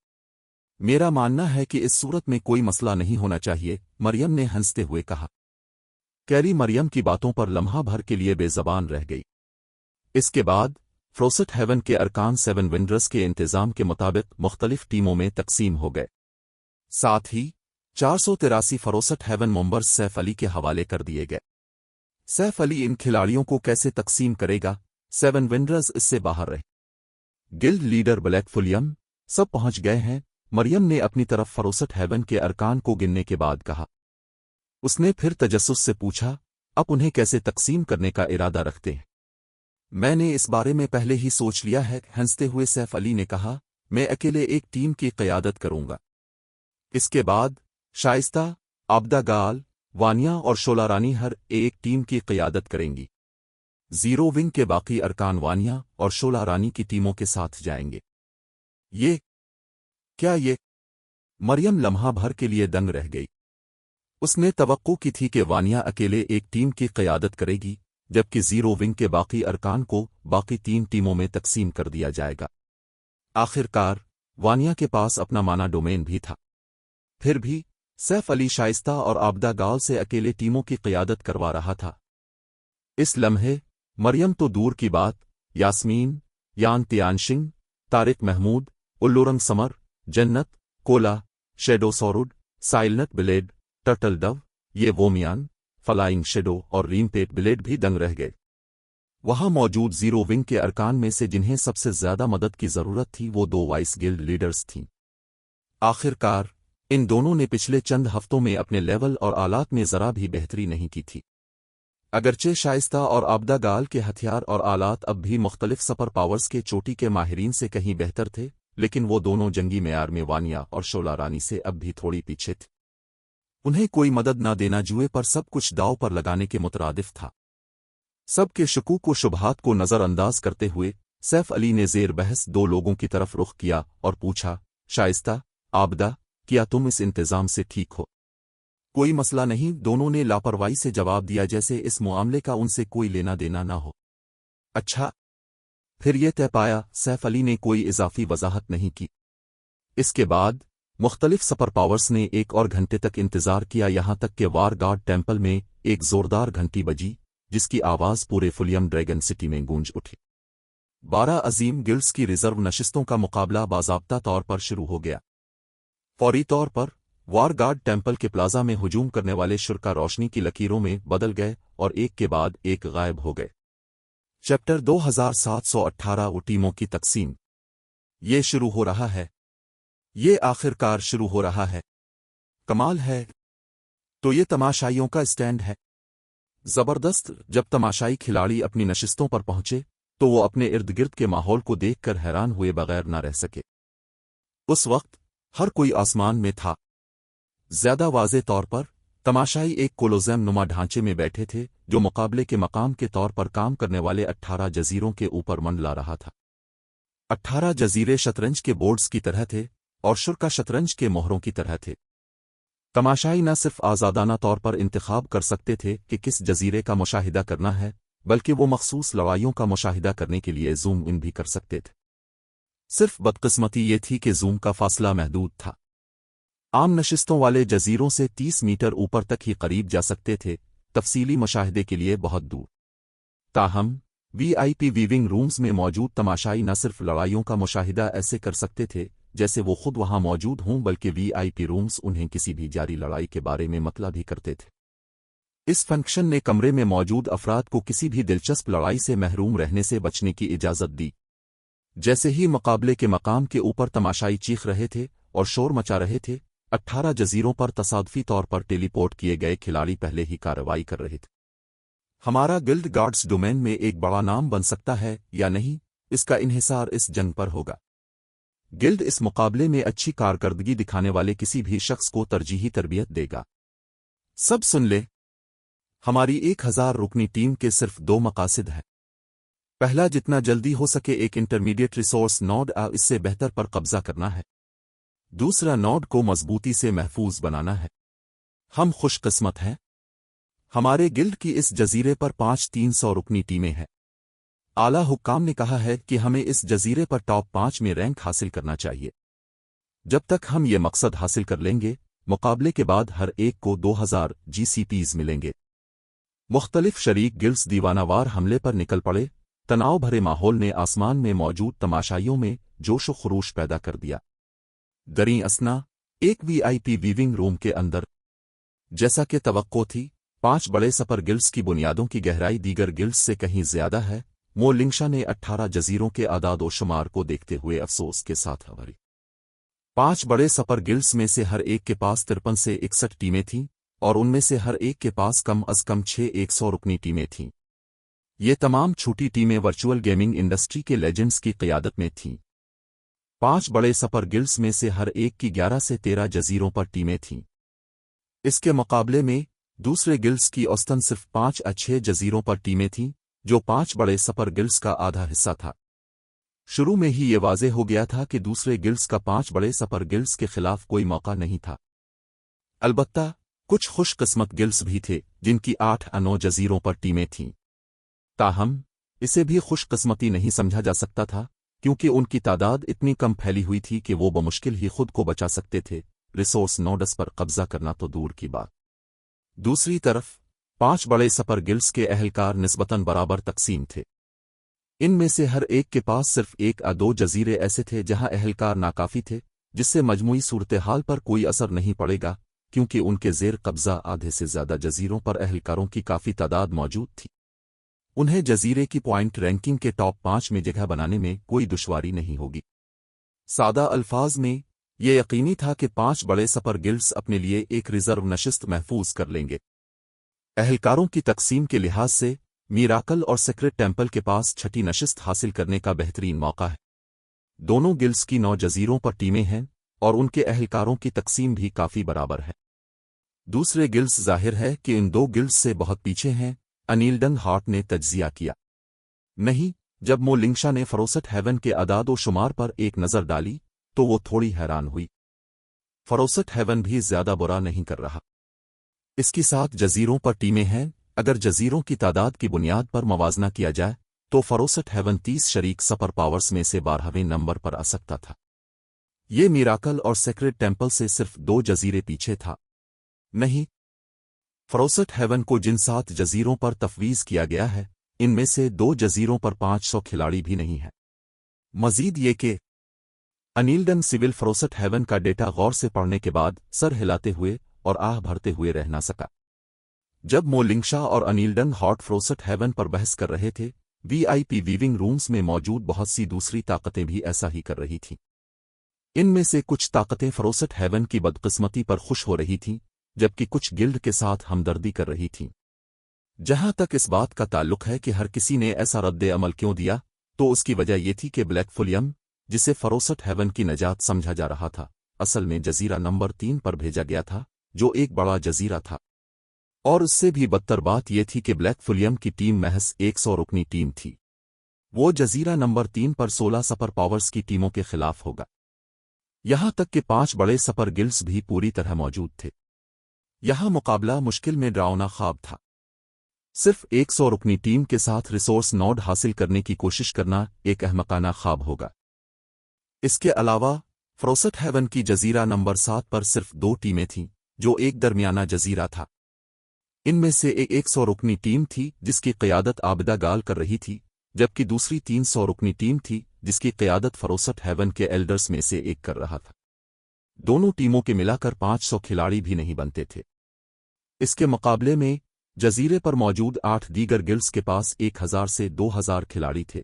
میرا ماننا ہے کہ اس صورت میں کوئی مسئلہ نہیں ہونا چاہیے، مریم نے ہنستے ہوئے کہا۔ کیری مریم کی باتوں پر لمحہ بھر کے لیے بے زبان رہ گئی۔ اس کے بعد फ्रोसेट हेवन के अरकान 7 विंडर्स के इंतजाम के मुताबिक मुख्तलिफ टीमों में तकसीम हो गए। साथ ही 483 फरोसेट हेवन मेंबर्स सैफ अली के हवाले कर दिए गए। सैफ अली इन खिलाड़ियों को कैसे तकसीम करेगा, 7 विंडर्स इससे बाहर रहे। गिल्ड लीडर ब्लैक फुलियम सब पहुंच गए हैं। मरियम ने अपनी तरफ फरोसेट हेवन के अरकान को गिनने के बाद कहा। उसने फिर तजस्सुस से पूछा, अब उन्हें कैसे तकसीम करने का इरादा रखते हैं? मैंने इस बारे में पहले ही सोच लिया है, हंसते हुए सैफ अली ने कहा। मैं अकेले एक टीम की क़यादत करूंगा। इसके बाद शाइस्ता, आबदा गाल, वानिया और शोला रानी हर एक टीम की क़यादत करेंगी। जीरो विंग के बाकी अरकान वानिया और शोला रानी की टीमों के साथ जाएंगे। ये क्या ये? मरियम लम्हा भर के लिए दंग रह गई। उसने तवक्को की थी कि वानिया अकेले एक टीम की क़यादत करेगी, जबकि जीरो विंग के बाकी अरकान को बाकी 3 टीमों में तकसीम कर दिया जाएगा। आखिरकार वानिया के पास अपना माना डोमेन भी था। फिर भी सैफ अली शाइस्ता और आबदा गाल से अकेले टीमों की क़यादत करवा रहा था। इस लम्हे मरियम तो दूर की बात, यास्मीन, यान तियानशिंग, तारिक महमूद, उल्लूरंग समर, जन्नत, कोला, शेडो सौरुड, silent blade, turtle dove, Ye Wumian, flying shadow और रीमपेट ब्लेड भी दंग रह गए। वहां मौजूद जीरो विंग के अरकान में से जिन्हें सबसे ज्यादा मदद की जरूरत थी वो 2 वाइस गिल्ड लीडर्स थीं। आखिरकार इन दोनों ने पिछले चंद हफ्तों में अपने लेवल और आलात में जरा भी बेहतरी नहीं की थी। अगरचे शाइस्ता और आबदा गाल के हथियार और आलात अब भी मुख्तलिफ सुपर पावर्स के चोटी के माहिरीन से कहीं बेहतर थे, लेकिन वो दोनों जंगी मेयार में वानिया और शोला रानी से अब भी थोड़ी पीछे थे। उन्हें कोई मदद न देना जुए पर सब कुछ दांव पर लगाने के मुतरादिफ था। सबके शकूक व शुबहात को नजरअंदाज करते हुए सैफ अली ने जेर बहस 2 लोगों की तरफ रुख किया और पूछा, शाइस्ता, आबदा, क्या तुम इस इंतजाम से ठीक हो? कोई मसला नहीं, दोनों ने लापरवाही से जवाब दिया, जैसे इस मामले का उनसे कोई लेना देना ना हो। अच्छा, फिर ये तय पाया। सैफ अली ने कोई इजाफी वजाहत नहीं की। इसके बाद मुख्तलिफ सुपर पावर्स ने 1 और घंटे तक इंतजार किया, यहां तक कि वार गार्ड टेम्पल में एक जोरदार घंटी बजी, जिसकी आवाज पूरे फुलियम ड्रैगन सिटी में गूंज उठी। 12 अजीम गिल्ड्स की रिजर्व नशिस्तों का मुकाबला बाज़ाब्ता तौर पर शुरू हो गया। फौरी तौर पर वार गार्ड टेम्पल के प्लाजा में हुजूम करने वाले शुरका रोशनी की लकीरों में बदल गए और एक के बाद एक गायब हो गए। चैप्टर 2718 वो टीमों की तकसीम। ये शुरू हो रहा है, ये आखिरकार शुरू हो रहा है। कमाल है। तो ये तमाशाइयों का स्टैंड है। जबरदस्त। जब तमाशाई खिलाड़ी अपनी नशिस्तों पर पहुंचे तो वो अपने इर्द गिर्द के माहौल को देखकर हैरान हुए बगैर न रह सके। उस वक्त हर कोई आसमान में था। ज्यादा वाज़े तौर पर तमाशाई एक कोलोज़ेम नुमा ढांचे में बैठे थे, जो मुकाबले के मकाम के तौर पर काम करने वाले 18 जजीरों के ऊपर मंडला रहा था। 18 जजीरे शतरंज के बोर्ड्स की तरह थे और शुरका शतरंज के मोहरों की तरह थे। तमाशाई न सिर्फ आज़ादाना तौर पर इंतखाब कर सकते थे कि किस जजीरे का मुशाहिदा करना है, बल्कि वो मखसूस लड़ाइयों का मुशाहिदा करने के लिए जूम इन भी कर सकते थे। सिर्फ बदकिस्मती ये थी कि जूम का फासला महदूद था। आम नशिस्तों वाले जजीरों से 30 मीटर ऊपर तक ही करीब जा सकते थे, तफसीली मुशाहिदे के लिए बहुत दूर। ताहम वीआईपी वीविंग रूम्स में मौजूद तमाशाई न सिर्फ लड़ाइयों का मुशाहिदा ऐसे कर सकते थे जैसे वो खुद वहां मौजूद हों, बल्कि वीआईपी रूम्स उन्हें किसी भी जारी लड़ाई के बारे में मतला भी करते थे। इस फंक्शन ने कमरे में मौजूद अफराद को किसी भी दिलचस्प लड़ाई से महरूम रहने से बचने की इजाज़त दी। जैसे ही मुकाबले के मकाम के ऊपर तमाशाई चीख रहे थे और शोर मचा रहे थे, 18 जजीरों पर तसादफी तौर पर टेलीपोर्ट किए गए खिलाड़ी पहले ही कार्रवाई कर रहे थे। हमारा गिल्ड गार्ड्स डोमेन में एक बड़ा नाम बन सकता है या नहीं, इसका इन्हिसार इस जंग पर होगा। गिल्ड इस मुकाबले में अच्छी कारकर्दगी दिखाने वाले किसी भी शख्स को तरजीही तरबियत देगा। सब सुन ले, हमारी 1000 रुकनी टीम के सिर्फ 2 मकासद हैं। पहला, जितना जल्दी हो सके एक इंटरमीडिएट रिसोर्स नोड इससे बेहतर पर कब्जा करना है। दूसरा, नोड को मजबूती से महफूज बनाना है। हम खुशकिस्मत हैं, हमारे गिल्ड की इस जजीरे पर 5 300 रुकनी टीमें हैं। आला हुक्काम ने कहा है कि हमें इस जजीरे पर टॉप 5 में रैंक हासिल करना चाहिए। जब तक हम ये मकसद हासिल कर लेंगे, मुकाबले के बाद हर एक को 2000 GCPs मिलेंगे। मुख्तलिफ शरीक गिल्ड्स दीवानावार हमले पर निकल पड़े तनाव भरे माहौल ने आसमान में मौजूद तमाशाइयों में जोश व खरोश पैदा कर दिया। दरी असना एक वीआईपी वीविंग रूम के अंदर, जैसा कि तवक्को थी, 5 बड़े सपर गिल्ड्स की बुनियादों की गहराई दीगर गिल्ड्स से कहीं ज्यादा है। मो लिंगशा ने 18 जजीरों के आदाद व शुमार को देखते हुए अफसोस के साथ भरी। 5 बड़े सपर गिल्ड्स में से हर एक के पास 53 से 61 टीमें थीं, और उनमें से हर एक के पास कम अज कम 6 100 रुकनी टीमें थीं। ये तमाम छोटी टीमें वर्चुअल गेमिंग इंडस्ट्री के लेजेंड्स की क़ियादत में थीं। 5 बड़े सपर गिल्ड्स में से हर एक की 11 से 13 जजीरों पर टीमें थीं। इसके मुकाबले में दूसरे गिल्ड्स की औसतन सिर्फ 5 या 6 जजीरों पर टीमें थीं, जो 5 बड़े सपर गिल्ड्स का आधा हिस्सा था। शुरू में ही ये वाज़ेह हो गया था कि दूसरे गिल्ड्स का 5 बड़े सपर गिल्ड्स के खिलाफ कोई मौका नहीं था। अलबत्ता कुछ खुशकिस्मत गिल्ड्स भी थे जिनकी 8 या 9 जजीरों पर टीमें थीं। ताहम इसे भी खुशकिस्मती नहीं समझा जा सकता था, क्योंकि उनकी तादाद इतनी कम फैली हुई थी कि वो बमुश्किल ही खुद को बचा सकते थे, रिसोर्स नोड्स पर कब्जा करना तो दूर की बात। दूसरी तरफ 5 बड़े सपर गिल्ड्स के अहलकार निस्बतन बराबर तकसीम थे। इनमें से हर एक के पास सिर्फ 1 या 2 जजीरे ऐसे थे जहां अहलकार नाकाफी थे, जिससे मजमूई सूरत-ए-हाल पर कोई असर नहीं पड़ेगा, क्योंकि उनके ज़ेर कब्जा आधे से ज़्यादा जजीरों पर अहलकारों की काफ़ी तादाद मौजूद थी। उन्हें जजीरे की पॉइंट रैंकिंग के टॉप 5 में जगह बनाने में कोई दुश्वारी नहीं होगी। सादा अल्फाज में ये यकीनी था कि 5 बड़े सपर गिल्ड्स अपने लिए एक रिजर्व नशिस्त महफूज कर लेंगे। अहलकारों की तकसीम के लिहाज से मीराकल और सेक्रेट टेम्पल के पास छठी नशिस्त हासिल करने का बेहतरीन मौका है। दोनों गिल्ड्स की 9 जजीरों पर टीमें हैं और उनके अहलकारों की तकसीम भी काफ़ी बराबर है। दूसरे गिल्ड्स जाहिर है कि इन 2 गिल्ड्स से बहुत पीछे हैं, अनील्डन हार्ट ने तज्जिया किया। नहीं, जब मो लिंगशा ने फरोसट हेवन के अदाद व शुमार पर एक नज़र डाली तो वो थोड़ी हैरान हुई। फरोसट हेवन भी ज्यादा बुरा नहीं कर रहा। इसकी 7 जजीरों पर टीमें हैं। अगर जजीरों की तादाद की बुनियाद पर मवाजना किया जाए तो फरोसट हेवन 30 शरीक सपर पावर्स में से 12वें नंबर पर आ सकता था। ये मिराकल और सेक्रेट टेम्पल से सिर्फ 2 जजीरे पीछे था। नहीं, फरोसट हेवन को जिन 7 जजीरों पर तफवीज़ किया गया है, इनमें से 2 जजीरों पर 500 खिलाड़ी भी नहीं है। मजीद ये कि अनील्डन सिविल फरोसट हेवन का डेटा गौर से पढ़ने के बाद सर हिलाते हुए और आह भरते हुए रह ना सका। जब मो लिंगशा और अनील्डन हॉट फरोसट हेवन पर बहस कर रहे थे, वीआईपी वीविंग रूम्स में मौजूद बहुत सी दूसरी ताकतें भी ऐसा ही कर रही थीं। इनमें से कुछ ताकतें फरोसट हेवन की बदकिस्मती पर खुश हो रही थीं, जबकि कुछ गिल्ड के साथ हमदर्दी कर रही थीं। जहां तक इस बात का ताल्लुक है कि हर किसी ने ऐसा रद्द अमल क्यों दिया, तो उसकी वजह यह थी कि ब्लैक फुलियम, जिसे फरोसट हेवन की नजात समझा जा रहा था, असल में जजीरा नंबर 3 पर भेजा गया था, जो एक बड़ा जजीरा था। और उससे भी बदतर बात यह थी कि ब्लैक फुलियम की टीम महज 100 रुकनी टीम थी। वो जजीरा नंबर 3 पर 16 सपर पावर्स की टीमों के खिलाफ होगा। यहां तक कि 5 बड़े सपर गिल्ड्स भी पूरी तरह मौजूद थे। यहां मुकाबला मुश्किल में डरावना ख्वाब था। सिर्फ 100 रुकनी टीम के साथ रिसोर्स नोड हासिल करने की कोशिश करना एक अहमकाना ख्वाब होगा। इसके अलावा फरोसट हेवन की जजीरा नंबर 7 पर सिर्फ 2 टीमें थीं, जो एक दरमियाना जजीरा था। इनमें से एक 100 रुकनी टीम थी जिसकी क़यादत आबिदा गाल कर रही थी, जबकि दूसरी 300 रुकनी टीम थी जिसकी क़यादत फरोसट हेवन के एल्डर्स में से एक कर रहा था। दोनों टीमों के मिलाकर 500 खिलाड़ी भी नहीं बनते थे। इसके मुकाबले में जजीरे पर मौजूद 8 दीगर गिल्ड्स के पास 1000 से 2000 खिलाड़ी थे।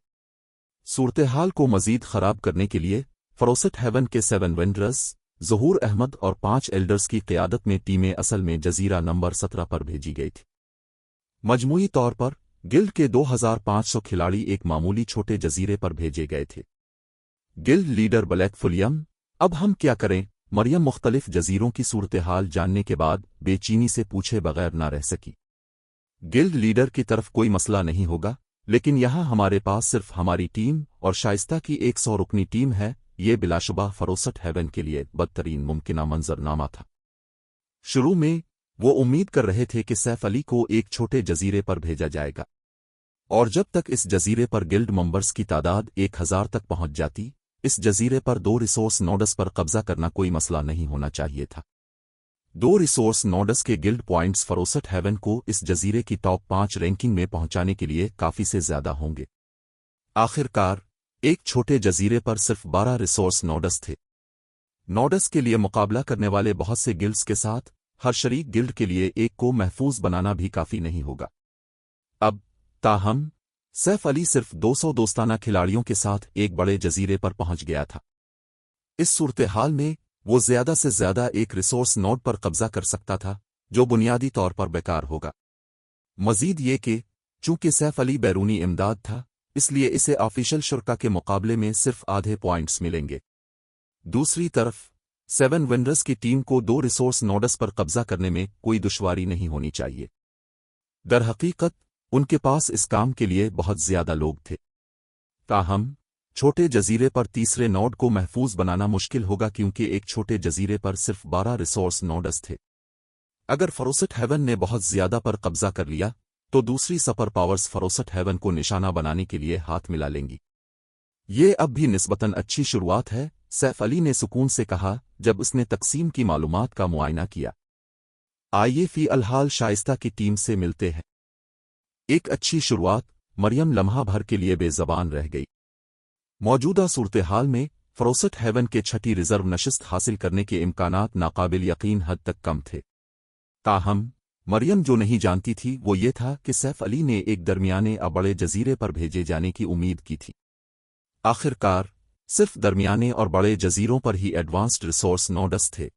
सूरत-ए-हाल को मजीद खराब करने के लिए फरोसट हेवन के 7 वेंडरर्स, ज़हूर अहमद और 5 एल्डर्स की क़यादत में टीमें असल में जजीरा नंबर 17 पर भेजी गई थी। मजमूई तौर पर गिल्ड के 2500 खिलाड़ी एक मामूली छोटे जजीरे पर भेजे गए थे। गिल्ड लीडर ब्लैक फुलियम, अब हम क्या करें? मरियम मुख्तलिफ जजीरों की सूरत-ए-हाल जानने के बाद बेचैनी से पूछे बगैर ना रह सकी। गिल्ड लीडर की तरफ कोई मसला नहीं होगा, लेकिन यहां हमारे पास सिर्फ हमारी टीम और शाइस्ता की 100 रुकनी टीम है। ये बिलाशुबा फरोसट हेवन के लिए बदतरीन मुमकिना मंजरनामा था। शुरू में वो उम्मीद कर रहे थे कि सैफ अली को एक छोटे जजीरे पर भेजा जाएगा, और जब तक इस जजीरे पर गिल्ड मेंबर्स की तादाद 1000 तक पहुंच जाती, इस जजीरे पर 2 रिसोर्स नोड्स पर कब्जा करना कोई मसला नहीं होना चाहिए था। 2 रिसोर्स नोड्स के गिल्ड पॉइंट्स फरोसट हेवन को इस जजीरे की टॉप 5 रैंकिंग में पहुंचाने के लिए काफी से ज्यादा होंगे। आखिरकार एक छोटे जजीरे पर सिर्फ 12 रिसोर्स नोड्स थे। नोड्स के लिए मुकाबला करने वाले बहुत से गिल्ड्स के साथ हर शरीक गिल्ड के लिए एक को महफूज बनाना भी काफी नहीं होगा। अब ताहम सैफ अली सिर्फ 200 दोस्ताना खिलाड़ियों के साथ एक बड़े जजीरे पर पहुंच गया था। इस सूरत हाल में वो ज्यादा से ज्यादा एक रिसोर्स नोड पर कब्जा कर सकता था, जो बुनियादी तौर पर बेकार होगा। मजीद ये कि चूंकि सैफ अली बैरूनी इमदाद था, इसलिए इसे ऑफिशियल शुरका के मुकाबले में सिर्फ आधे पॉइंट्स मिलेंगे। दूसरी तरफ 7 विंडर्स की टीम को 2 रिसोर्स नोड्स पर कब्जा करने में कोई दुश्वारी नहीं होनी चाहिए। दरहकीकत उनके पास इस काम के लिए बहुत ज्यादा लोग थे। ताहम छोटे जजीरे पर तीसरे नोड को महफूज बनाना मुश्किल होगा, क्योंकि एक छोटे जजीरे पर सिर्फ 12 रिसोर्स नोड्स थे। अगर फरोसट हेवन ने बहुत ज्यादा पर कब्जा कर लिया तो दूसरी सुपर पावर्स फरोसट हेवन को निशाना बनाने के लिए हाथ मिला लेंगी। ये अब भी निस्बतन अच्छी शुरुआत है, सैफ अली ने सुकून से कहा जब उसने तकसीम की मालूमात का मुआयना किया। आइए फी अलहाल शाइस्ता की टीम से मिलते हैं। एक अच्छी शुरुआत। मरियम लम्हा भर के लिए बेज़बान रह गई। मौजूदा सूरत हाल में फरोसट हेवन के छठी रिजर्व नशिस्त हासिल करने के इम्कानात नाकाबिल यकीन हद तक कम थे। ताहम मरियम जो नहीं जानती थी वो ये था कि सैफ अली ने एक दरमियाने बड़े जजीरे पर भेजे जाने की उम्मीद की थी। आखिरकार सिर्फ दरमियाने और बड़े जजीरों पर ही एडवांस्ड रिसोर्स नोड्स थे।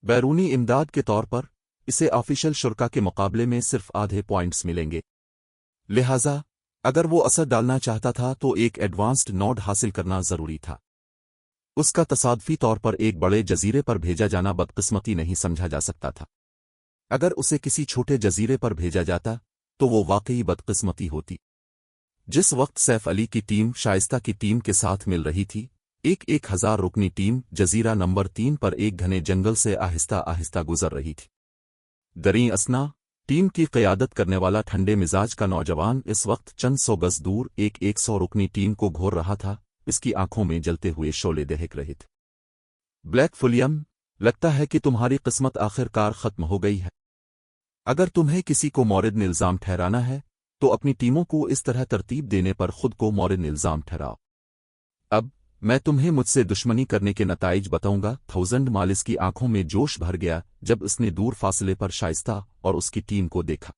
बैरूनी इमदाद के तौर पर इसे ऑफिशियल शुरका के मुकाबले में सिर्फ आधे पॉइंट्स मिलेंगे। लिहाजा अगर वो असर डालना चाहता था तो एक एडवांस्ड नोड हासिल करना जरूरी था। उसका तसादफी तौर पर एक बड़े जजीरे पर भेजा जाना बदकिस्मती नहीं समझा जा सकता था। अगर उसे किसी छोटे जजीरे पर भेजा जाता तो वो वाकई बदकिस्मती होती। जिस वक्त सैफ अली की टीम शाइस्ता की टीम के साथ मिल रही थी, एक 1000 रुकनी टीम जजीरा नंबर 3 पर एक घने जंगल से आहिस्ता आहिस्ता गुजर रही थी। दरी असना टीम की क़यादत करने वाला ठंडे मिजाज का नौजवान इस वक्त चंद सौ गज दूर एक 100 रुकनी टीम को घोर रहा था। इसकी आंखों में जलते हुए शोले दहक रहे थे। ब्लैक फुलियम, लगता है कि तुम्हारी किस्मत आखिरकार खत्म हो गई है। अगर तुम्हें किसी को मौरिद इल्जाम ठहराना है तो अपनी टीमों को इस तरह तरतीब देने पर खुद को मौरिद इल्जाम ठहराओ। अब मैं तुम्हें मुझसे दुश्मनी करने के नताइज बताऊंगा। 1000 मालिस की आंखों में जोश भर गया जब उसने दूर फासले पर शाइस्ता और उसकी टीम को देखा।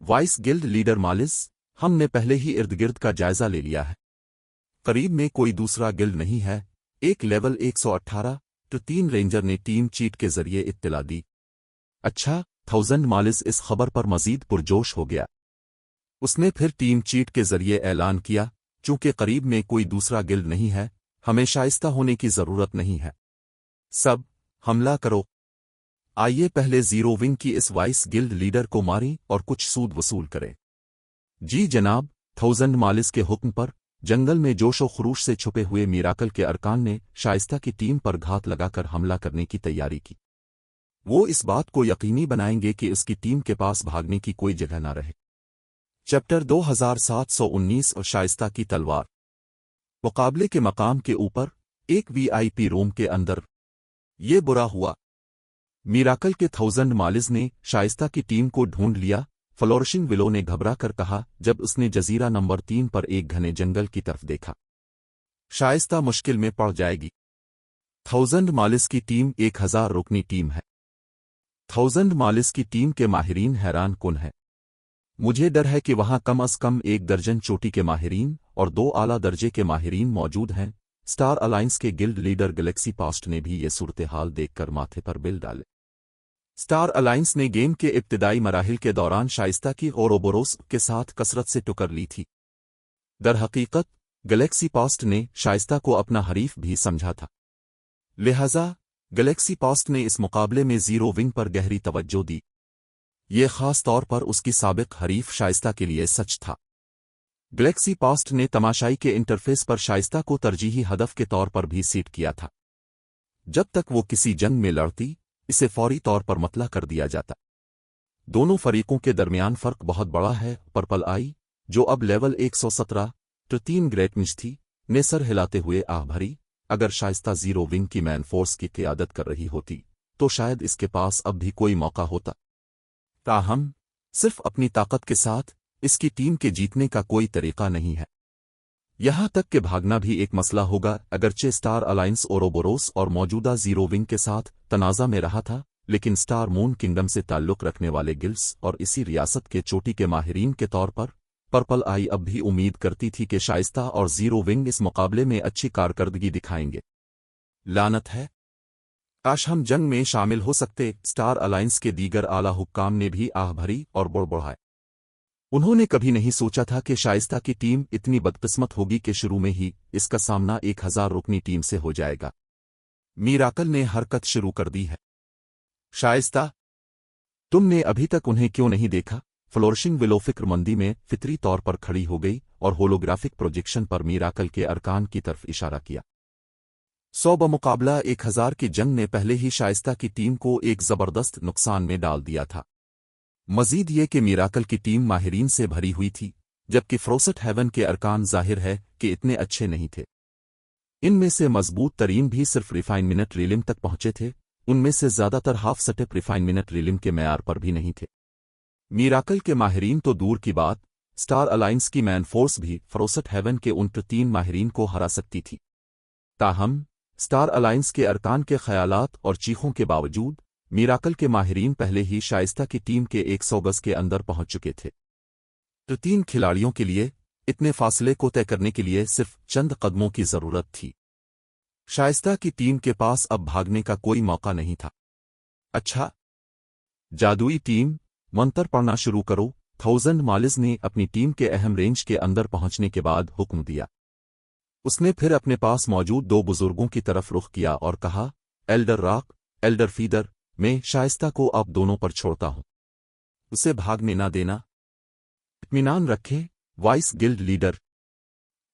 वाइस गिल्ड लीडर मालिस, हमने पहले ही इर्द गिर्द का जायजा ले लिया है। करीब में कोई दूसरा गिल्ड नहीं है। एक लेवल 118 तो 3 रेंजर ने टीम चीट के जरिए इत्तला दी। अच्छा, 1000 मालिस इस खबर पर मजीद पुरजोश हो गया। उसने फिर टीम चीट के जरिए ऐलान किया, चूंकि करीब में कोई दूसरा गिल्ड नहीं है, हमें शाइस्ता होने की जरूरत नहीं है। सब हमला करो। आइए पहले जीरो विंग की इस वाइस गिल्ड लीडर को मारें और कुछ सूद वसूल करें। जी जनाब। 1000 मालिस के हुक्म पर जंगल में जोशो खरूश से छुपे हुए मिराकल के अरकान ने शाइस्ता की टीम पर घात लगाकर हमला करने की तैयारी की। वो इस बात को यकीनी बनाएंगे कि उसकी टीम के पास भागने की कोई जगह न रहे। चैप्टर 2719 और शाइस्ता की तलवार। मुकाबले के मकाम के ऊपर एक वीआईपी रूम के अंदर। ये बुरा हुआ। मिराकल के 1000 मालिस ने शाइस्ता की टीम को ढूंढ लिया। फ्लोरिशिंग विलो ने घबरा कर कहा जब उसने जजीरा नंबर 3 पर एक घने जंगल की तरफ देखा। शाइस्ता मुश्किल में पड़ जाएगी। 1000 मालिस की टीम 1000 रुकनी टीम है। 1000 मालिस की टीम के माहिरीन हैरान कुन है। मुझे डर है कि वहां कम अज कम 1 दर्जन चोटी के माहिरीन और 2 आला दर्जे के माहिरीन मौजूद हैं। स्टार अलायंस के गिल्ड लीडर गैलेक्सी पास्ट ने भी ये सूरत हाल देखकर माथे पर बिल डाले। स्टार अलायंस ने गेम के इब्तिदाई मराहिल के दौरान शाइस्ता की ओरोबोरोस के साथ कसरत से टुकर ली थी। दरहकीकत गैलेक्सी पास्ट ने शाइस्ता को अपना हरीफ भी समझा था। लिहाजा गैलेक्सी पास्ट ने इस मुकाबले में जीरो विंग पर गहरी तवज्जो दी। ये खास तौर पर उसकी साबिक हरीफ शाइस्ता के लिए सच था। गैलेक्सी पास्ट ने तमाशाई के इंटरफेस पर शाइस्ता को तरजीही हदफ के तौर पर भी सीट किया था। जब तक वो किसी जंग में लड़ती, इसे फौरी तौर पर मतला कर दिया जाता। दोनों फरीकों के दरमियान फर्क बहुत बड़ा है। पर्पल आई, जो अब लेवल 117 तो 3 ग्रेट मिच थी, ने सर हिलाते हुए आह भरी। अगर शाइस्ता जीरो विंग की मैन फोर्स की क़यादत कर रही होती तो शायद इसके पास अब भी कोई मौका होता। ताहम सिर्फ अपनी ताकत के साथ इसकी टीम के जीतने का कोई तरीका नहीं है। यहां तक कि भागना भी एक मसला होगा। अगरचे स्टार अलायंस ओरोबोरोस और मौजूदा जीरो विंग के साथ तनाज़ा में रहा था, लेकिन स्टार मून किंगडम से ताल्लुक़ रखने वाले गिल्ड्स और इसी रियासत के चोटी के माहिरीन के तौर पर पर्पल आई अब भी उम्मीद करती थी कि शाइस्ता और जीरो विंग इस मुकाबले में अच्छी कारकर्दगी दिखाएंगे। लानत है, काश हम जंग में शामिल हो सकते। स्टार अलायंस के दीगर आला हुक्काम ने भी आह भरी और बुड़बुड़ाए। उन्होंने कभी नहीं सोचा था कि शाइस्ता की टीम इतनी बदकिस्मत होगी कि शुरू में ही इसका सामना 1000 रुकनी टीम से हो जाएगा। मीराकल ने हरकत शुरू कर दी है। शाइस्ता, तुमने अभी तक उन्हें क्यों नहीं देखा? फ्लोरिशिंग विलो फिक्रमंदी में फितरी तौर पर खड़ी हो गई और होलोग्राफिक प्रोजेक्शन पर मीराकल के अरकान की तरफ इशारा किया। 100 बमुकाबला 1000 की जंग ने पहले ही शाइस्ता की टीम को एक जबरदस्त नुकसान में डाल दिया था। मजीद ये कि मीराकल की टीम माहिरीन से भरी हुई थी, जबकि फ्रोसेट हेवन के अरकान जाहिर है कि इतने अच्छे नहीं थे। इनमें से मजबूत तरीन भी सिर्फ रिफाइन मिनट रीलिम तक पहुंचे थे, उनमें से ज्यादातर हाफ सटेप रिफाइन मिनट रीलिम के मैार पर भी नहीं थे। मीराकल के माहिरीन तो दूर की बात, स्टार अलायंस की मैन फोर्स भी फ्रोसेट हेवन के उन 3 माहिरीन को हरा सकती थी। ताहम स्टार अलायंस के अरकान के ख्यालात और चीखों के बावजूद मीराकल के माहिरीन पहले ही शाइस्ता की टीम के 100 गज के अंदर पहुंच चुके थे। 3 खिलाड़ियों के लिए इतने फासले को तय करने के लिए सिर्फ चंद कदमों की जरूरत थी। शाइस्ता की टीम के पास अब भागने का कोई मौका नहीं था। अच्छा, जादुई टीम, मंतर पढ़ना शुरू करो। 1000 मालिज ने अपनी टीम के अहम रेंज के अंदर पहुंचने के बाद हुक्म दिया। उसने फिर अपने पास मौजूद 2 बुजुर्गों की तरफ रुख किया और कहा, एल्डर रॉक, एल्डर फीदर, मैं शाइस्ता को अब दोनों पर छोड़ता हूं। उसे भागने ना देना। इत्मीनान रखें, वाइस गिल्ड लीडर।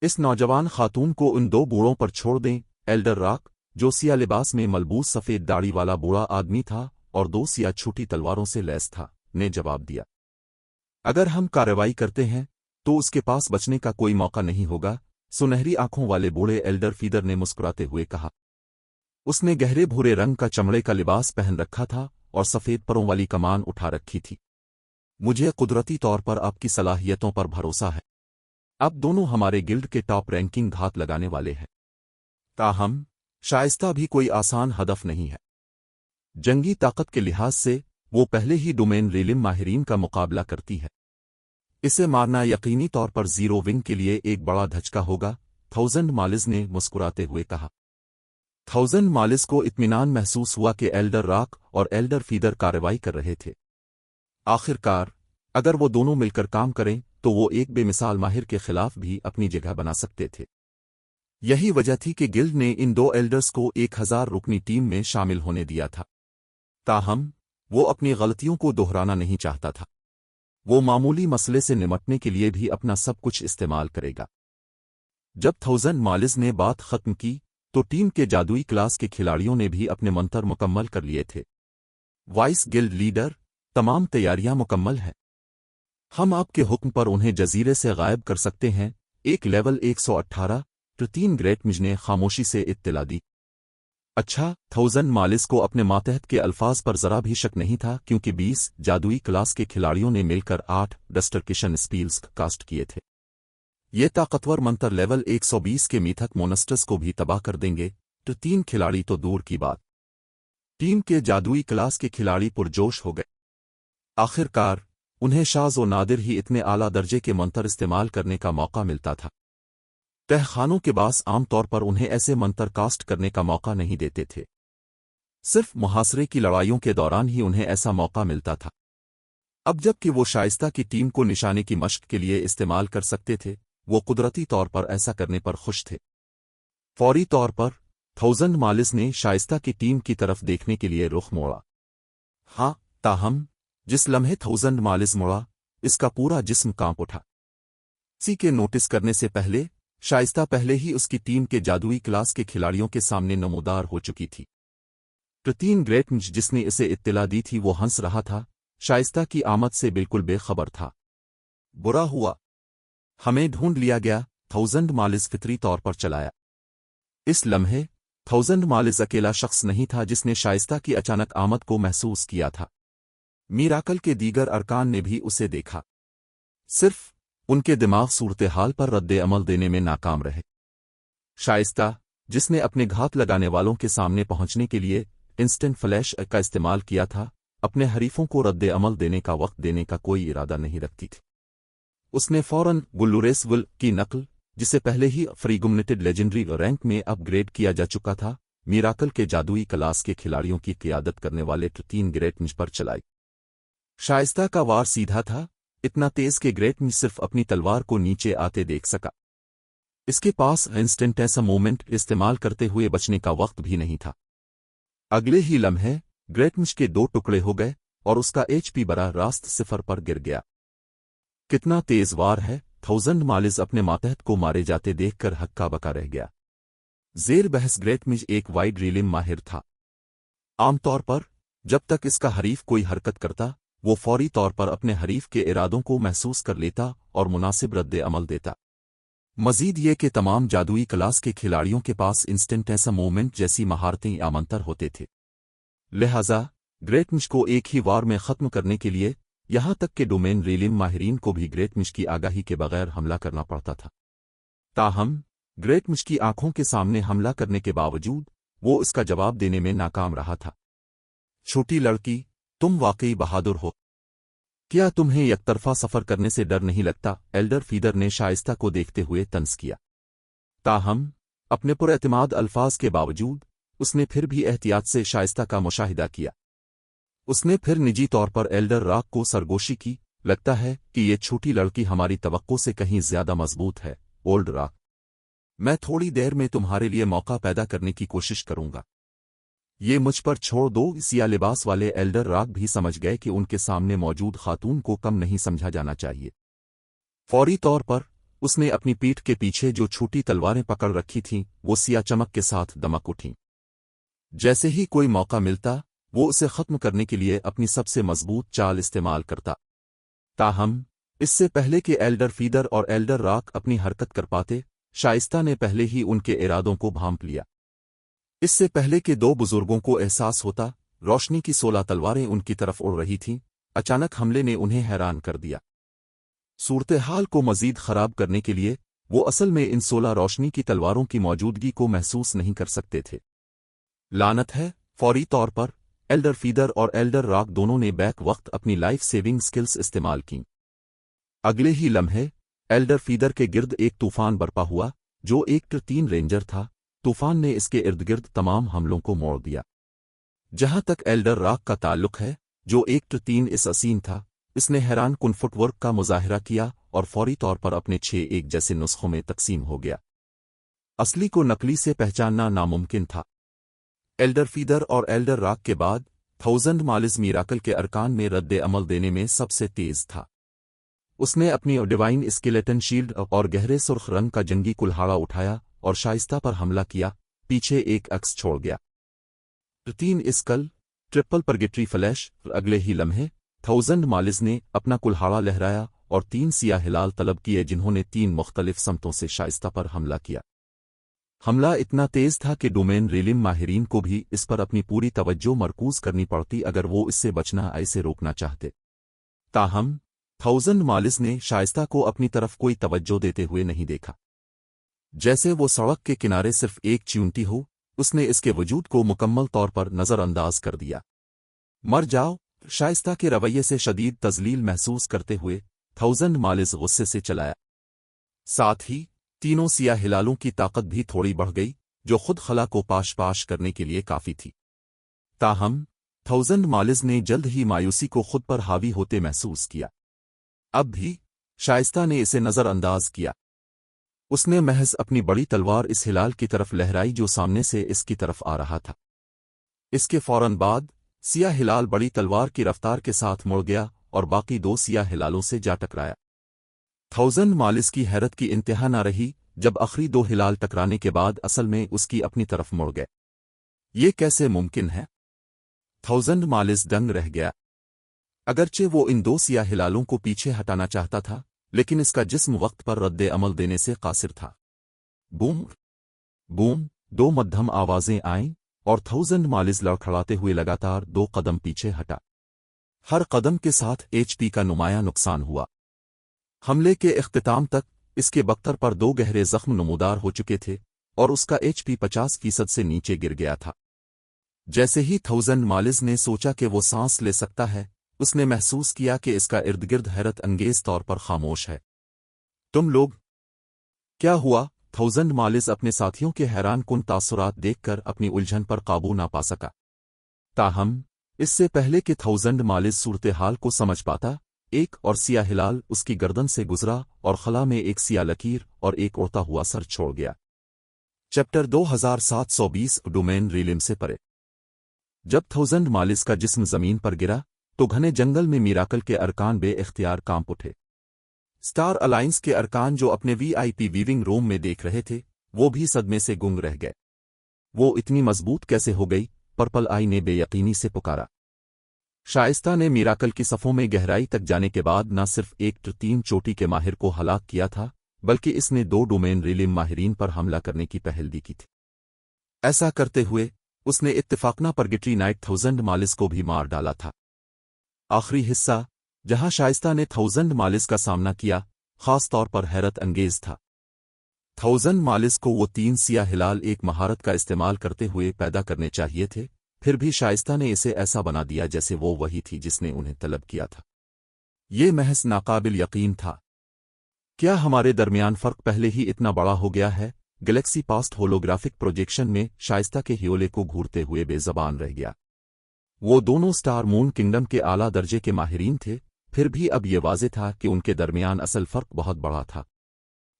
इस नौजवान खातून को उन 2 बूढ़ों पर छोड़ दें। एल्डर रॉक, जो सिया लिबास में मलबूस सफेद दाढ़ी वाला बूढ़ा आदमी था और 2 सिया छोटी तलवारों से लैस था, ने जवाब दिया। अगर हम कार्रवाई करते हैं तो उसके पास बचने का कोई मौका नहीं होगा, सुनहरी आंखों वाले बूढ़े एल्डर फीदर ने मुस्कुराते हुए कहा। उसने गहरे भूरे रंग का चमड़े का लिबास पहन रखा था और सफेद परों वाली कमान उठा रखी थी। मुझे कुदरती तौर पर आपकी सलाहियतों पर भरोसा है। अब दोनों हमारे गिल्ड के टॉप रैंकिंग घात लगाने वाले हैं। ताहम शाइस्ता भी कोई आसान हदफ नहीं है। जंगी ताकत के लिहाज से वो पहले ही डोमेन रीलिम माहिरीन का मुकाबला करती है। इसे मारना यकीनी तौर पर जीरो विंग के लिए एक बड़ा धचका होगा, 1000 मालिज ने मुस्कुराते हुए कहा। 1000 मालिज को इत्मीनान महसूस हुआ कि एल्डर रॉक और एल्डर फीदर कार्रवाई कर रहे थे। आखिरकार, अगर वो दोनों मिलकर काम करें तो वो एक बेमिसाल माहिर के खिलाफ भी अपनी जगह बना सकते थे। यही वजह थी कि गिल्ड ने इन 2 एल्डर्स को 1000 रुकनी टीम में शामिल होने दिया था। ताहम वो अपनी गलतियों को दोहराना नहीं चाहता था। वो मामूली मसले से निमटने के लिए भी अपना सब कुछ इस्तेमाल करेगा। जब 1000 मालिज ने बात खत्म की तो टीम के जादुई क्लास के खिलाड़ियों ने भी अपने मंतर मुकम्मल कर लिए थे। वाइस गिल्ड लीडर, तमाम तैयारियां मुकम्मल हैं। हम आपके हुक्म पर उन्हें जजीरे से गायब कर सकते हैं। एक लेवल 118 3 ग्रेट मिज ने खामोशी से इत्तला दी। अच्छा, 1000 मालिज को अपने मातहत के अल्फाज पर जरा भी शक नहीं था, क्योंकि 20 जादुई क्लास के खिलाड़ियों ने मिलकर 8 डस्टरकिशन स्पील्स कास्ट किए थे। ये ताकतवर मंत्र लेवल 120 के मीथक मोनस्टर्स को भी तबाह कर देंगे। 3 खिलाड़ी तो दूर की बात, टीम के जादुई क्लास के खिलाड़ी पुरजोश हो गए। आखिरकार उन्हें शाज व नादिर ही इतने आला दर्जे के मंत्र इस्तेमाल करने का मौका मिलता था। तहखानों के बास आमतौर पर उन्हें ऐसे मंत्र कास्ट करने का मौका नहीं देते थे। सिर्फ मुहासरे की लड़ाइयों के दौरान ही उन्हें ऐसा मौका मिलता था। अब जबकि वो शाइस्ता की टीम को निशाने की मश्क के लिए इस्तेमाल कर सकते थे, वो कुदरती तौर पर ऐसा करने पर खुश थे। फौरी तौर पर 1000 मालिज ने शाइस्ता की टीम की तरफ देखने के लिए रुख मोड़ा। हाँ, ताहम जिस लम्हे 1000 मालिज मुड़ा, इसका पूरा जिस्म कांप उठा। किसी के नोटिस करने से पहले शाइस्ता पहले ही उसकी टीम के जादुई क्लास के खिलाड़ियों के सामने नमूदार हो चुकी थी। 3 ग्रेट मिज जिसने इसे इत्तला दी थी वो हंस रहा था, शाइस्ता की आमद से बिल्कुल बेखबर था। बुरा हुआ, हमें ढूंढ लिया गया, 1000 मालिज फितरी तौर पर चलाया। इस लम्हे 1000 मालिज अकेला शख्स नहीं था जिसने शाइस्ता की अचानक आमद को महसूस किया था। मीराकल के दीगर अरकान ने भी उसे देखा। सिर्फ उनके दिमाग सूरत हाल पर रद्द अमल देने में नाकाम रहे। शाइस्ता, जिसने अपने घात लगाने वालों के सामने पहुंचने के लिए इंस्टेंट फ्लैश का इस्तेमाल किया था, अपने हरीफों को रद्द अमल देने का वक्त देने का कोई इरादा नहीं रखती थी। उसने फौरन गुल्लुरेसवुल की नकल, जिसे पहले ही फ्रीगुमनेटेड लेजेंडरी रैंक में अपग्रेड किया जा चुका था, मिराकल के जादुई क्लास के खिलाड़ियों की क़ियादत करने वाले 3 ग्रेट मिज पर चलाई। शाइस्ता का वार सीधा था, इतना तेज कि ग्रेट मिज सिर्फ अपनी तलवार को नीचे आते देख सका। इसके पास इंस्टेंट ऐसा मोमेंट इस्तेमाल करते हुए बचने का वक्त भी नहीं था। अगले ही लम्हे ग्रेट मिज के 2 टुकड़े हो गए और उसका HP बराह रास्त 0 पर गिर गया। कितना तेज वार है! 1000 मालिज अपने मातहत को मारे जाते देखकर हक्का बका रह गया। ज़ेर बहस ग्रेट मिज एक वाइड रीलिम माहिर था। आमतौर पर जब तक इसका हरीफ कोई हरकत करता, वो फौरी तौर पर अपने हरीफ के इरादों को महसूस कर लेता और मुनासिब रद्द अमल देता। मजीद ये कि तमाम जादुई क्लास के खिलाड़ियों के पास इंस्टेंट ऐसा मोमेंट जैसी महारतें आमंतर होते थे। लिहाजा ग्रेट मिज को एक ही वार में ख़त्म करने के लिए यहां तक कि डोमेन रीलिम माहिरीन को भी ग्रेट मिज की आगाही के बगैर हमला करना पड़ता था। ताहम ग्रेट मिज की आंखों के सामने हमला करने के बावजूद वो इसका जवाब देने में नाकाम रहा था। छोटी लड़की, तुम वाकई बहादुर हो। क्या तुम्हें एकतरफा सफर करने से डर नहीं लगता? एल्डर फीदर ने शाइस्ता को देखते हुए तंज किया। ताहम अपने पुरएतिमाद अल्फाज के बावजूद उसने फिर भी एहतियात से शाइस्ता का मुशाहिदा किया। उसने फिर निजी तौर पर एल्डर राक को सरगोशी की। लगता है कि ये छोटी लड़की हमारी तवक्को से कहीं ज्यादा मजबूत है, ओल्ड राक। मैं थोड़ी देर में तुम्हारे लिए मौका पैदा करने की कोशिश करूंगा। ये मुझ पर छोड़ दो। सिया लिबास वाले एल्डर राक भी समझ गए कि उनके सामने मौजूद खातून को कम नहीं समझा जाना चाहिए। फौरी तौर पर उसने अपनी पीठ के पीछे जो छोटी तलवारें पकड़ रखी थीं, वो सिया चमक के साथ दमक उठीं। जैसे ही कोई मौका मिलता, वो उसे खत्म करने के लिए अपनी सबसे मजबूत चाल इस्तेमाल करता। ताहम इससे पहले कि एल्डर फीदर और एल्डर राक अपनी हरकत कर पाते, शाइस्ता ने पहले ही उनके इरादों को भांप लिया। इससे पहले कि 2 बुजुर्गों को एहसास होता, रोशनी की 16 तलवारें उनकी तरफ उड़ रही थीं। अचानक हमले ने उन्हें हैरान कर दिया। सूरत हाल को मजीद खराब करने के लिए वो असल में इन 16 रोशनी की तलवारों की मौजूदगी को महसूस नहीं कर सकते थे। लानत है! फौरी तौर पर एल्डर फीदर और एल्डर राक दोनों ने बैक वक्त अपनी लाइफ सेविंग स्किल्स इस्तेमाल की। अगले ही लम्हे एल्डर फीदर के गिर्द एक तूफान बरपा हुआ, जो एक 3 रेंजर था। तूफान ने इसके इर्द गिर्द तमाम हमलों को मोड़ दिया। जहां तक एल्डर राक का ताल्लुक है, जो एक 3 इस असीन था, इसने हैरान कुन फुटवर्क का मुजाहिरा किया और फौरी तौर पर अपने 6 एक जैसे नुस्खों में तकसीम हो गया। असली को नकली से पहचानना नामुमकिन था। एल्डर फीदर और एल्डर राक के बाद 1000 मालिज मिराकल के अरकान में रद्द अमल देने में सबसे तेज था। उसने अपनी डिवाइन स्केलेटन शील्ड और गहरे सुर्ख रंग का जंगी कुल्हाड़ा उठाया और शाइस्ता पर हमला किया। पीछे एक अक्स छोड़ गया। 3 स्कल, ट्रिपल परगेटरी फ्लैश। अगले ही लम्हे 1000 मालिज ने अपना कुल्हाड़ा लहराया और 3 सियाह हिलाल तलब किए, जिन्होंने 3 मुख्तलिफ समतों से शाइस्ता पर हमला किया। हमला इतना तेज था कि डोमेन रीलिम माहिरीन को भी इस पर अपनी पूरी तवज्जो मरकूज करनी पड़ती अगर वो इससे बचना ऐसे रोकना चाहते। ताहम 1000 मालिज ने शाइस्ता को अपनी तरफ कोई तवज्जो देते हुए नहीं देखा। जैसे वो सड़क के किनारे सिर्फ एक चींटी हो, उसने इसके वजूद को मुकम्मल तौर पर नज़रअंदाज कर दिया। मर जाओ! शाइस्ता के रवैये से शदीद तजलील महसूस करते हुए 1000 मालिज गुस्से से चलाया। साथ ही तीनों सियाह हिलालों की ताकत भी थोड़ी बढ़ गई, जो खुद खला को पाश पाश करने के लिए काफी थी। ताहम 1000 मालिज ने जल्द ही मायूसी को खुद पर हावी होते महसूस किया। अब भी शाइस्ता ने इसे नज़रअंदाज किया। उसने महज अपनी बड़ी तलवार इस हिलाल की तरफ लहराई जो सामने से इसकी तरफ आ रहा था। इसके फौरन बाद सियाह हिलाल बड़ी तलवार की रफ्तार के साथ मुड़ गया और बाकी 2 सियाह हिलालों से जा टकराया। 1000 मालिज की हैरत की इंतहा न रही जब आखिरी 2 हिलाल टकराने के बाद असल में उसकी अपनी तरफ मुड़ गए। ये कैसे मुमकिन है? 1000 मालिज दंग रह गया। अगरचे वो इन 2 सियाह हिलालों को पीछे हटाना चाहता था, लेकिन इसका जिस्म वक्त पर रद्द अमल देने से कासिर था। बूम बूम 2 मध्यम आवाजें आईं और 1000 मालिज लड़खड़ाते हुए लगातार 2 कदम पीछे हटा। हर कदम के साथ HP का नुमाया नुकसान हुआ। हमले के इख्तिताम तक इसके बख्तर पर 2 गहरे जख्म नमूदार हो चुके थे और उसका HP 50% से नीचे गिर गया था। जैसे ही थाउजेंड मालिज ने सोचा कि वो सांस ले सकता है, उसने महसूस किया कि इसका इर्दगिर्द हैरत अंगेज तौर पर खामोश है। तुम लोग क्या हुआ? थाउजेंड मालिज अपने साथियों के हैरान कुन तासुरात देखकर अपनी उलझन पर काबू ना पा सका। ताहम इससे पहले कि थाउजेंड मालिज सूरत हाल को समझ पाता, एक और सिया हिलाल उसकी गर्दन से गुजरा और खला में एक सिया लकीर और एक उड़ता हुआ सर छोड़ गया। चैप्टर 2720 डोमेन रीलिम से परे। जब थाउजेंड मालिज का जिस्म जमीन पर गिरा तो घने जंगल में मिराकल के अरकान बे-इख्तियार कांप उठे। स्टार अलायंस के अरकान जो अपने VIP वीविंग रूम में देख रहे थे, वो भी सदमे से गुंग रह गए। वो इतनी मजबूत कैसे हो गई? पर्पल आई ने बेयकीनी से पुकारा। शाइस्ता ने मिराकल की सफ़ों में गहराई तक जाने के बाद न सिर्फ 1-3 चोटी के माहिर को हलाक किया था, बल्कि इसने 2 डोमेन रीलिम माहिरीन पर हमला करने की पहल दी की थी। ऐसा करते हुए उसने इत्तेफाकना पर गिटरी नाइट थाउजेंड मालिज को भी मार डाला था। आखिरी हिस्सा जहां शाइस्ता ने थाउजेंड मालिज का सामना किया, खास तौर पर हैरत अंगेज था। थाउजेंड मालिज को वो 3 सिया हिलाल एक महारत का इस्तेमाल करते हुए पैदा करने चाहिए थे, फिर भी शाइस्ता ने इसे ऐसा बना दिया जैसे वो वही थी जिसने उन्हें तलब किया था। ये महज नाकाबिल यकीन था। क्या हमारे दरमियान फ़र्क पहले ही इतना बड़ा हो गया है? गैलेक्सी पास्ट होलोग्राफिक प्रोजेक्शन में शाइस्ता के हियोले को घूरते हुए बेज़बान रह गया। वो दोनों स्टार मून किंगडम के आला दर्जे के माहिरीन थे, फिर भी अब ये वाज़े था कि उनके दरमियान असल फ़र्क बहुत बड़ा था।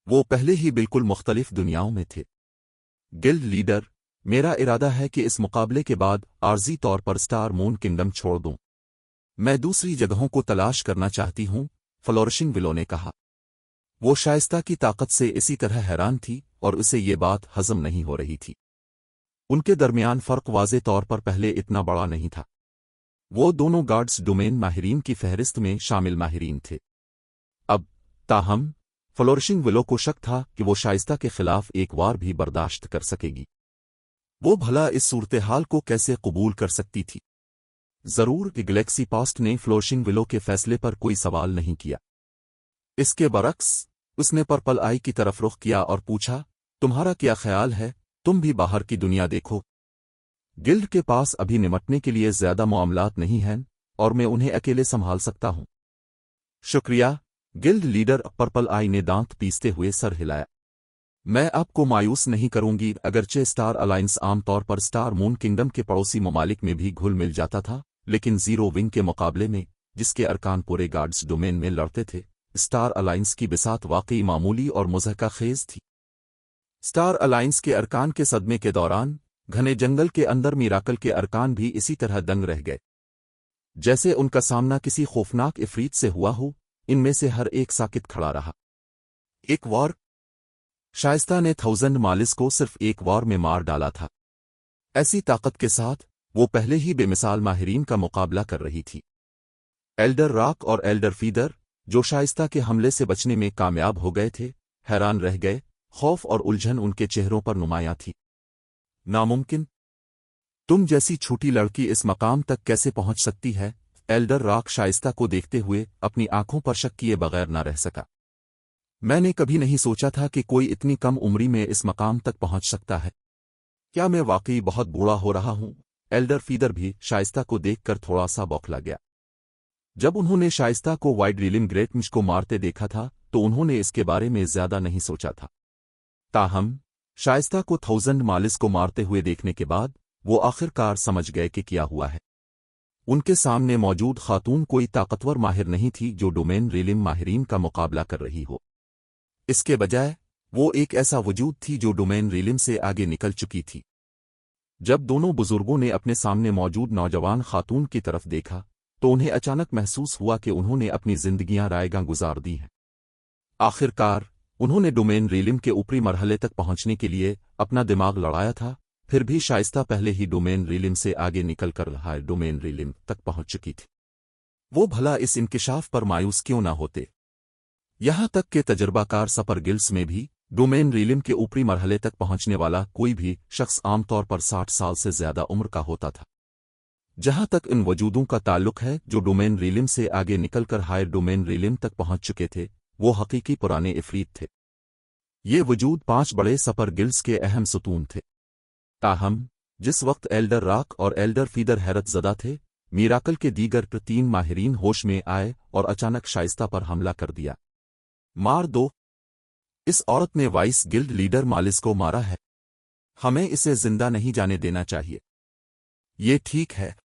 वो पहले ही बिल्कुल मुख्तलिफ दुनियाओं में थे। गिल्ड लीडर, मेरा इरादा है कि इस मुकाबले के बाद आर्जी तौर पर स्टार मून किंगडम छोड़ दूं। मैं दूसरी जगहों को तलाश करना चाहती हूं, फ्लोरिशिंग विलो ने कहा। वो शाइस्ता की ताकत से इसी तरह हैरान थी और उसे ये बात हजम नहीं हो रही थी। उनके दरमियान फ़र्क वाज़े तौर पर पहले इतना बड़ा नहीं था। वो दोनों गार्ड्स डोमेन माहिरीन की फहरिस्त में शामिल माहिरीन थे। अब ताहम फ्लोरिशिंग विलो को शक था कि वो शाइस्ता के खिलाफ एक वार भी बर्दाश्त कर सकेगी। वो भला इस सूरत हाल को कैसे कबूल कर सकती थी? जरूर कि गैलेक्सी पास्ट ने फ्लोरिशिंग विलो के फैसले पर कोई सवाल नहीं किया। इसके बरक्स उसने पर्पल आई की तरफ रुख किया और पूछा, तुम्हारा क्या ख्याल है? तुम भी बाहर की दुनिया देखो। गिल्ड के पास अभी निमटने के लिए ज्यादा मामलात नहीं हैं और मैं उन्हें अकेले संभाल सकता हूं। शुक्रिया, गिल्ड लीडर। पर्पल आई ने दांत पीसते हुए सर हिलाया। मैं आपको मायूस नहीं करूंगी। अगरचे स्टार अलायंस आमतौर पर स्टार मून किंगडम के पड़ोसी ममालिक में भी घुल मिल जाता था, लेकिन जीरो विंग के मुकाबले में, जिसके अरकान पूरे गार्ड्स डोमेन में लड़ते थे, स्टार अलायंस की बिसात वाकई मामूली और मुज़हका खेज थी। स्टार अलायंस के अरकान के सदमे के दौरान घने जंगल के अंदर मिराकल के अरकान भी इसी तरह दंग रह गए, जैसे उनका सामना किसी खौफनाक इफरीत से हुआ हो। इनमें से हर एक साकित खड़ा रहा। एक वार शाइस्ता ने थाउजेंड मालिज को सिर्फ एक वार में मार डाला था। ऐसी ताकत के साथ वो पहले ही बेमिसाल माहिरीन का मुकाबला कर रही थी। एल्डर रॉक और एल्डर फीदर, जो शाइस्ता के हमले से बचने में कामयाब हो गए थे, हैरान रह गए। खौफ और उलझन उनके चेहरों पर नुमायां थी। नामुमकिन, तुम जैसी छोटी लड़की इस मकाम तक कैसे पहुंच सकती है? एल्डर रॉक शाइस्ता को देखते हुए अपनी आंखों पर शक किए बगैर न रह सका। मैंने कभी नहीं सोचा था कि कोई इतनी कम उम्री में इस मकाम तक पहुंच सकता है। क्या मैं वाकई बहुत बूढ़ा हो रहा हूं? एल्डर फीदर भी शाइस्ता को देखकर थोड़ा सा बौखला गया। जब उन्होंने शाइस्ता को वाइड रीलिम ग्रेट मिश को मारते देखा था तो उन्होंने इसके बारे में ज्यादा नहीं सोचा था। ताहम शाइस्ता को थाउजेंड मालिज को मारते हुए देखने के बाद वो आखिरकार समझ गए कि क्या हुआ है। उनके सामने मौजूद खातून कोई ताकतवर माहिर नहीं थी जो डोमेन रीलिम माहिरीन का मुकाबला कर रही हो। इसके बजाय वो एक ऐसा वजूद थी जो डोमेन रीलिम से आगे निकल चुकी थी। जब दोनों बुजुर्गों ने अपने सामने मौजूद नौजवान खातून की तरफ देखा तो उन्हें अचानक महसूस हुआ कि उन्होंने अपनी जिंदगियां रायगां गुजार दी हैं। आखिरकार उन्होंने डोमेन रीलिम के ऊपरी मरहले तक पहुंचने के लिए अपना दिमाग लड़ाया था, फिर भी शाइस्ता पहले ही डोमेन रीलिम से आगे निकल कर डोमेन रीलिम तक पहुंच चुकी थी। वो भला इस इंकिशाफ पर मायूस क्यों ना होते? यहां तक कि तजर्बाकार सपर गिल्ड्स में भी डोमेन रीलिम के ऊपरी मरहले तक पहुंचने वाला कोई भी शख्स आमतौर पर 60 साल से ज्यादा उम्र का होता था। जहां तक इन वजूदों का ताल्लुक है जो डोमेन रीलिम से आगे निकलकर हायर डोमेन रीलिम तक पहुंच चुके थे, वो हकीकी पुराने इफरीत थे। ये वजूद 5 बड़े सपर गिल्ड्स के अहम सतून थे। ताहम जिस वक्त एल्डर राक और एल्डर फीदर हैरत ज़दा थे, मीराकल के दीगर 3 माहिरीन होश में आए और अचानक शाइस्ता पर हमला कर दिया। मार दो, इस औरत ने वाइस गिल्ड लीडर मालिस को मारा है, हमें इसे जिंदा नहीं जाने देना चाहिए। ये ठीक है,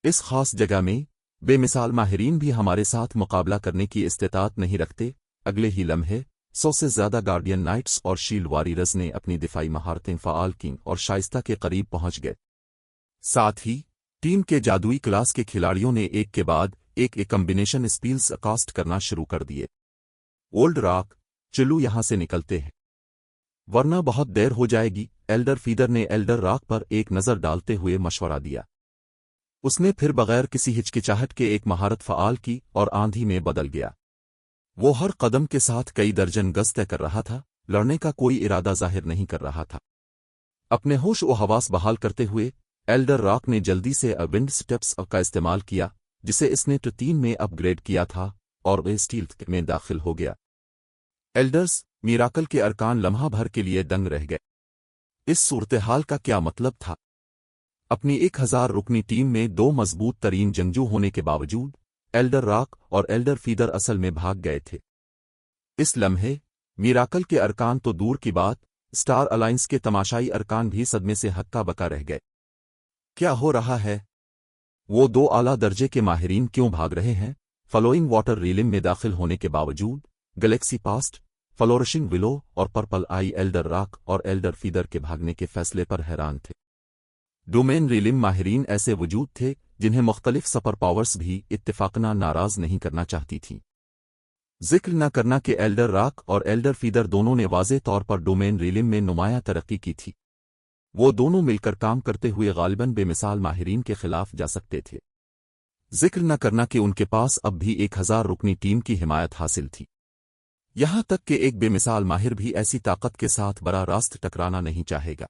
इस खास जगह में बेमिसाल माहिरीन भी हमारे साथ मुकाबला करने की इस्तेताअत नहीं रखते। अगले ही लम्हे 100 से ज्यादा गार्डियन नाइट्स और शील्ड वॉरियर्स ने अपनी दिफाई महारतें फ़आल कीं और शाइस्ता के करीब पहुंच गए। साथ ही टीम के जादुई क्लास के खिलाड़ियों ने एक के बाद एक कम्बिनेशन स्पील्स कास्ट करना शुरू कर दिए। ओल्ड राक, चलो यहां से निकलते हैं, वरना बहुत देर हो जाएगी। एल्डर फीदर ने एल्डर राक पर एक नज़र डालते हुए मशवरा दिया। उसने फिर बगैर किसी हिचकिचाहट के एक महारत फ़आल की और आंधी में बदल गया। वो हर कदम के साथ कई दर्जन गज तय कर रहा था, लड़ने का कोई इरादा जाहिर नहीं कर रहा था। अपने होश व हवास बहाल करते हुए एल्डर राक ने जल्दी से विंड स्टेप्स का इस्तेमाल किया, जिसे इसने 3 में अपग्रेड किया था, और वे स्टील्थ में दाखिल हो गया। एल्डर्स मीराकल के अरकान लम्हा भर के लिए दंग रह गए। इस सूरत-ए-हाल का क्या मतलब था? अपनी 1000 रुकनी टीम में 2 मजबूत तरीन जंगजू होने के बावजूद एल्डर राक और एल्डर फीदर असल में भाग गए थे। इस लम्हे मीराकल के अरकान तो दूर की बात, स्टार अलायंस के तमाशाई अरकान भी सदमे से हक्का बका रह गए। क्या हो रहा है? वो 2 आला दर्जे के माहिरीन क्यों भाग रहे हैं? फलोइंग वाटर रीलिम में दाखिल होने के बावजूद गैलेक्सी पास्ट, फ्लोरिशिंग विलो और पर्पल आई एल्डर राक और एल्डर फीदर के भागने के फैसले पर हैरान थे। डोमेन रीलिम माहिरीन ऐसे वजूद थे जिन्हें मुख्तलिफ सपर पावर्स भी इत्तेफाकना नाराज नहीं करना चाहती थीं। जिक्र न करना कि एल्डर राक और एल्डर फीदर दोनों ने वाज़े तौर पर डोमेन रीलिम में नुमायां तरक्की की थी। वो दोनों मिलकर काम करते हुए गालिबन बेमिसाल माहिरीन के खिलाफ जा सकते थे। जिक्र न करना कि उनके पास अब भी 1000 रुकनी टीम की हिमायत हासिल थी। यहां तक कि एक बेमिसाल माहिर भी ऐसी ताकत के साथ बरा रास्त टकराना नहीं चाहेगा।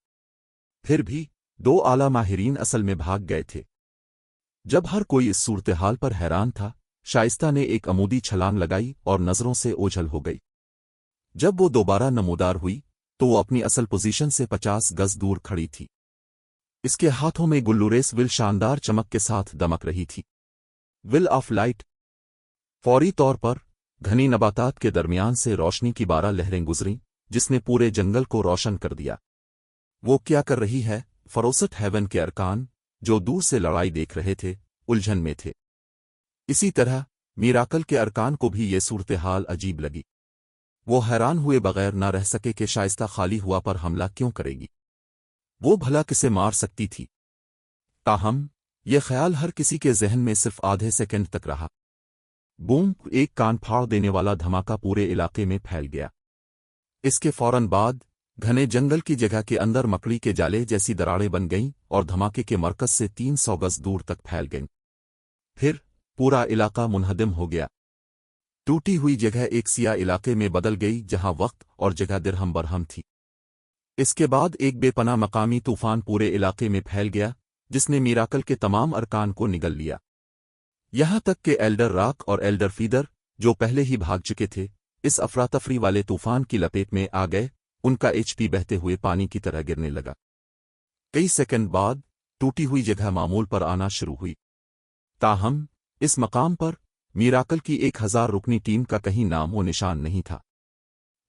फिर भी 2 आला माहिरीन असल में भाग गए थे। जब हर कोई इस सूरत-हाल पर हैरान था, शाइस्ता ने एक अमूदी छलांग लगाई और नजरों से ओझल हो गई। जब वो दोबारा नमूदार हुई तो वो अपनी असल पोजीशन से 50 गज दूर खड़ी थी। इसके हाथों में गुल्लुरेस विल शानदार चमक के साथ दमक रही थी। Will of light. फौरी तौर पर घनी नबातात के दरमियान से रोशनी की 12 लहरें गुजरीं, जिसने पूरे जंगल को रोशन कर दिया। वो क्या कर रही है? फरोसट हेवन के अरकान, जो दूर से लड़ाई देख रहे थे, उलझन में थे। इसी तरह मीराकल के अरकान को भी ये सूरत-हाल अजीब लगी। वो हैरान हुए बगैर न रह सके कि शाइस्ता खाली हुआ पर हमला क्यों करेगी। वो भला किसे मार सकती थी? ताहम ये ख्याल हर किसी के जहन में सिर्फ आधे सेकंड तक रहा। बूम! एक कान फाड़ देने वाला धमाका पूरे इलाके में फैल गया। इसके फौरन बाद घने जंगल की जगह के अंदर मकड़ी के जाले जैसी दरारें बन गईं और धमाके के मरकज से 300 गज दूर तक फैल गईं। फिर पूरा इलाका मुनहदम हो गया। टूटी हुई जगह एक सिया इलाके में बदल गई जहां वक्त और जगह दिरहम बरहम थी। इसके बाद एक बेपनाह मकामी तूफान पूरे इलाके में फैल गया, जिसने मीराकल के तमाम अरकान को निगल लिया। यहां तक कि एल्डर राक और एल्डर फीदर, जो पहले ही भाग चुके थे, इस अफरा-तफरी वाले तूफान की लपेट में आ गए। उनका HP बहते हुए पानी की तरह गिरने लगा। कई सेकंड बाद टूटी हुई जगह मामूल पर आना शुरू हुई। ताहम इस मकाम पर मीराकल की 1000 रुकनी टीम का कहीं नाम व निशान नहीं था,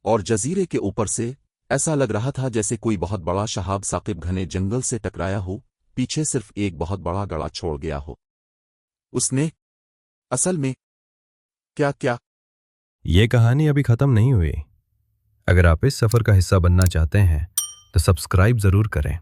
और जजीरे के ऊपर से ऐसा लग रहा था जैसे कोई बहुत बड़ा शहाब साकिब घने जंगल से टकराया हो, पीछे सिर्फ एक बहुत बड़ा गड़ा छोड़ गया हो। उसने असल में क्या? ये कहानी अभी खत्म नहीं हुई। अगर आप इस सफर का हिस्सा बनना चाहते हैं तो सब्सक्राइब जरूर करें।